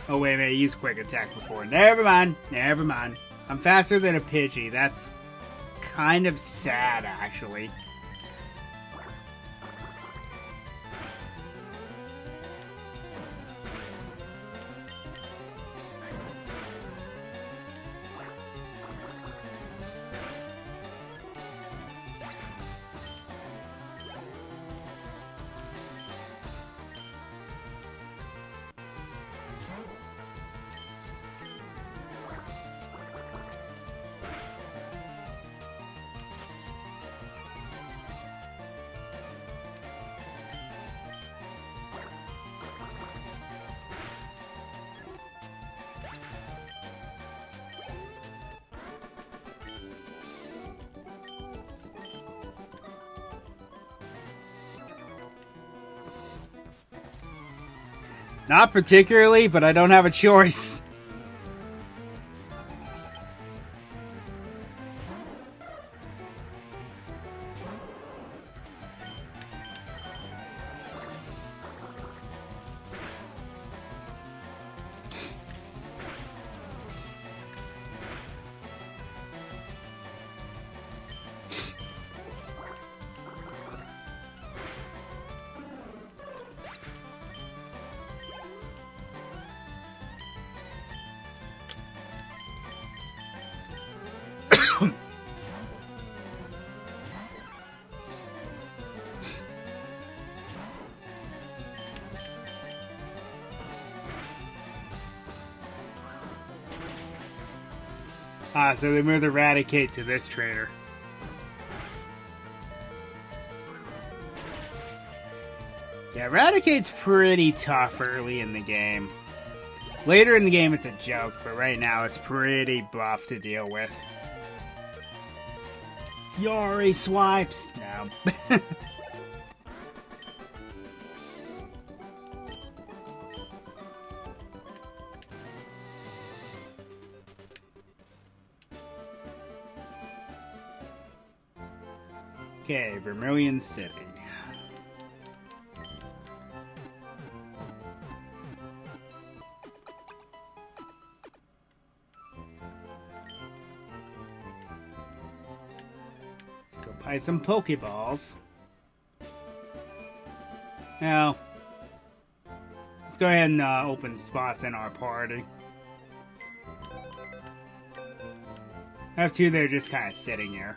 Oh, wait a minute, I used quick attack before. Never mind, never mind. I'm faster than a Pidgey. That's kind of sad, actually. Not particularly, but I don't have a choice. So they moved Eradicate to this trainer. Yeah, Eradicate's pretty tough early in the game. Later in the game it's a joke, but right now it's pretty buff to deal with. Fury swipes! No. Okay, Vermilion City. Let's go buy some Pokeballs. Now, let's go ahead and open spots in our party. I have two that are just kind of sitting here.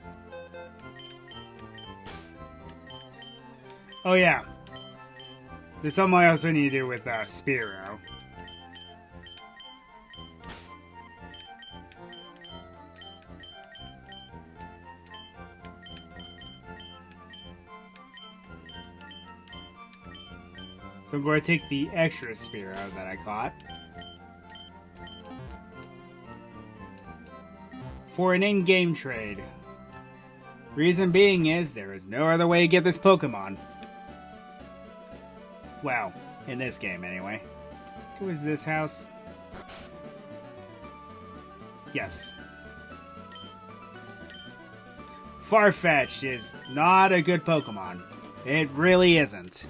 Oh yeah, there's something I also need to do with Spearow. So I'm going to take the extra Spearow that I caught for an in-game trade. Reason being is there is no other way to get this Pokemon. Well, in this game, anyway. Who is this house? Yes. Farfetch'd is not a good Pokemon. It really isn't.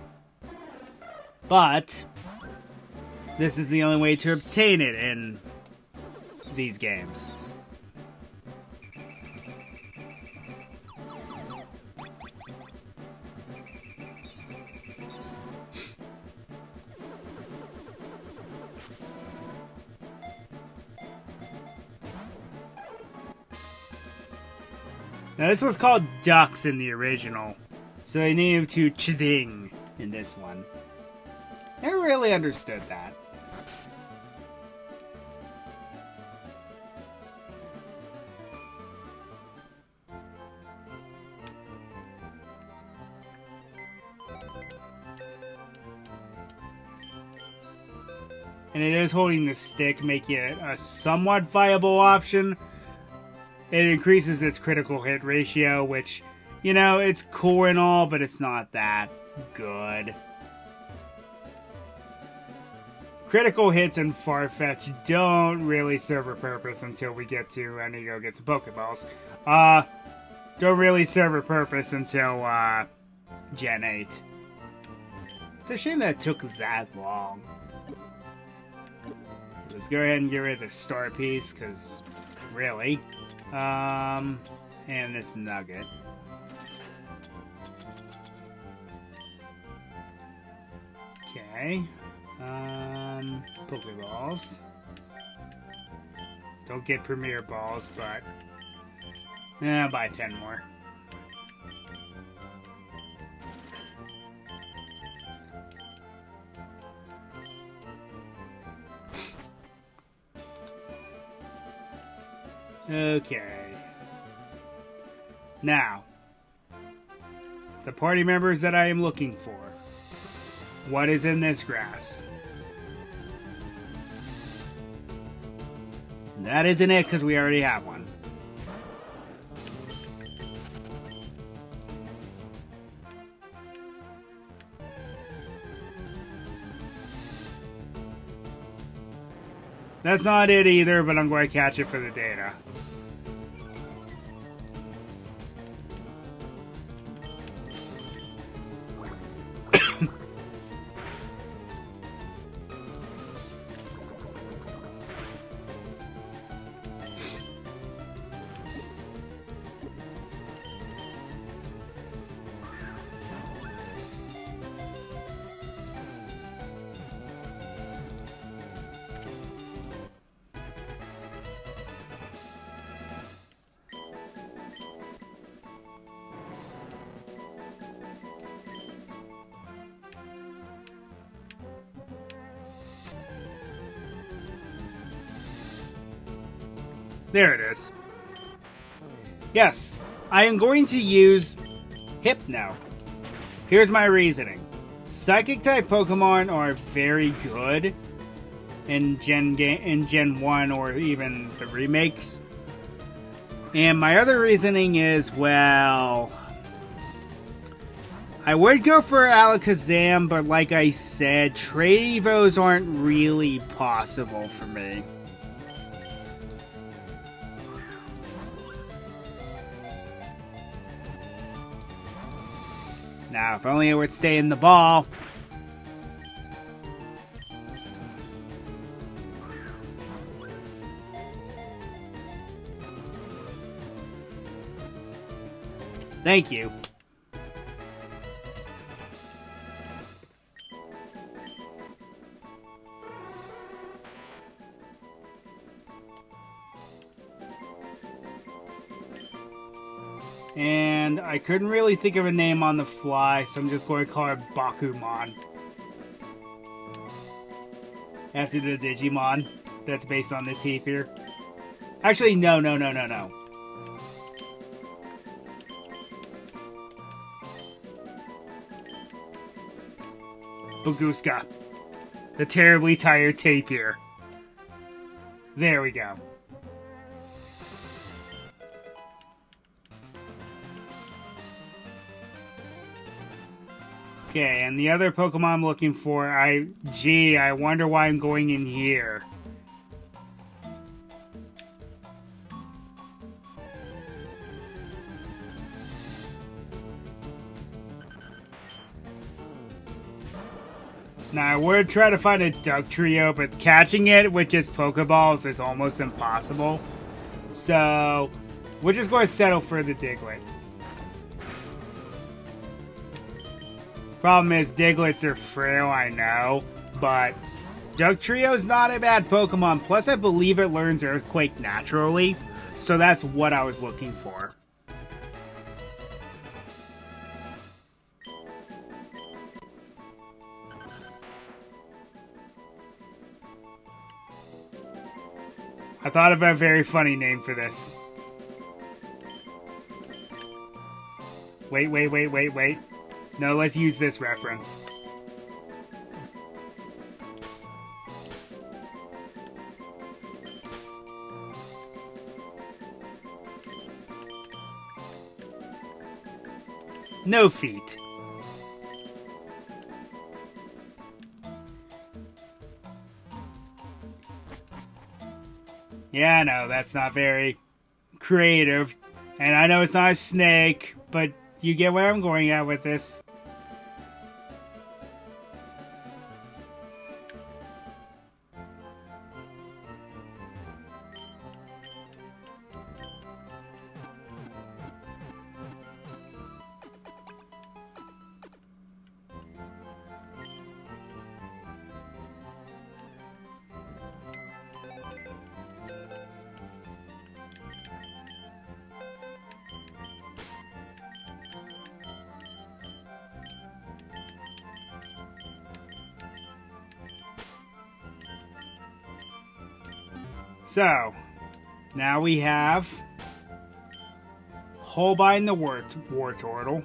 But this is the only way to obtain it in these games. Now this was called Ducks in the original, so they named to Chiding in this one. Never really understood that. And it is holding the stick, making it a somewhat viable option. It increases its critical hit ratio, which, you know, it's cool and all, but it's not that good. Critical hits in Farfetch don't really serve a purpose until we get to, I need to go get some Pokeballs. Don't really serve a purpose until, Gen 8. It's a shame that it took that long. Let's go ahead and get rid of the star piece, because, really. And this nugget. Okay. Pokeballs. Don't get Premier Balls, but I'll buy 10 more. Okay. Now, the party members that I am looking for. What is in this grass? That isn't it, because we already have one. That's not it either, but I'm going to catch it for the data. There it is. Yes, I am going to use Hypno. Here's my reasoning. Psychic-type Pokemon are very good in Gen 1 or even the remakes. And my other reasoning is, well, I would go for Alakazam, but like I said, Trade Evos aren't really possible for me. Now, if only it would stay in the ball. Thank you. And I couldn't really think of a name on the fly, so I'm just going to call it Bakumon. After the Digimon that's based on the Tapir. Actually, no. Baguska. The terribly tired Tapir. There we go. Okay, and the other Pokemon I'm looking for, I wonder why I'm going in here. Now, I would try to find a Duck Trio, but catching it with just Pokeballs is almost impossible. So, we're just going to settle for the Diglett. Problem is, Diglets are frail, I know, but Duck Trio's not a bad Pokemon. Plus, I believe it learns Earthquake naturally, so that's what I was looking for. I thought of a very funny name for this. Wait. No, let's use this reference. No feet. Yeah, I know, that's not very creative. And I know it's not a snake, but you get where I'm going at with this. So, now we have Holbein the Wartortle,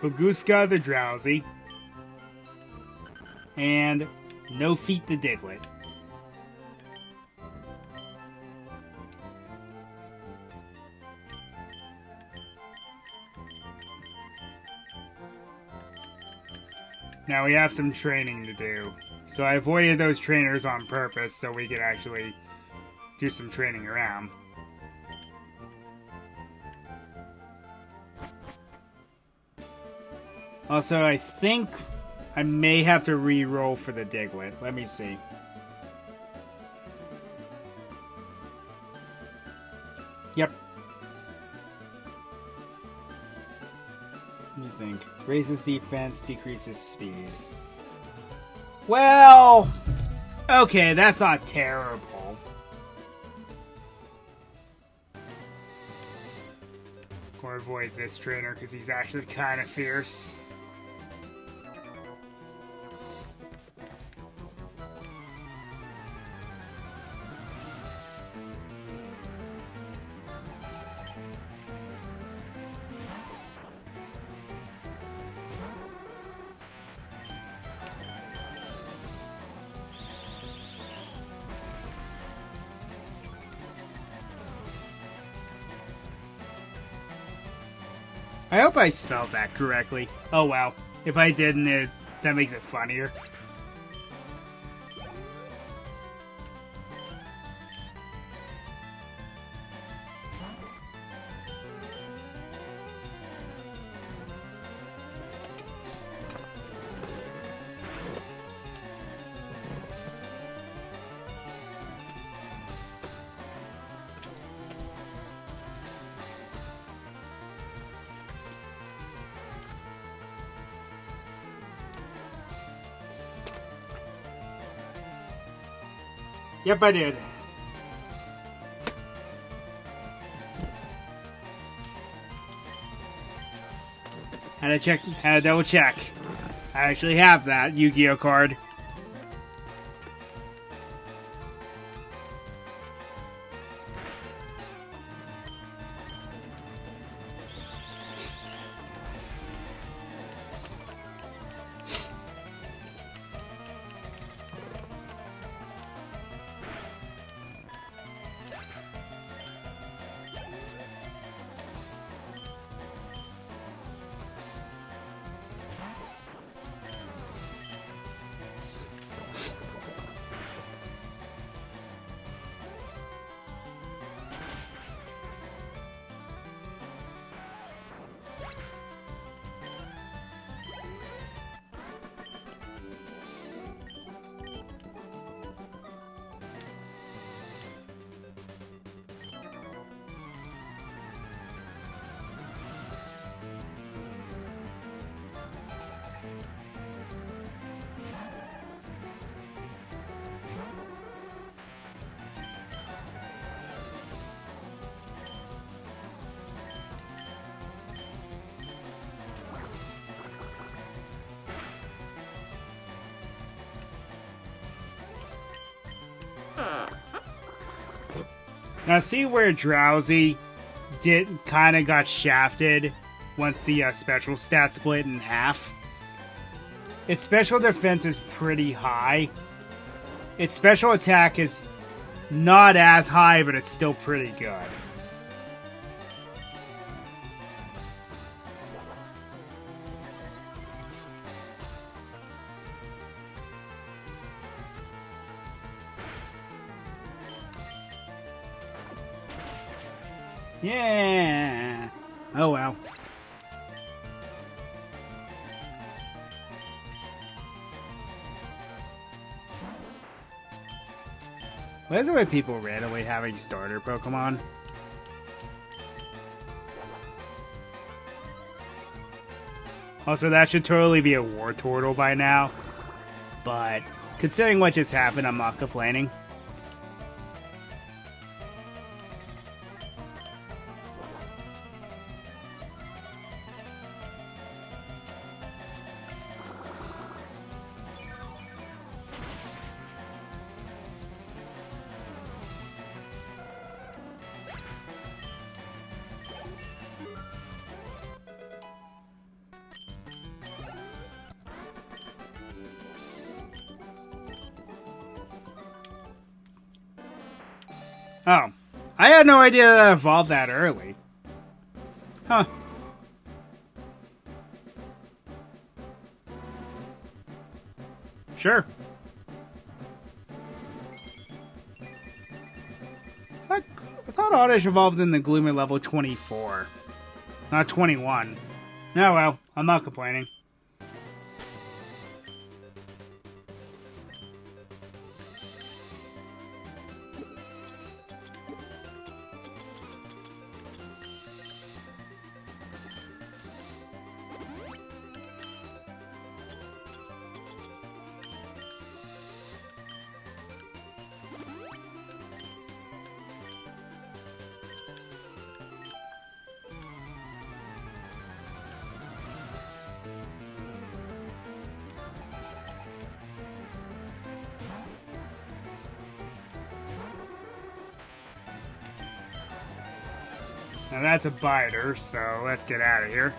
Baguska the Drowsy, and No Feet the Diglett. Now we have some training to do. So I avoided those trainers on purpose so we could actually do some training around. Also, I think I may have to re-roll for the Diglett. Let me see. Yep. What do you think? Raises defense, decreases speed. Well, okay, that's not terrible. Or avoid this trainer because he's actually kind of fierce. I hope I spelled that correctly. Oh well. If I didn't, that makes it funnier. Yep, I did. Had to double check. I actually have that Yu-Gi-Oh card. Now see where Drowsy kind of got shafted once the special stat split in half? Its special defense is pretty high. Its special attack is not as high, but it's still pretty good. Yeah. Oh well. Why is it with people randomly having starter Pokemon? Also, that should totally be a Wartortle by now. But considering what just happened, I'm not complaining. Oh, I had no idea that it evolved that early. Huh. Sure. thought Oddish evolved in the Gloom at level 24. Not 21. Oh well, I'm not complaining. Now that's a biter, so let's get out of here.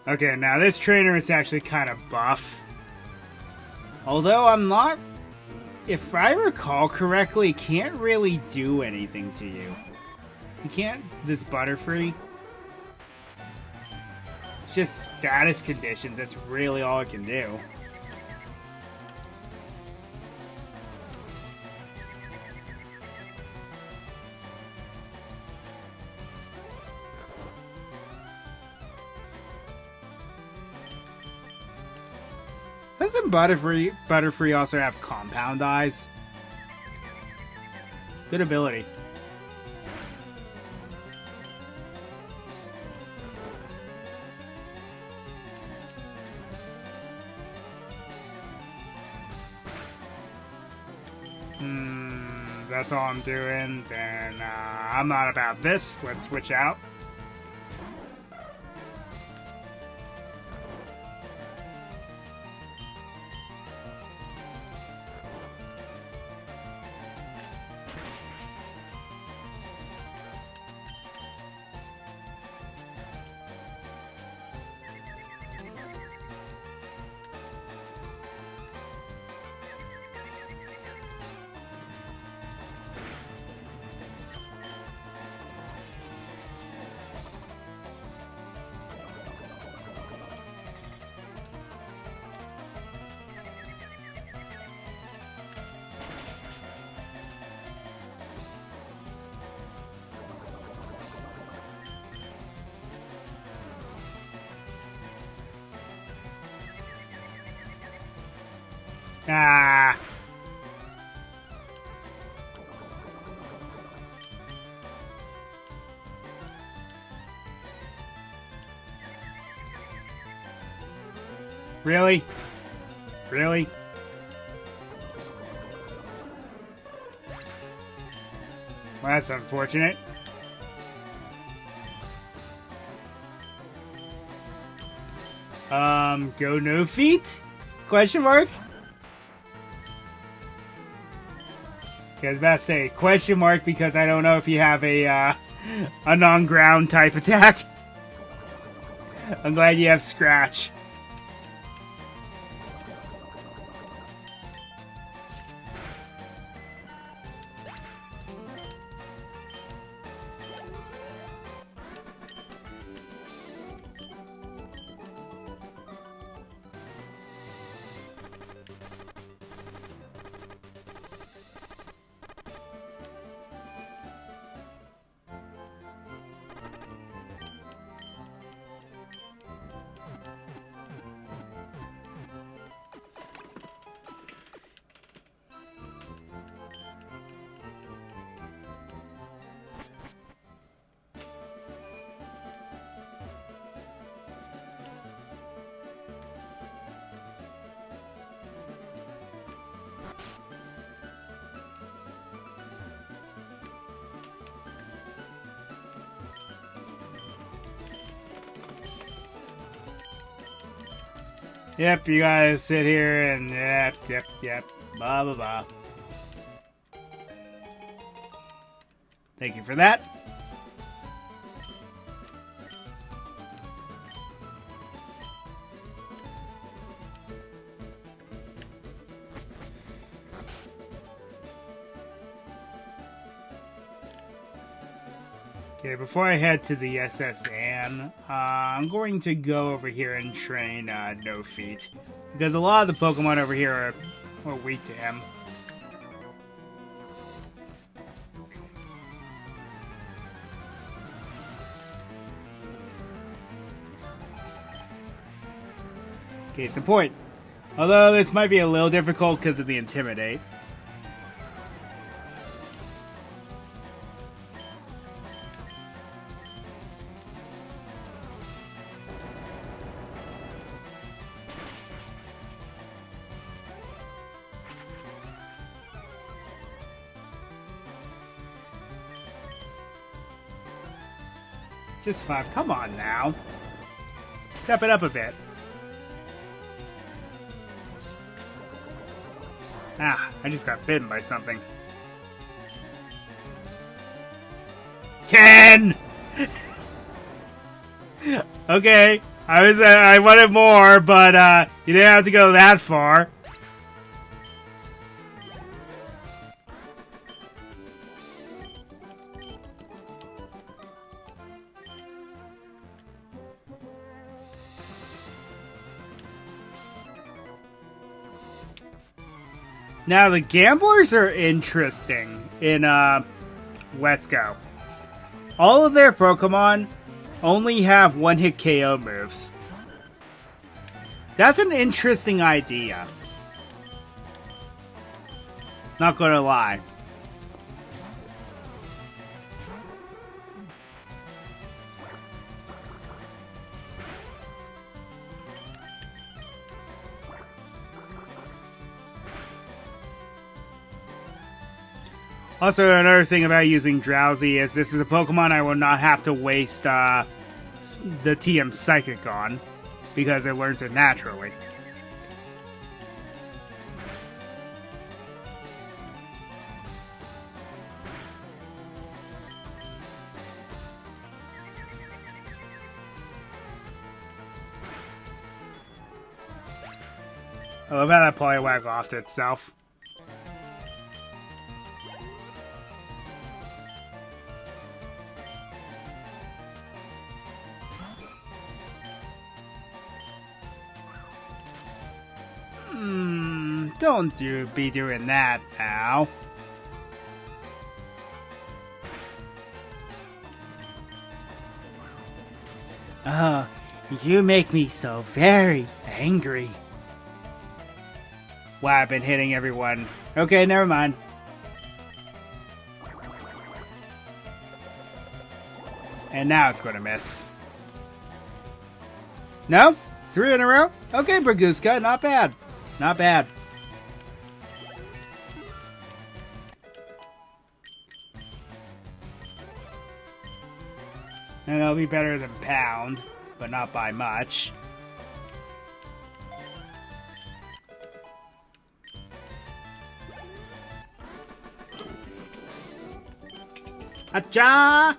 Okay, now this trainer is actually kind of buff. Although I'm not... If I recall correctly, can't really do anything to you. You can't... This Butterfree. It's just status conditions, that's really all it can do. Doesn't Butterfree also have Compound Eyes? Good ability. That's all I'm doing. Then I'm not about this. Let's switch out. Ah. Really? Really? Well, that's unfortunate. Go no feet? Question mark? I was about to say, question mark, because I don't know if you have a non-ground type attack. I'm glad you have Scratch. Yep, you gotta sit here and yep. Blah, blah, blah. Thank you for that. Okay, before I head to the SS Anne, I'm going to go over here and train No Feet. Because a lot of the Pokemon over here are weak to him. Case in point. Although this might be a little difficult because of the Intimidate. Just 5. Come on now. Step it up a bit. Ah, I just got bitten by something. 10! Okay, I wanted more, but you didn't have to go that far. Now, the gamblers are interesting in Let's Go. All of their Pokemon only have one-hit KO moves. That's an interesting idea. Not gonna lie. Also, another thing about using Drowsy is this is a Pokemon I will not have to waste the TM Psychic on, because it learns it naturally. I love how that Poliwag offed itself. Don't be doing that now. Oh, you make me so very angry. Wow, I've been hitting everyone. Okay, never mind. And now it's going to miss. No? 3 in a row? Okay, Braguska, not bad. Not bad. And it'll be better than Pound, but not by much. Acha!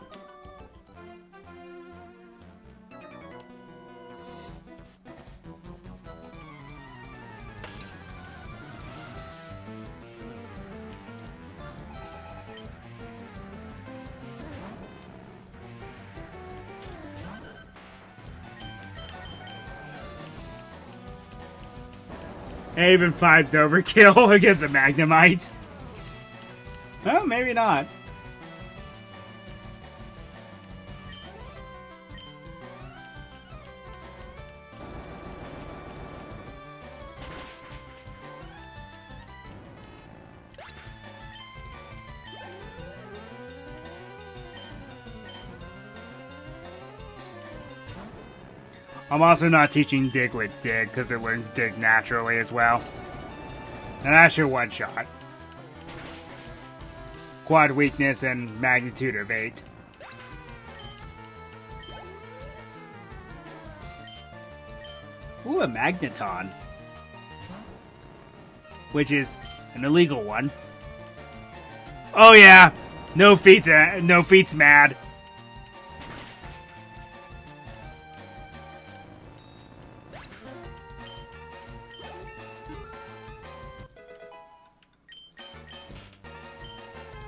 And even 5's overkill against a Magnemite. Well, maybe not. I'm also not teaching Diglett Dig, because it learns Dig naturally as well. And that's your one-shot. Quad weakness and magnitude of 8. Ooh, a magneton. Which is an illegal one. Oh yeah! No feet's mad.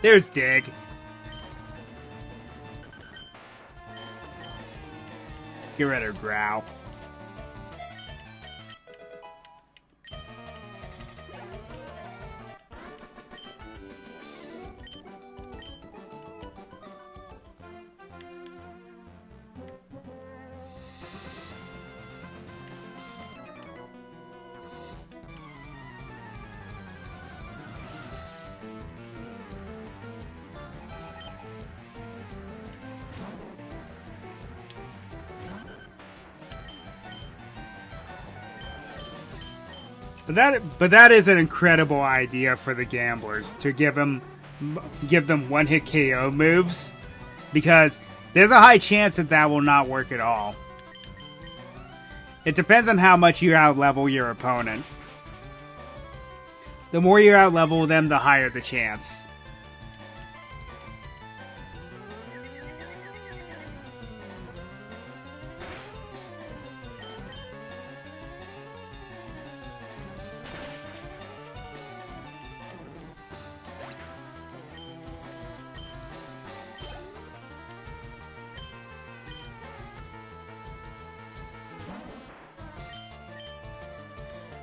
There's Dig. Get rid of Growl. But that is an incredible idea for the gamblers to give them one-hit KO moves, because there's a high chance that will not work at all. It depends on how much you out-level your opponent. The more you out-level them, the higher the chance.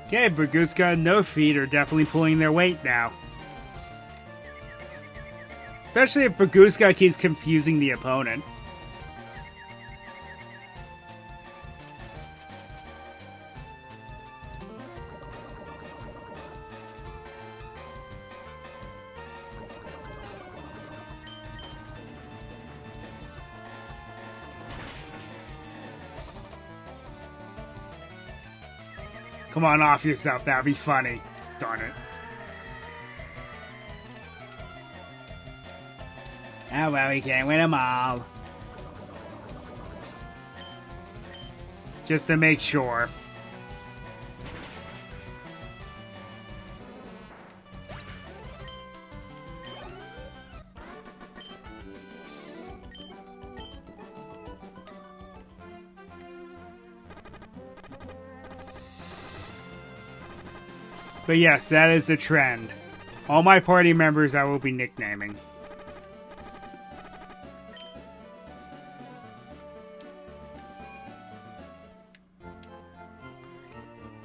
Okay, Braguska and No Feet are definitely pulling their weight now. Especially if Braguska keeps confusing the opponent. Come on, off yourself. That'd be funny. Darn it. Oh, well, we can't win them all. Just to make sure. But yes, that is the trend. All my party members I will be nicknaming.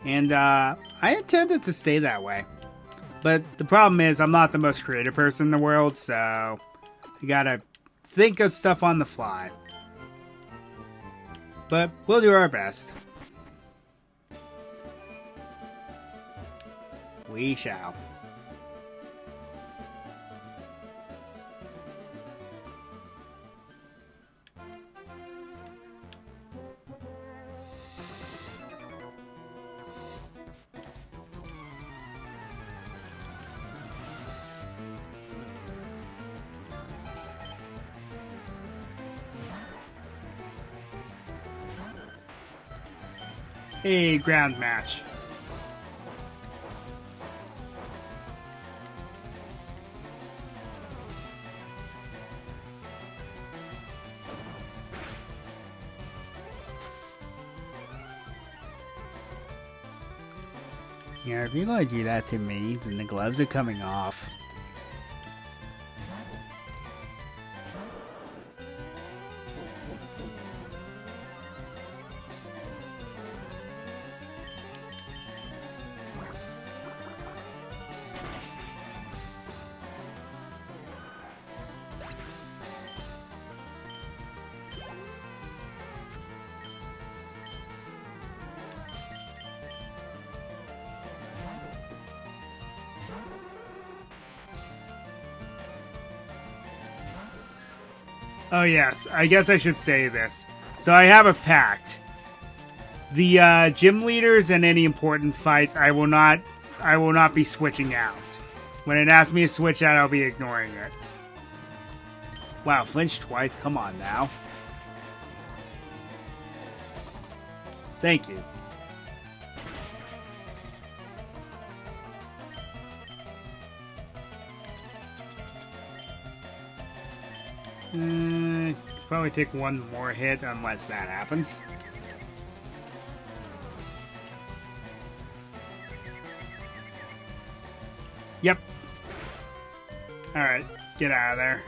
And I intended to stay that way. But the problem is I'm not the most creative person in the world, so you gotta think of stuff on the fly. But we'll do our best. We shall. A ground match. Yeah, if you're going to do that to me, then the gloves are coming off. Oh yes, I guess I should say this. So I have a pact. The gym leaders and any important fights, I will not be switching out. When it asks me to switch out, I'll be ignoring it. Wow, flinch twice, come on now. Thank you. Probably take one more hit unless that happens. Yep. Alright, get out of there.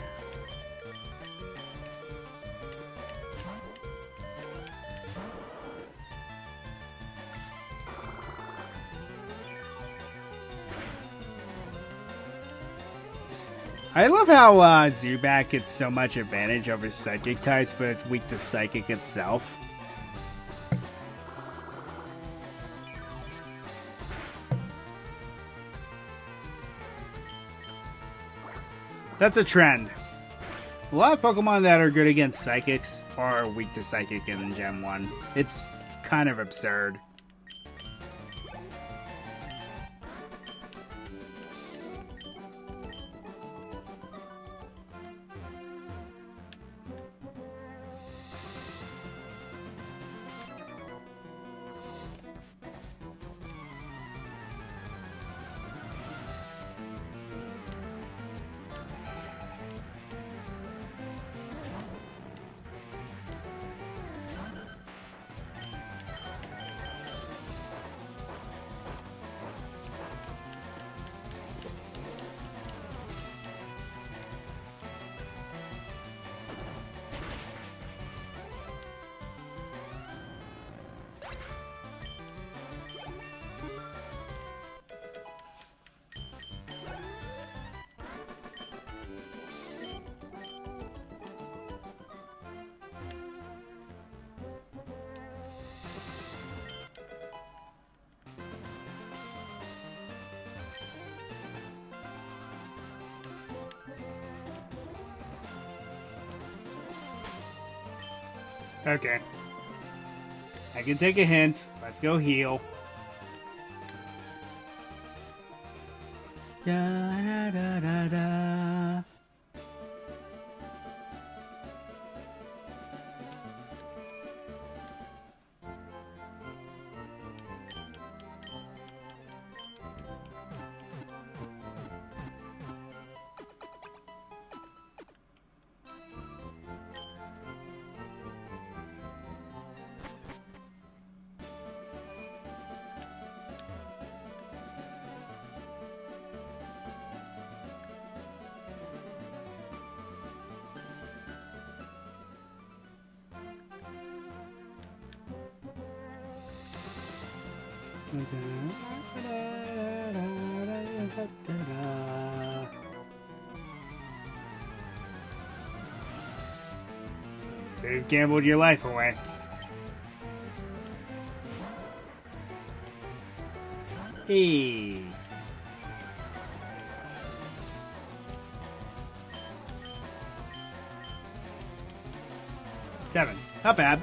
I love how Zubat gets so much advantage over Psychic types, but it's weak to Psychic itself. That's a trend. A lot of Pokemon that are good against Psychics are weak to Psychic in Gen 1. It's kind of absurd. Okay. I can take a hint. Let's go heal. Da da da da da. So you've gambled your life away. Hey. Seven. Not bad.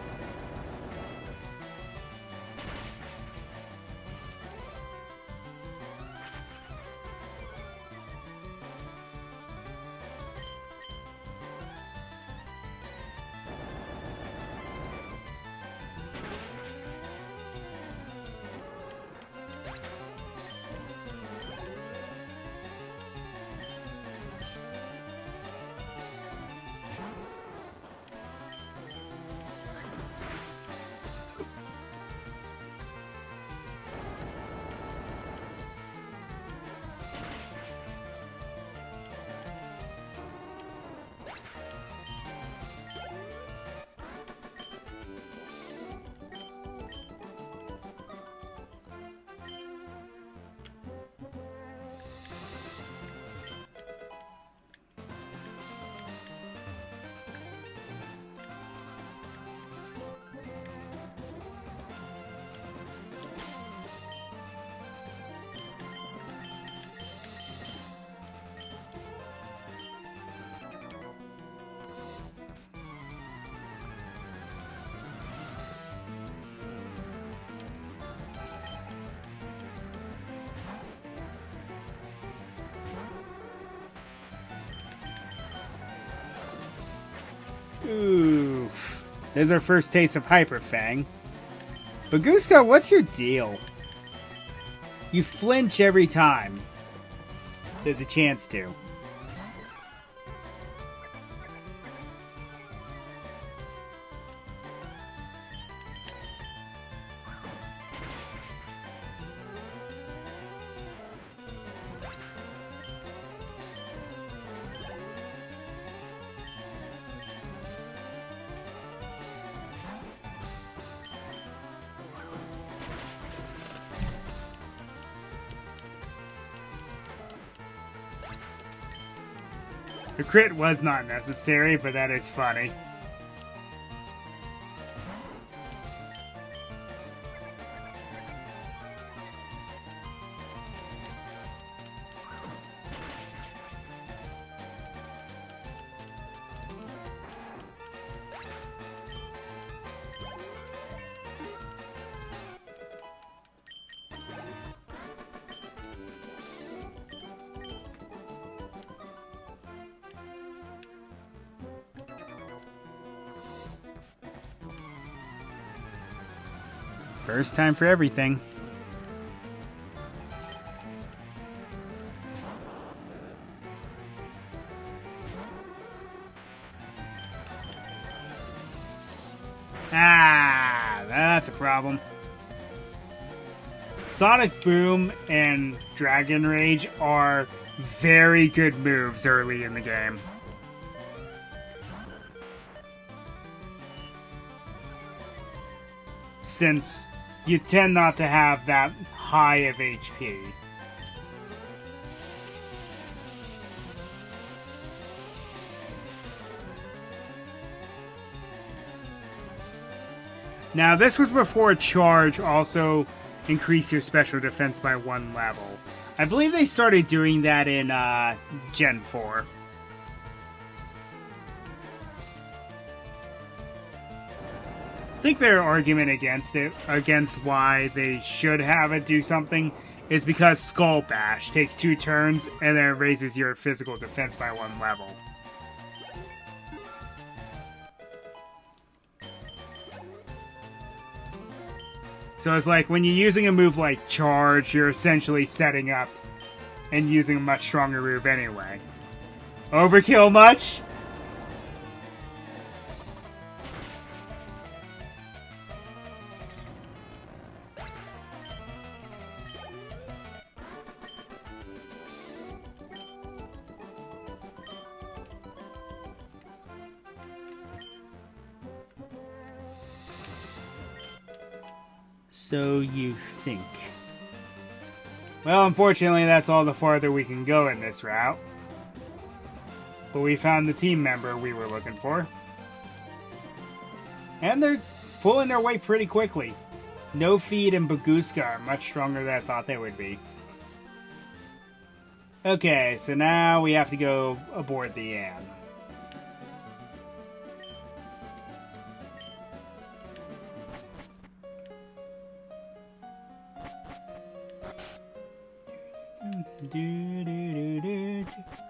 Oof. There's our first taste of Hyper Fang. But Goosko, what's your deal? You flinch every time there's a chance to. The crit was not necessary, but that is funny. First time for everything. Ah, that's a problem. Sonic Boom and Dragon Rage are very good moves early in the game. Since you tend not to have that high of HP. Now, this was before Charge also increased your special defense by 1 level. I believe they started doing that in Gen 4. I think their argument against why they should have it do something, is because Skull Bash takes 2 turns and then it raises your physical defense by 1 level. So it's like when you're using a move like Charge, you're essentially setting up and using a much stronger move anyway. Overkill much? So you think. Well, unfortunately, that's all the farther we can go in this route. But we found the team member we were looking for. And they're pulling their weight pretty quickly. No Feed and Baguska are much stronger than I thought they would be. Okay, so now we have to go aboard the Anne.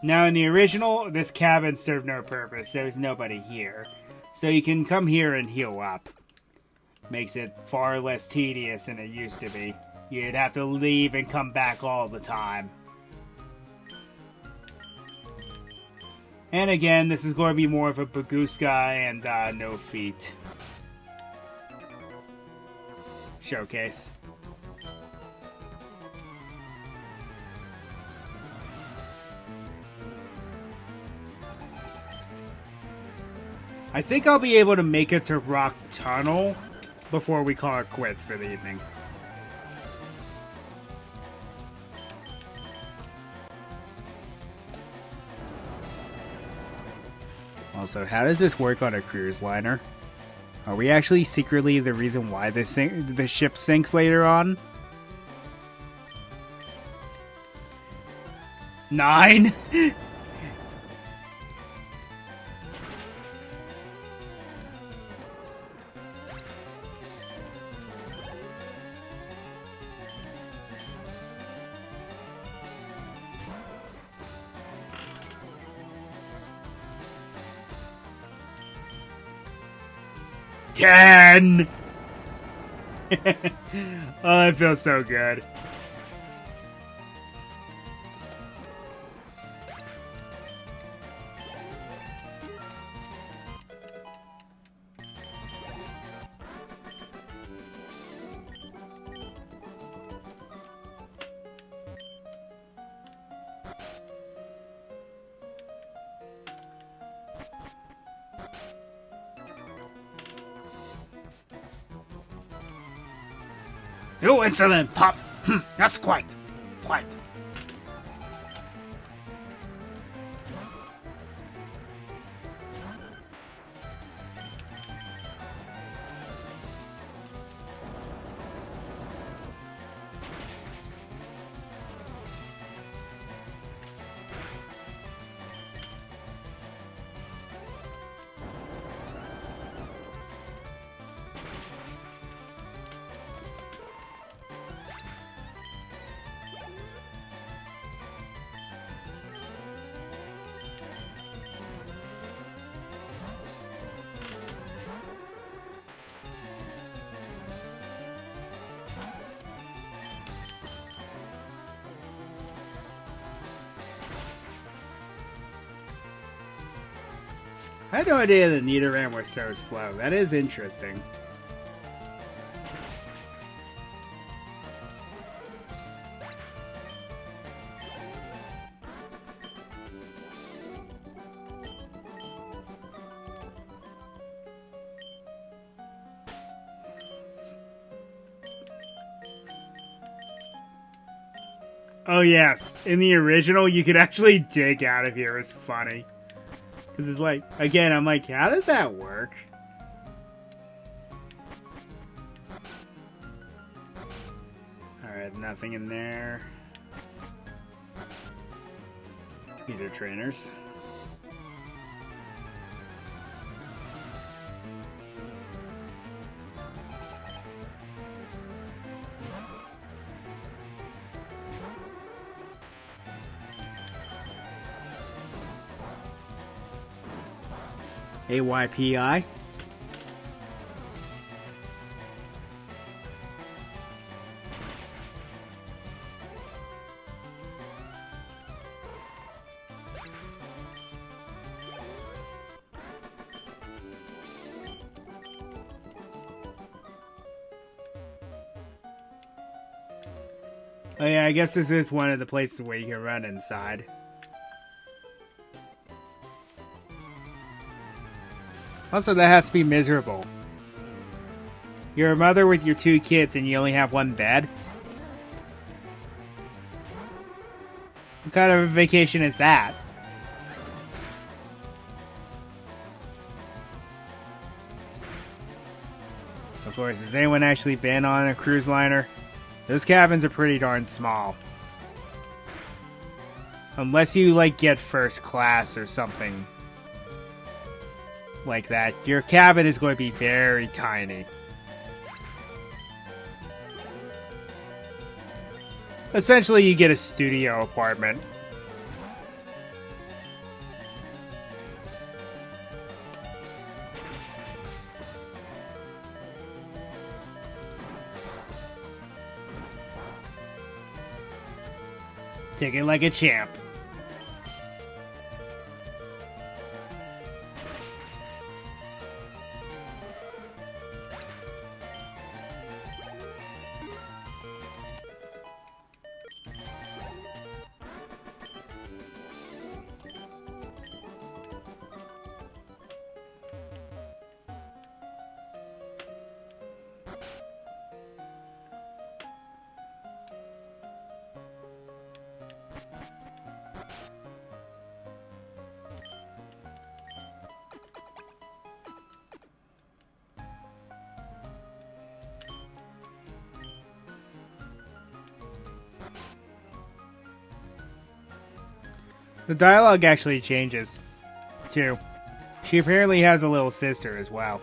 Now, in the original, this cabin served no purpose. There's nobody here. So you can come here and heal up. Makes it far less tedious than it used to be. You'd have to leave and come back all the time. And again, this is going to be more of a Baguska and no feet showcase. I think I'll be able to make it to Rock Tunnel before we call it quits for the evening. Also, how does this work on a cruise liner? Are we actually secretly the reason why the ship sinks later on? 9? Ten! Oh, that feels so good. You insolent pup! That's quite. I had no idea that Nidoran were so slow. That is interesting. Oh yes, in the original you could actually dig out of here. It was funny. Because it's like, again, I'm like, how does that work? Alright, nothing in there. These are trainers. AYPI. Oh yeah, I guess this is one of the places where you can run inside. Also, that has to be miserable. You're a mother with your 2 kids and you only have 1 bed? What kind of a vacation is that? Of course, has anyone actually been on a cruise liner? Those cabins are pretty darn small. Unless you, like, get first class or something like that, your cabin is going to be very tiny. Essentially, you get a studio apartment. Take it like a champ. The dialogue actually changes, too. She apparently has a little sister as well.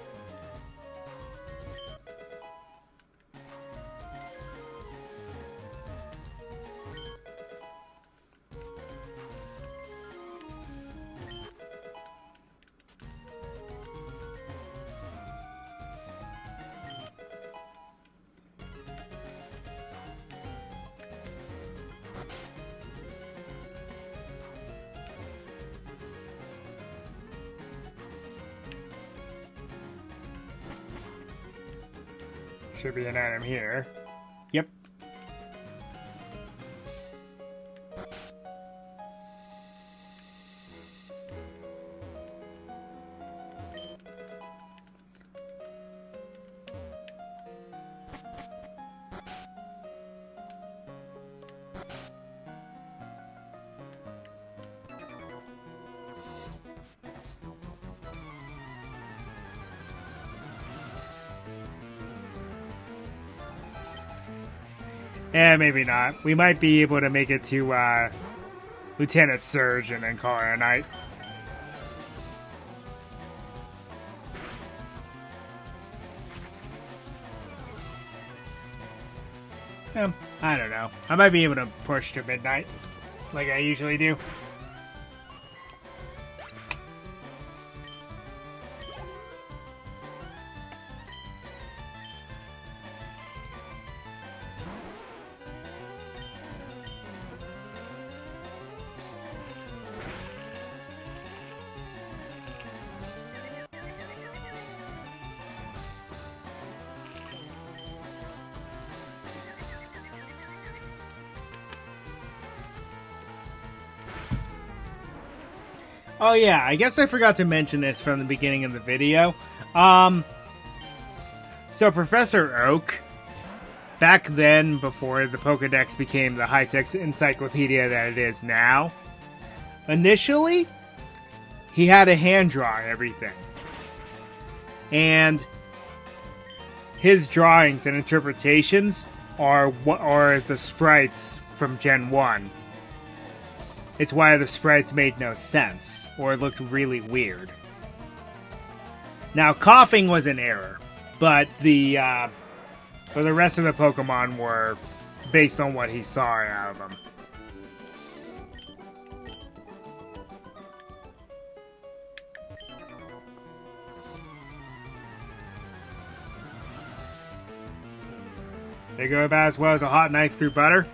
Should be an item here. Yep. Eh, maybe not. We might be able to make it to, Lieutenant Surge and then call it a night. I don't know. I might be able to push to midnight, like I usually do. Oh yeah, I guess I forgot to mention this from the beginning of the video. So Professor Oak, back then, before the Pokedex became the high-tech encyclopedia that it is now, initially, he had to hand-draw everything. And his drawings and interpretations are the sprites from Gen 1. It's why the sprites made no sense, or looked really weird. Now, coughing was an error, but the rest of the Pokemon were based on what he saw out of them. They go about as well as a hot knife through butter.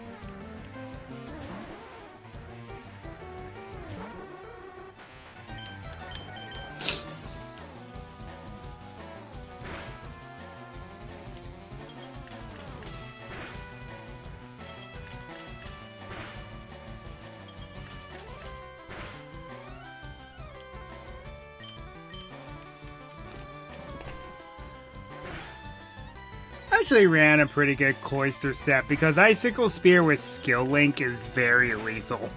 Actually ran a pretty good Cloyster set because Icicle Spear with Skill Link is very lethal.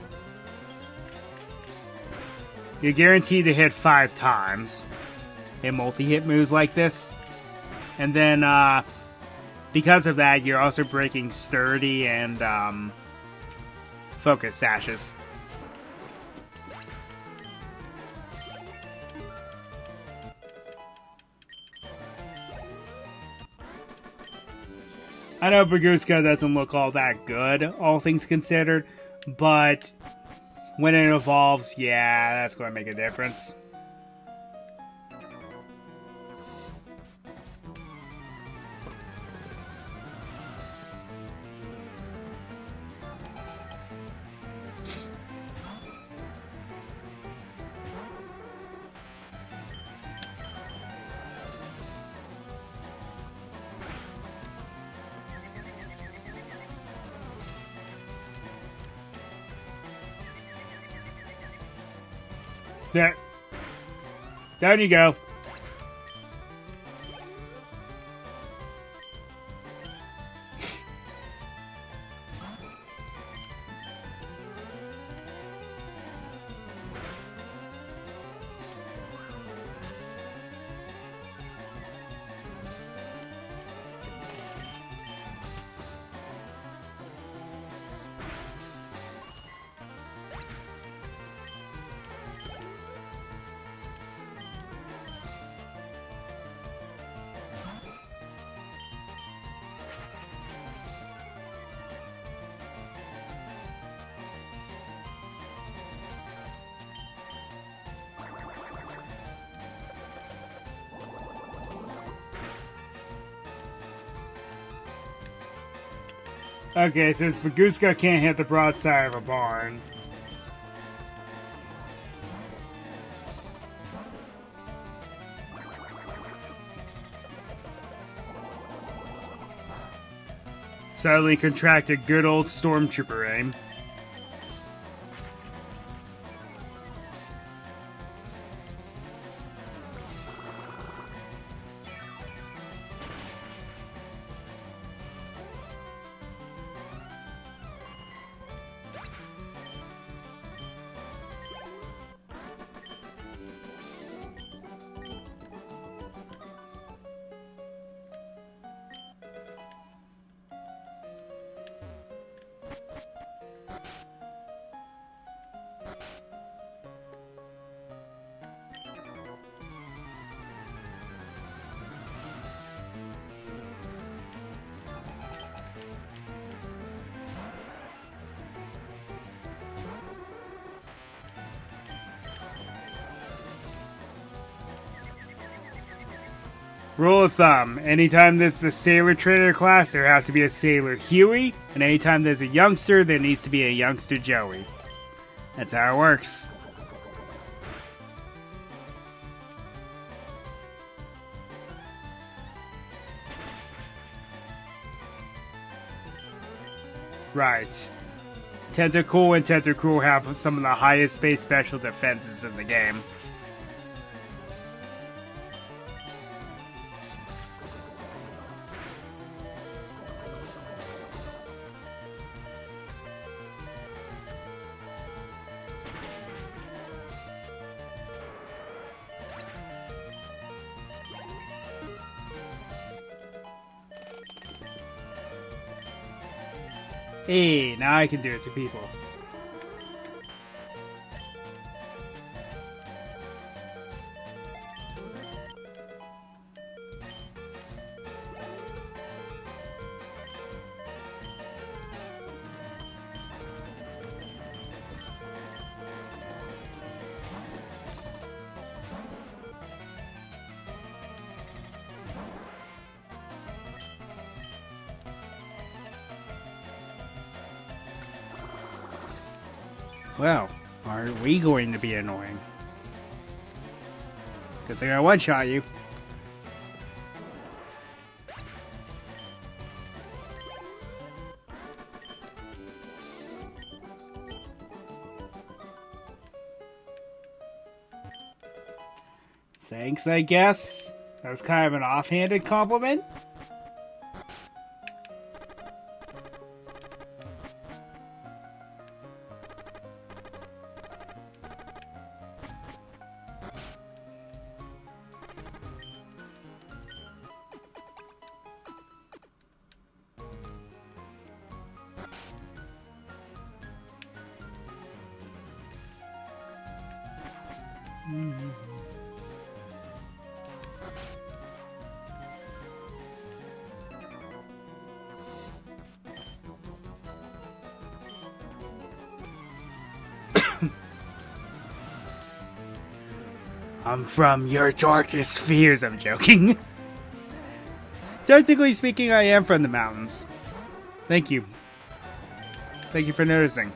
You're guaranteed to hit 5 times in multi-hit moves like this. And then, because of that, you're also breaking Sturdy and Focus Sashes. I know Baguska doesn't look all that good, all things considered, but when it evolves, yeah, that's going to make a difference. There. Down you go. Okay, since Baguska can't hit the broadside of a barn. Suddenly contracted good old Stormtrooper aim. Rule of thumb, anytime there's the Sailor Trainer class, there has to be a Sailor Huey, and anytime there's a youngster, there needs to be a youngster Joey. That's how it works. Right. Tentacool and Tentacruel have some of the highest space special defenses in the game. Hey, now I can do it to people. Well, are we going to be annoying? Good thing I one-shot you. Thanks, I guess. That was kind of an offhanded compliment. I'm from your darkest fears. I'm joking. Technically speaking, I am from the mountains. Thank you. Thank you for noticing.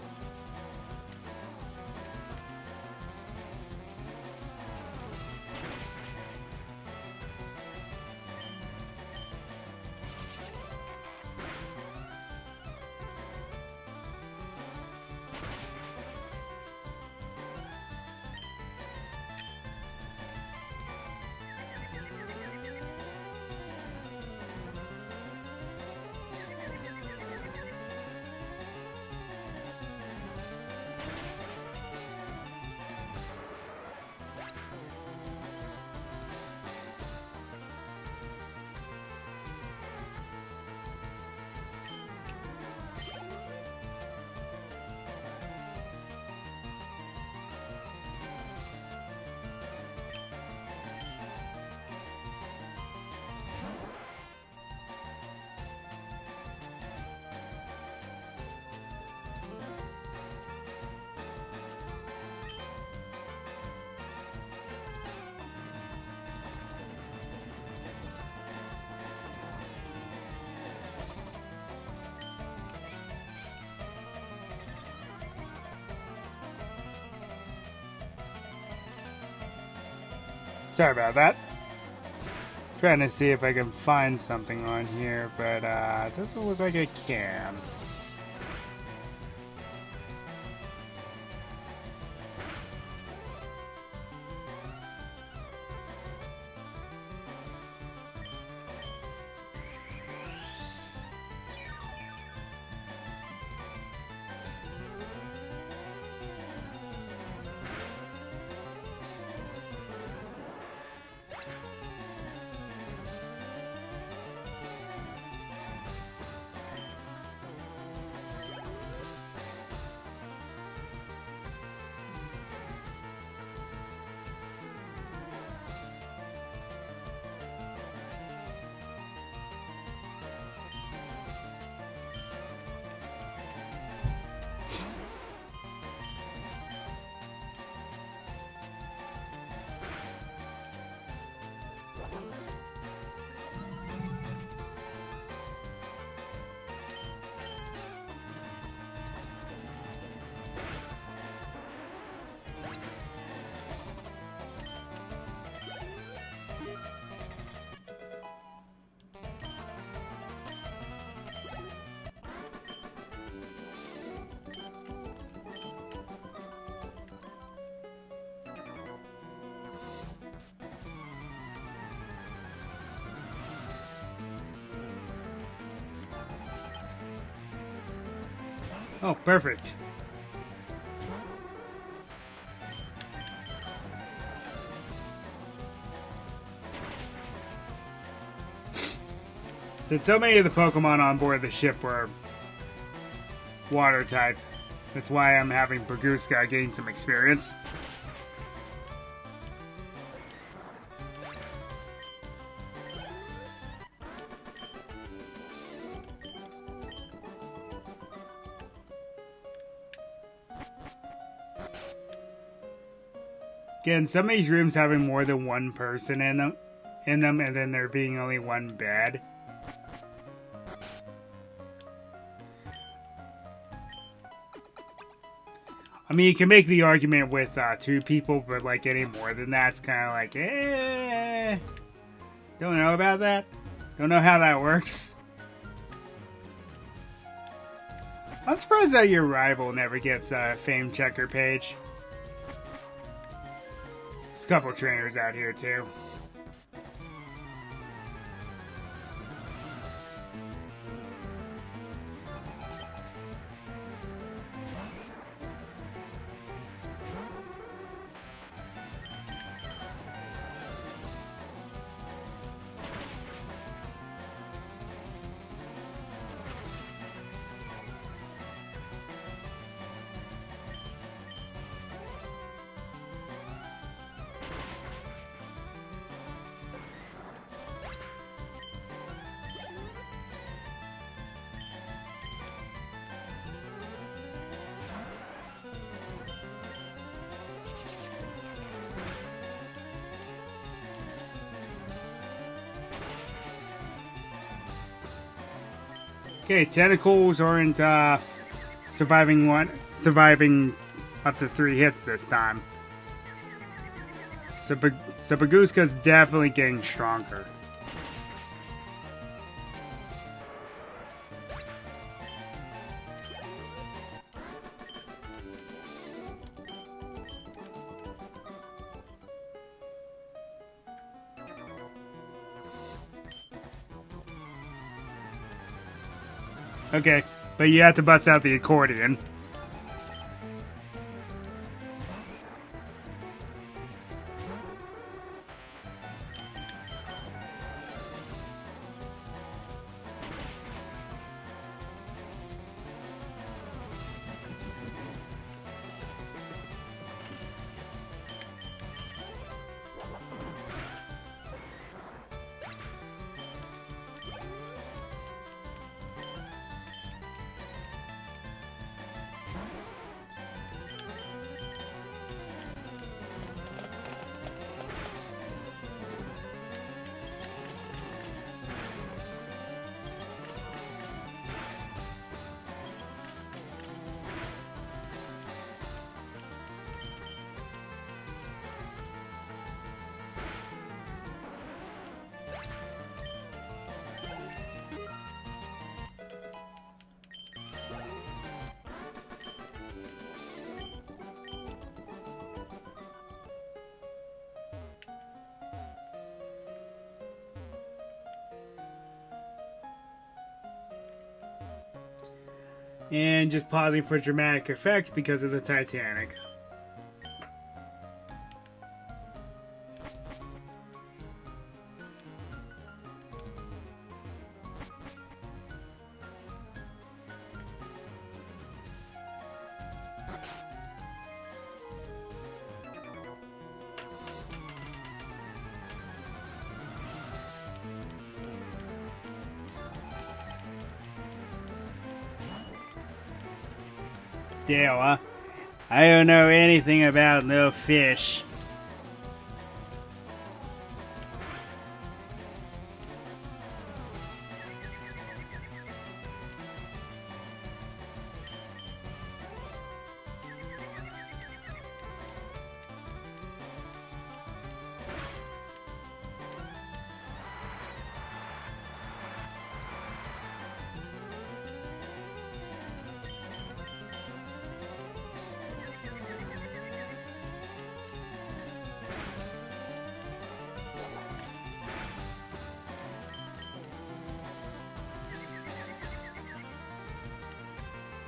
Sorry about that. Trying to see if I can find something on here, but it doesn't look like I can. Oh, perfect. Since so many of the Pokemon on board the ship were water type, that's why I'm having Baguska gain some experience. Again, some of these rooms having more than one person in them, and then there being only one bed. I mean, you can make the argument with 2 people, but like any more than that's kind of like, don't know about that. Don't know how that works. I'm surprised that your rival never gets a fame checker page. There's a couple trainers out here too. Okay, tentacles aren't surviving up to 3 hits this time. So Baguska's definitely getting stronger. Okay, but you have to bust out the accordion. And just pausing for dramatic effect because of the Titanic. Dale, I don't know anything about no fish.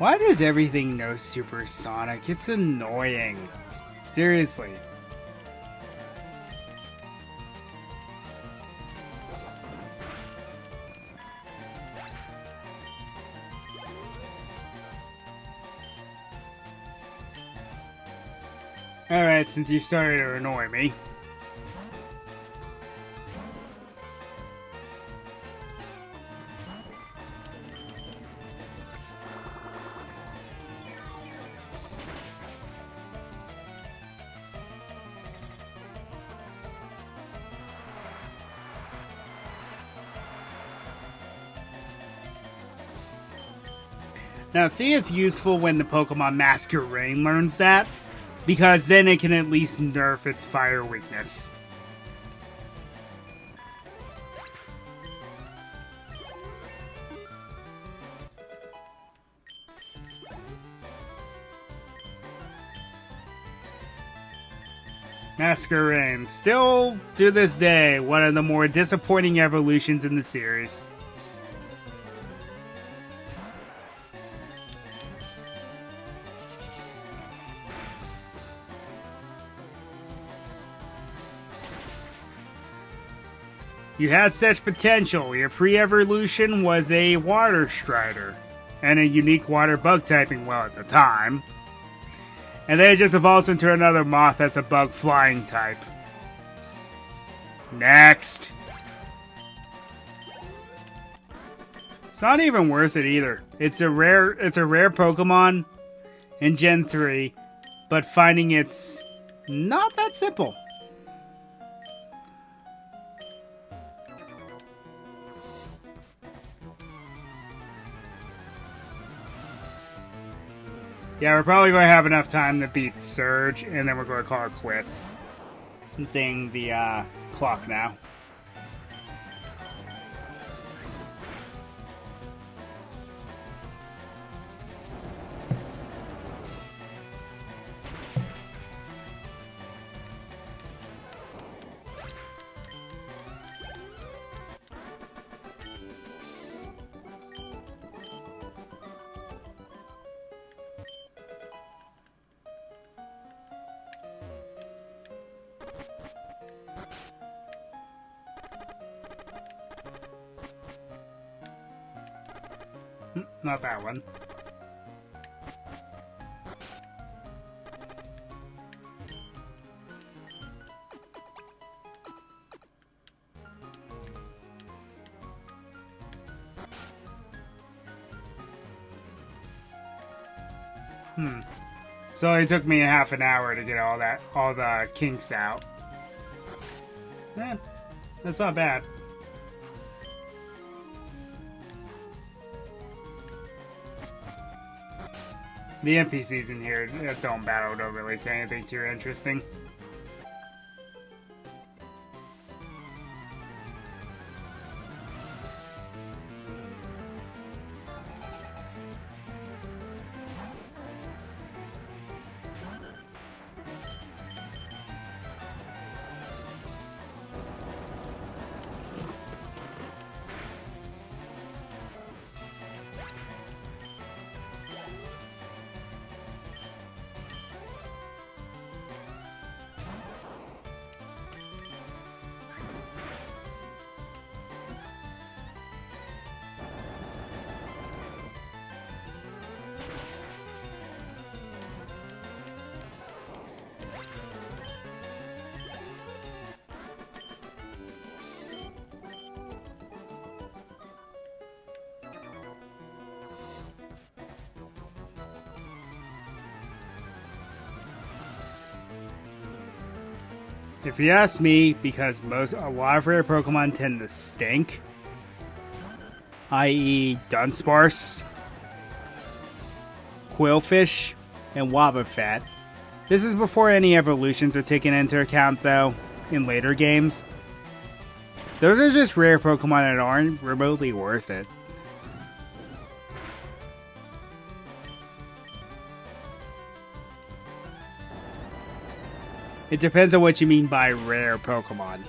Why does everything know supersonic? It's annoying. Seriously. Alright, since you started to annoy me. Now, see, it's useful when the Pokemon Master Rain learns that, because then it can at least nerf its fire weakness. Master Rain, still to this day, one of the more disappointing evolutions in the series. You had such potential. Your pre-evolution was a Water Strider, and a unique Water Bug typing, well, at the time. And then it just evolves into another moth that's a Bug Flying type. Next! It's not even worth it either. It's a rare Pokemon in Gen 3, but finding it's not that simple. Yeah, we're probably going to have enough time to beat Surge, and then we're going to call it quits. I'm seeing the clock now. Not that one. So it took me half an hour to get all the kinks out. That's not bad. The NPCs in here don't really say anything too interesting. If you ask me, because a lot of rare Pokemon tend to stink, i.e. Dunsparce, Quillfish, and Wobbuffet. This is before any evolutions are taken into account, though, in later games. Those are just rare Pokemon that aren't remotely worth it. It depends on what you mean by rare Pokemon.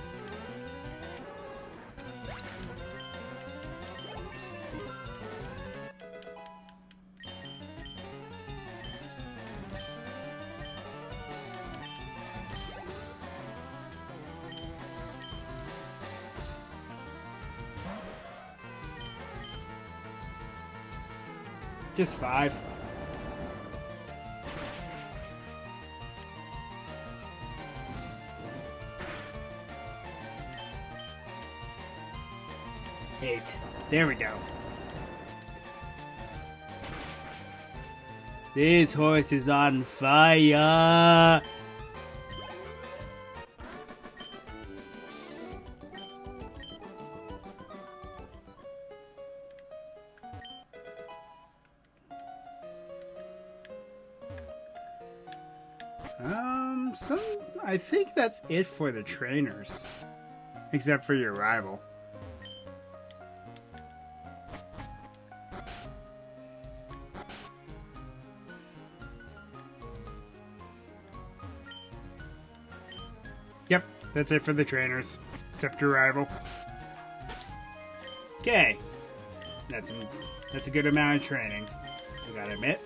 Just 5. Eight. There we go. This horse is on fire. I think that's it for the trainers. Except for your rival. Yep, that's it for the trainers. Except your rival. Okay. That's a good amount of training, I gotta admit.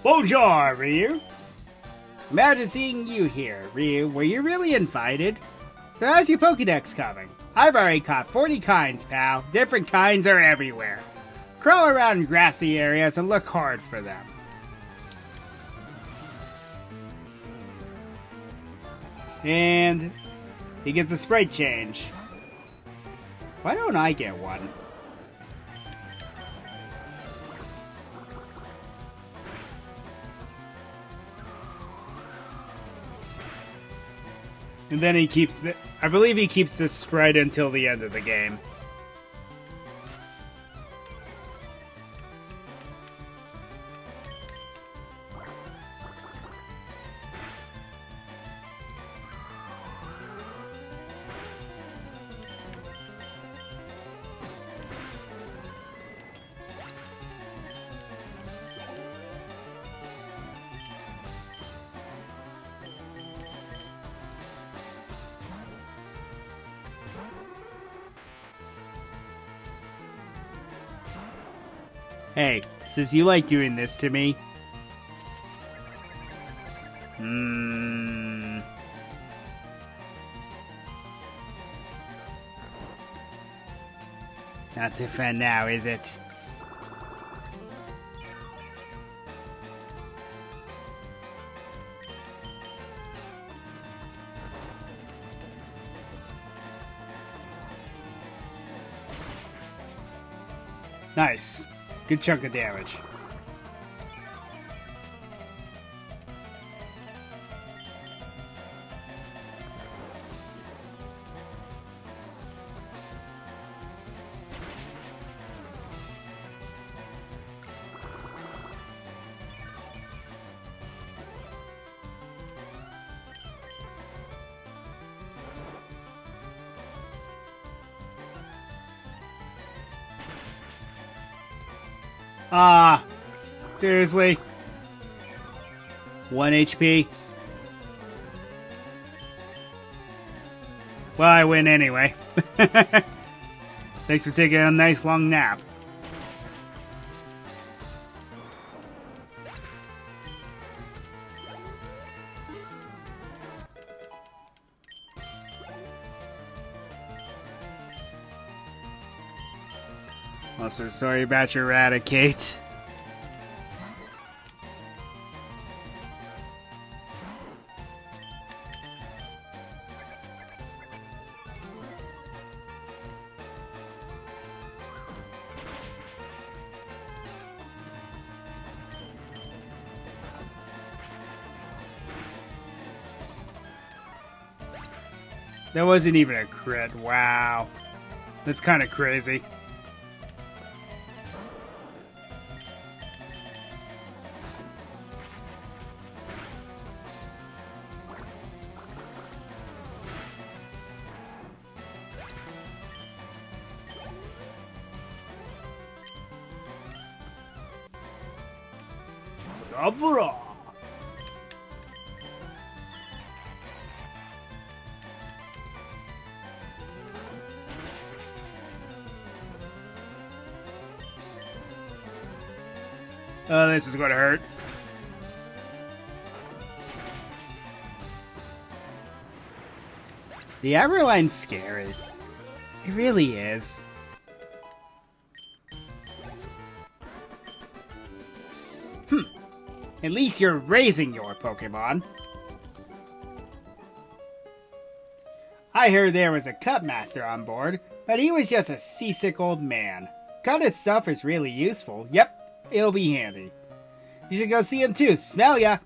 Bonjour, Ryu! Imagine seeing you here, Ryu. Were you really invited? So how's your Pokedex coming? I've already caught 40 kinds, pal. Different kinds are everywhere. Crawl around in grassy areas and look hard for them. And he gets a sprite change. Why don't I get one? And then he keeps I believe he keeps this sprite until the end of the game. Hey, since you like doing this to me... Not so fun now, is it? Nice. Good chunk of damage. Ah, seriously? 1 HP? Well, I win anyway. Thanks for taking a nice long nap. Also, sorry about your Eradicate. That wasn't even a crit. Wow. That's kind of crazy. Abra. Oh, this is going to hurt. The Aberline's scary. It really is. At least you're raising your Pokemon. I heard there was a Cut Master on board, but he was just a seasick old man. Cut itself is really useful. Yep, it'll be handy. You should go see him too. Smell ya!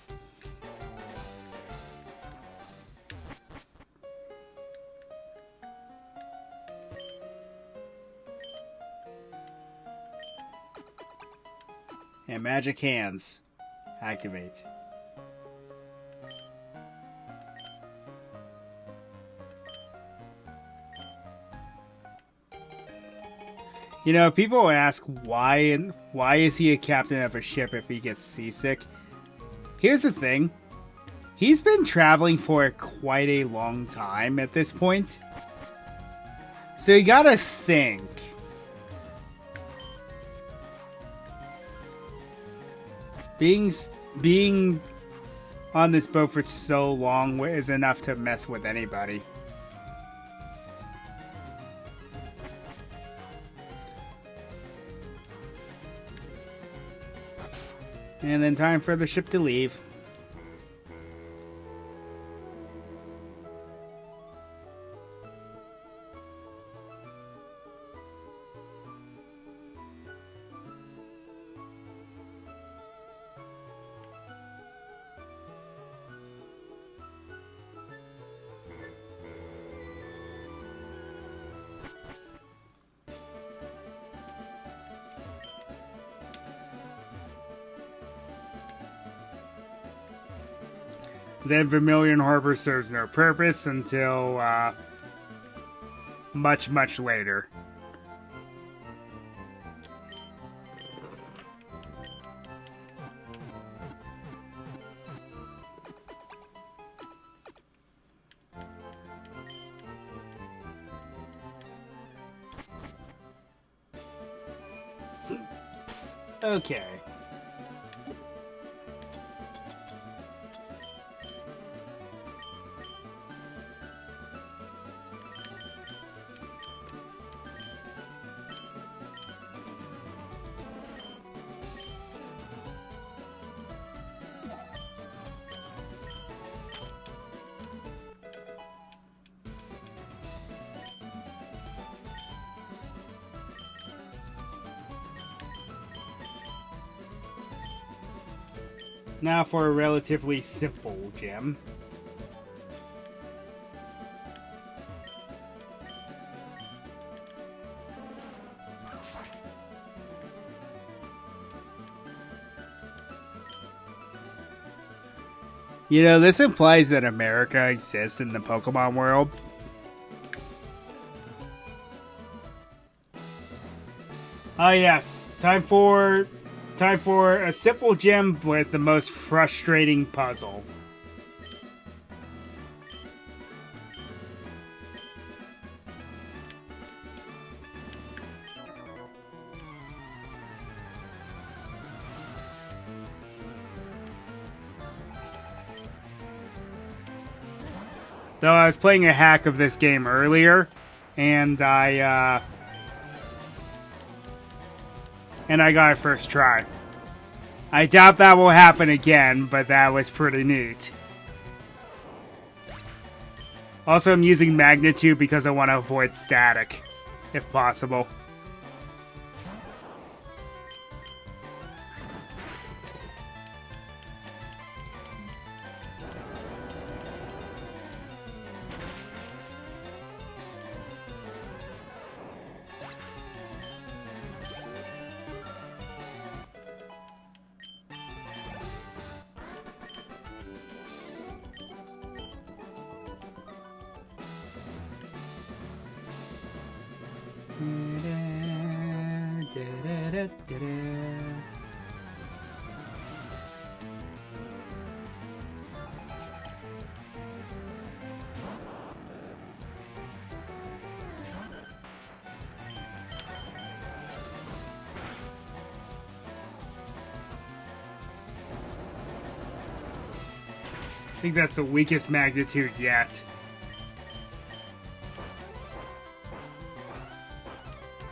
And magic hands. Activate. You know, people ask why is he a captain of a ship if he gets seasick? Here's the thing. He's been traveling for quite a long time at this point. So you gotta think. Being on this boat for so long is enough to mess with anybody. And then time for the ship to leave. Then Vermilion Harbor serves no purpose until much, much later. Okay. Now for a relatively simple gem. You know, this implies that America exists in the Pokemon world. Oh yes, time for a simple gem with the most frustrating puzzle. Though I was playing a hack of this game earlier, and I got it first try. I doubt that will happen again, but that was pretty neat. Also, I'm using magnitude because I want to avoid static, if possible. think that's the weakest magnitude yet.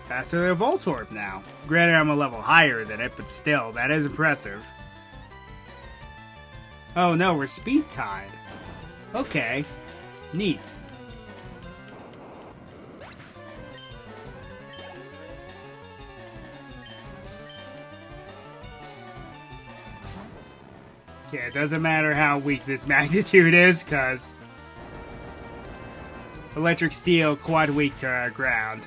Faster than a Voltorb now. Granted, I'm a level higher than it, but still, that is impressive. Oh no, we're speed tied. Okay. Neat. Yeah, it doesn't matter how weak this magnitude is, because Electric Steel quite weak to ground.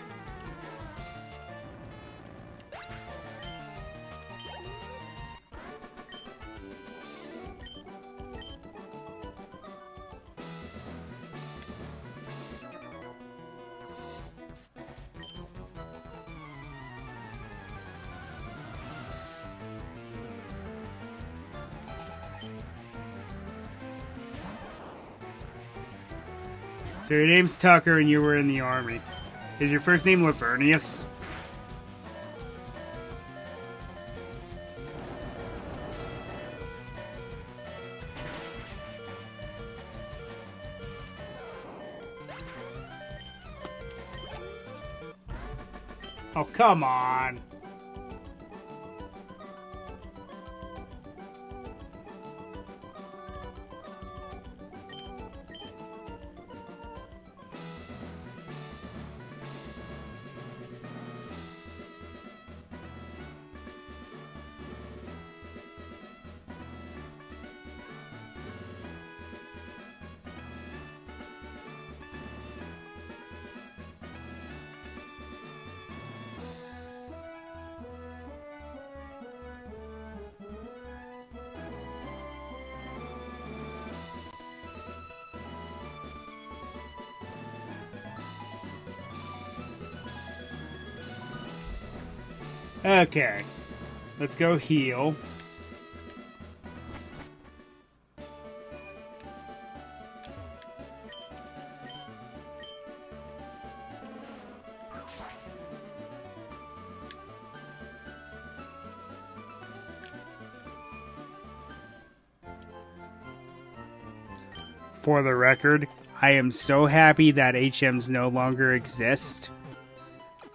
So your name's Tucker and you were in the army. Is your first name Lavernius? Oh, come on. Okay. Let's go heal. For the record, I am so happy that HMs no longer exist.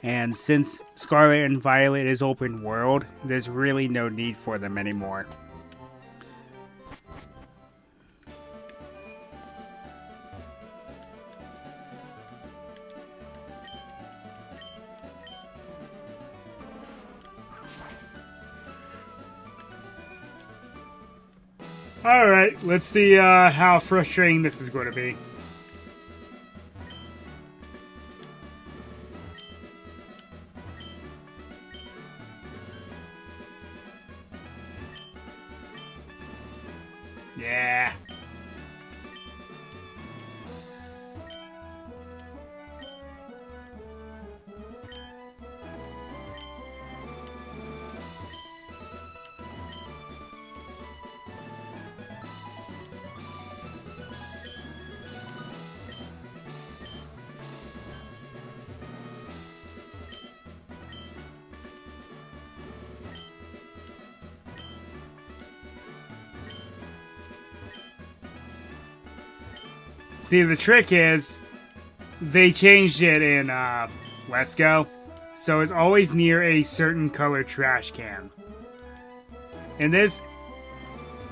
And since Scarlet and Violet is open world, there's really no need for them anymore. Alright, let's see how frustrating this is going to be. Yeah. See, the trick is, they changed it in Let's Go, so it's always near a certain color trash can. And this,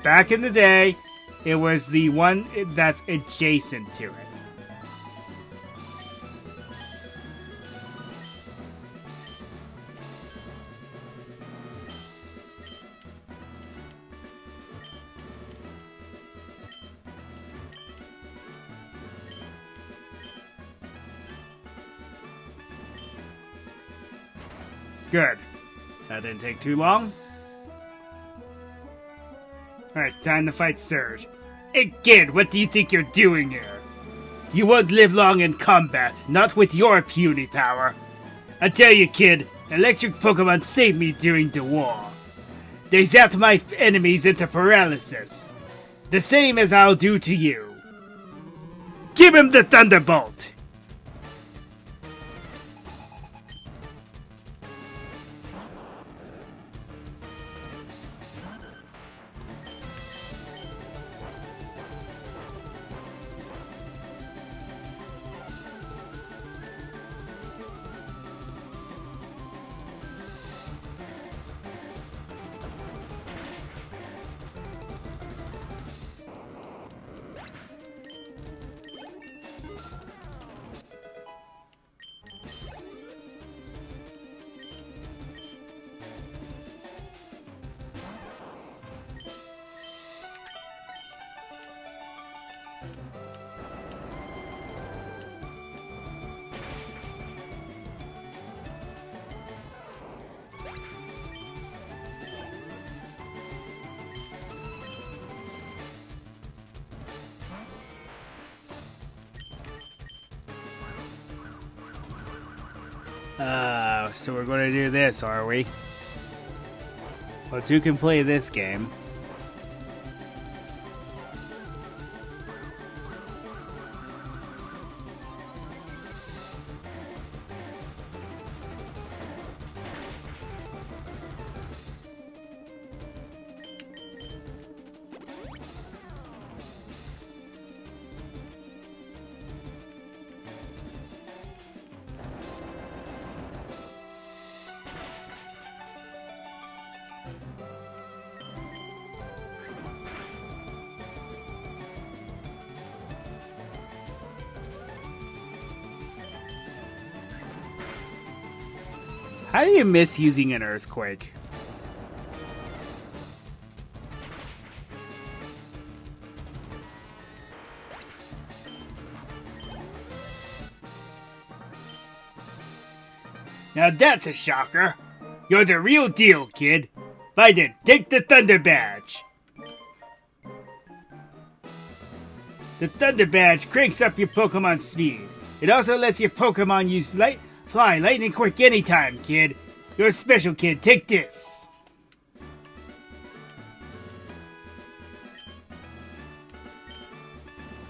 back in the day, it was the one that's adjacent to it. Good. That didn't take too long. Alright, time to fight Surge. Hey kid, what do you think you're doing here? You won't live long in combat, not with your puny power. I tell you kid, electric Pokemon saved me during the war. They zapped my enemies into paralysis. The same as I'll do to you. Give him the Thunderbolt! So we're going to do this, are we? Well, two can play this game. How do you miss using an earthquake? Now that's a shocker. You're the real deal, kid. Biden, take the Thunder Badge. The Thunder Badge cranks up your Pokemon speed. It also lets your Pokemon use fly lightning quick anytime, kid. You're a special kid. Take this.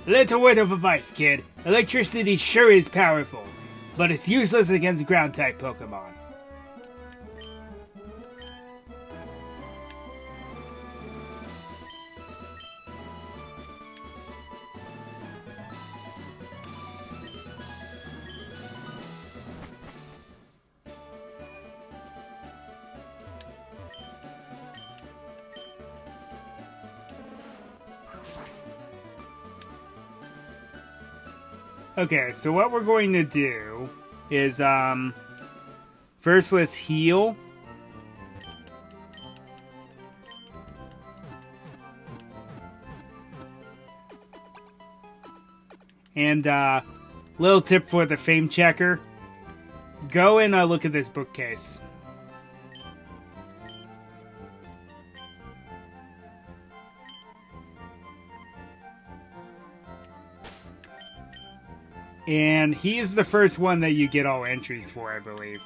A little word of advice, kid. Electricity sure is powerful, but it's useless against ground-type Pokemon. Okay, so what we're going to do is, first let's heal. And, little tip for the fame checker. Go and look at this bookcase. And he's the first one that you get all entries for, I believe.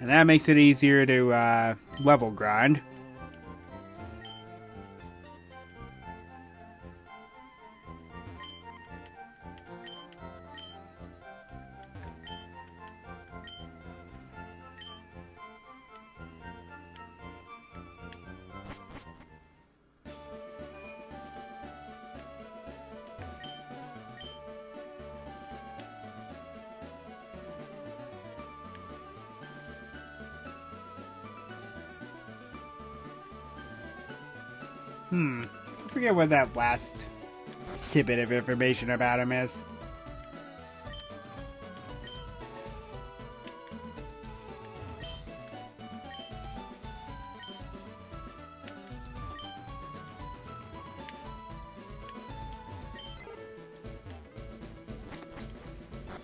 And that makes it easier to level grind. I forget what that last tidbit of information about him is.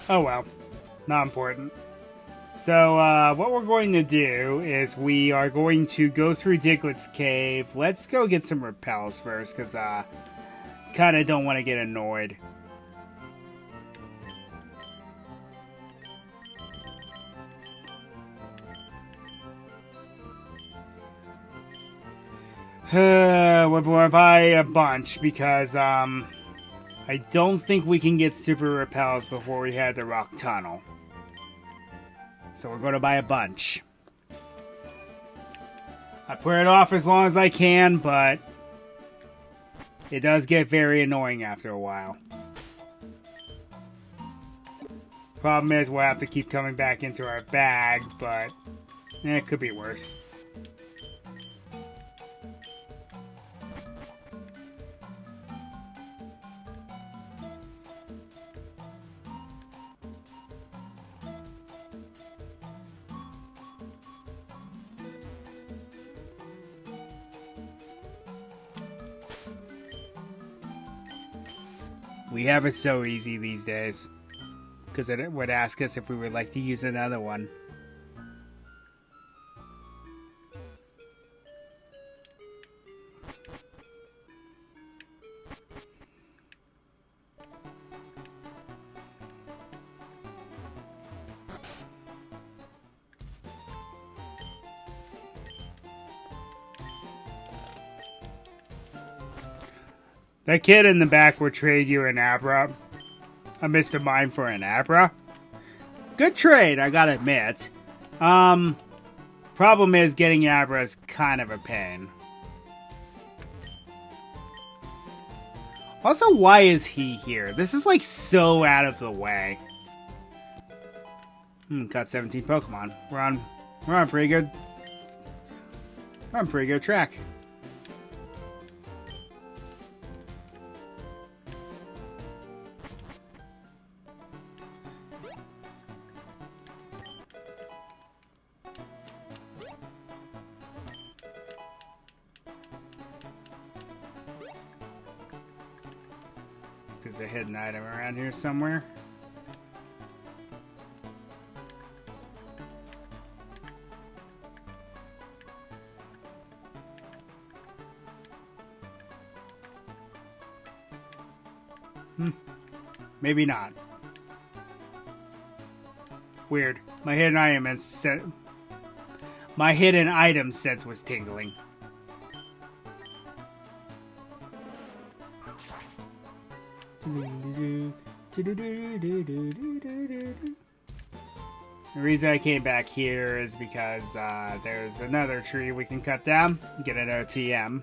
Oh well, not important. So, what we're going to do is we are going to go through Diglett's cave. Let's go get some repels first, because, kind of don't want to get annoyed. We're going to buy a bunch, because, I don't think we can get super repels before we head to Rock Tunnel. So we're going to buy a bunch. I put it off as long as I can, but it does get very annoying after a while. Problem is we'll have to keep coming back into our bag, but it could be worse. We have it so easy these days. because it would ask us if we would like to use another one. That kid in the back will trade you an Abra. A Mr. Mime for an Abra. Good trade, I gotta admit. Problem is, getting Abra is kind of a pain. Also, why is he here? This is like so out of the way. Got 17 Pokemon. We're on pretty good. We're on pretty good track. There's a hidden item around here somewhere. Maybe not. Weird. My hidden item sense was tingling. The reason I came back here is because there's another tree we can cut down and get an OTM.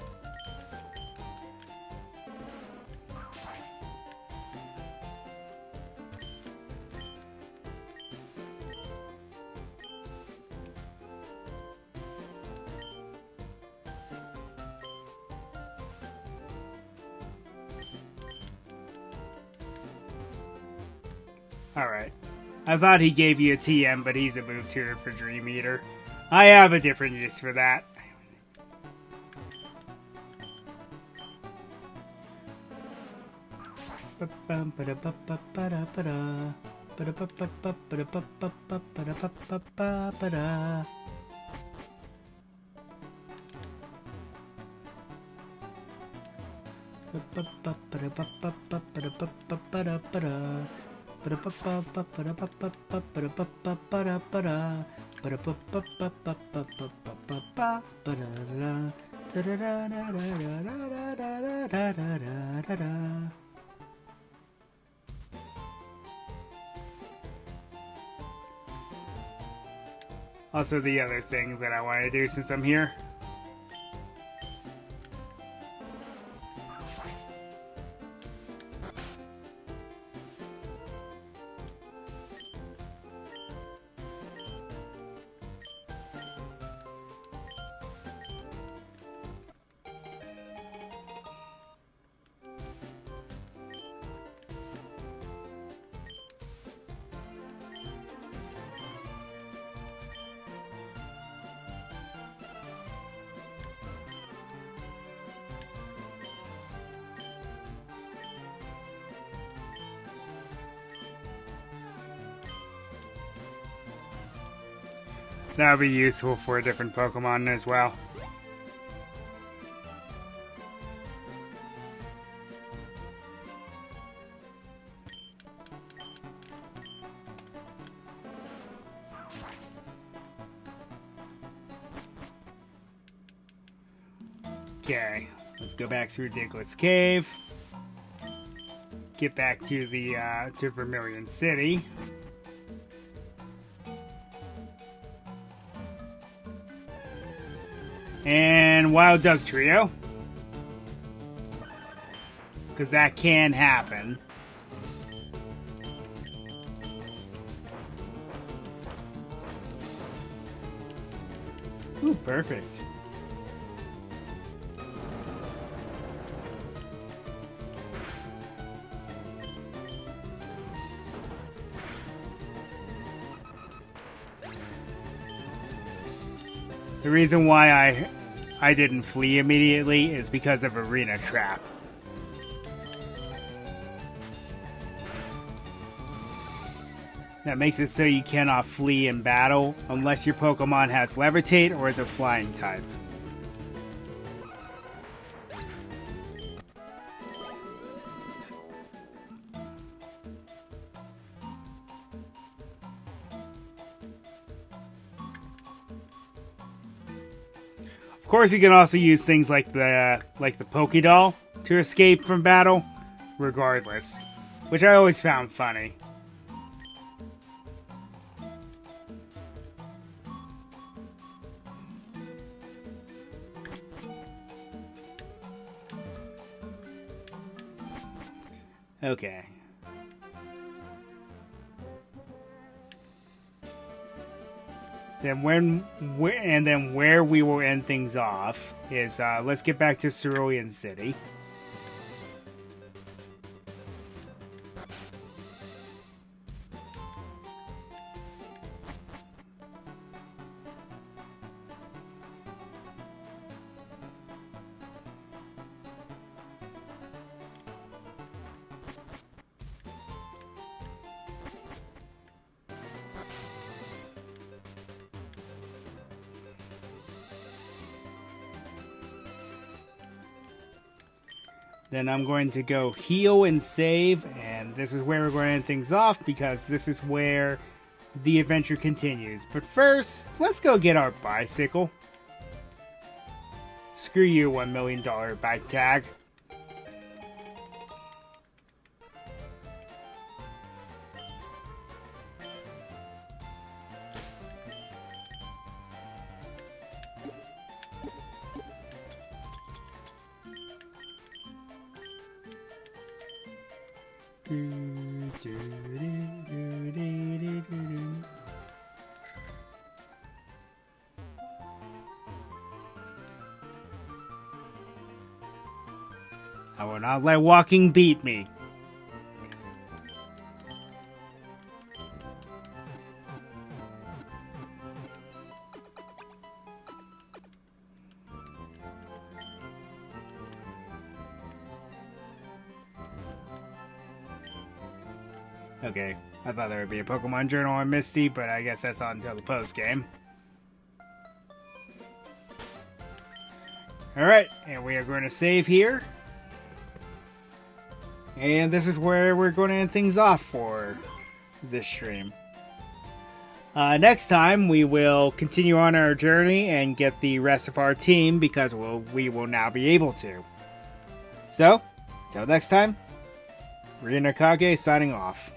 Alright. I thought he gave you a TM, but he's a move tutor for Dream Eater. I have a different use for that. Also, the other thing that I want to do since I'm here. That would be useful for a different Pokemon as well. Okay, let's go back through Diglett's Cave. Get back to the to Vermilion City. And Wild Duck Trio. Because that can happen. Ooh, perfect. The reason why I didn't flee immediately is because of Arena Trap. That makes it so you cannot flee in battle unless your Pokemon has Levitate or is a flying type. Of course, you can also use things like the Pokédoll to escape from battle, regardless, which I always found funny. Okay. Then where we will end things off is let's get back to Cerulean City. Then I'm going to go heal and save, and this is where we're going to end things off because this is where the adventure continues. But first, let's go get our bicycle. Screw you, $1 million bike tag. I will not let walking beat me. Okay, I thought there would be a Pokemon Journal on Misty, but I guess that's not until the post-game. Alright, and we are going to save here. And this is where we're going to end things off for this stream. Next time, we will continue on our journey and get the rest of our team because we will now be able to. So, until next time, Rinakage signing off.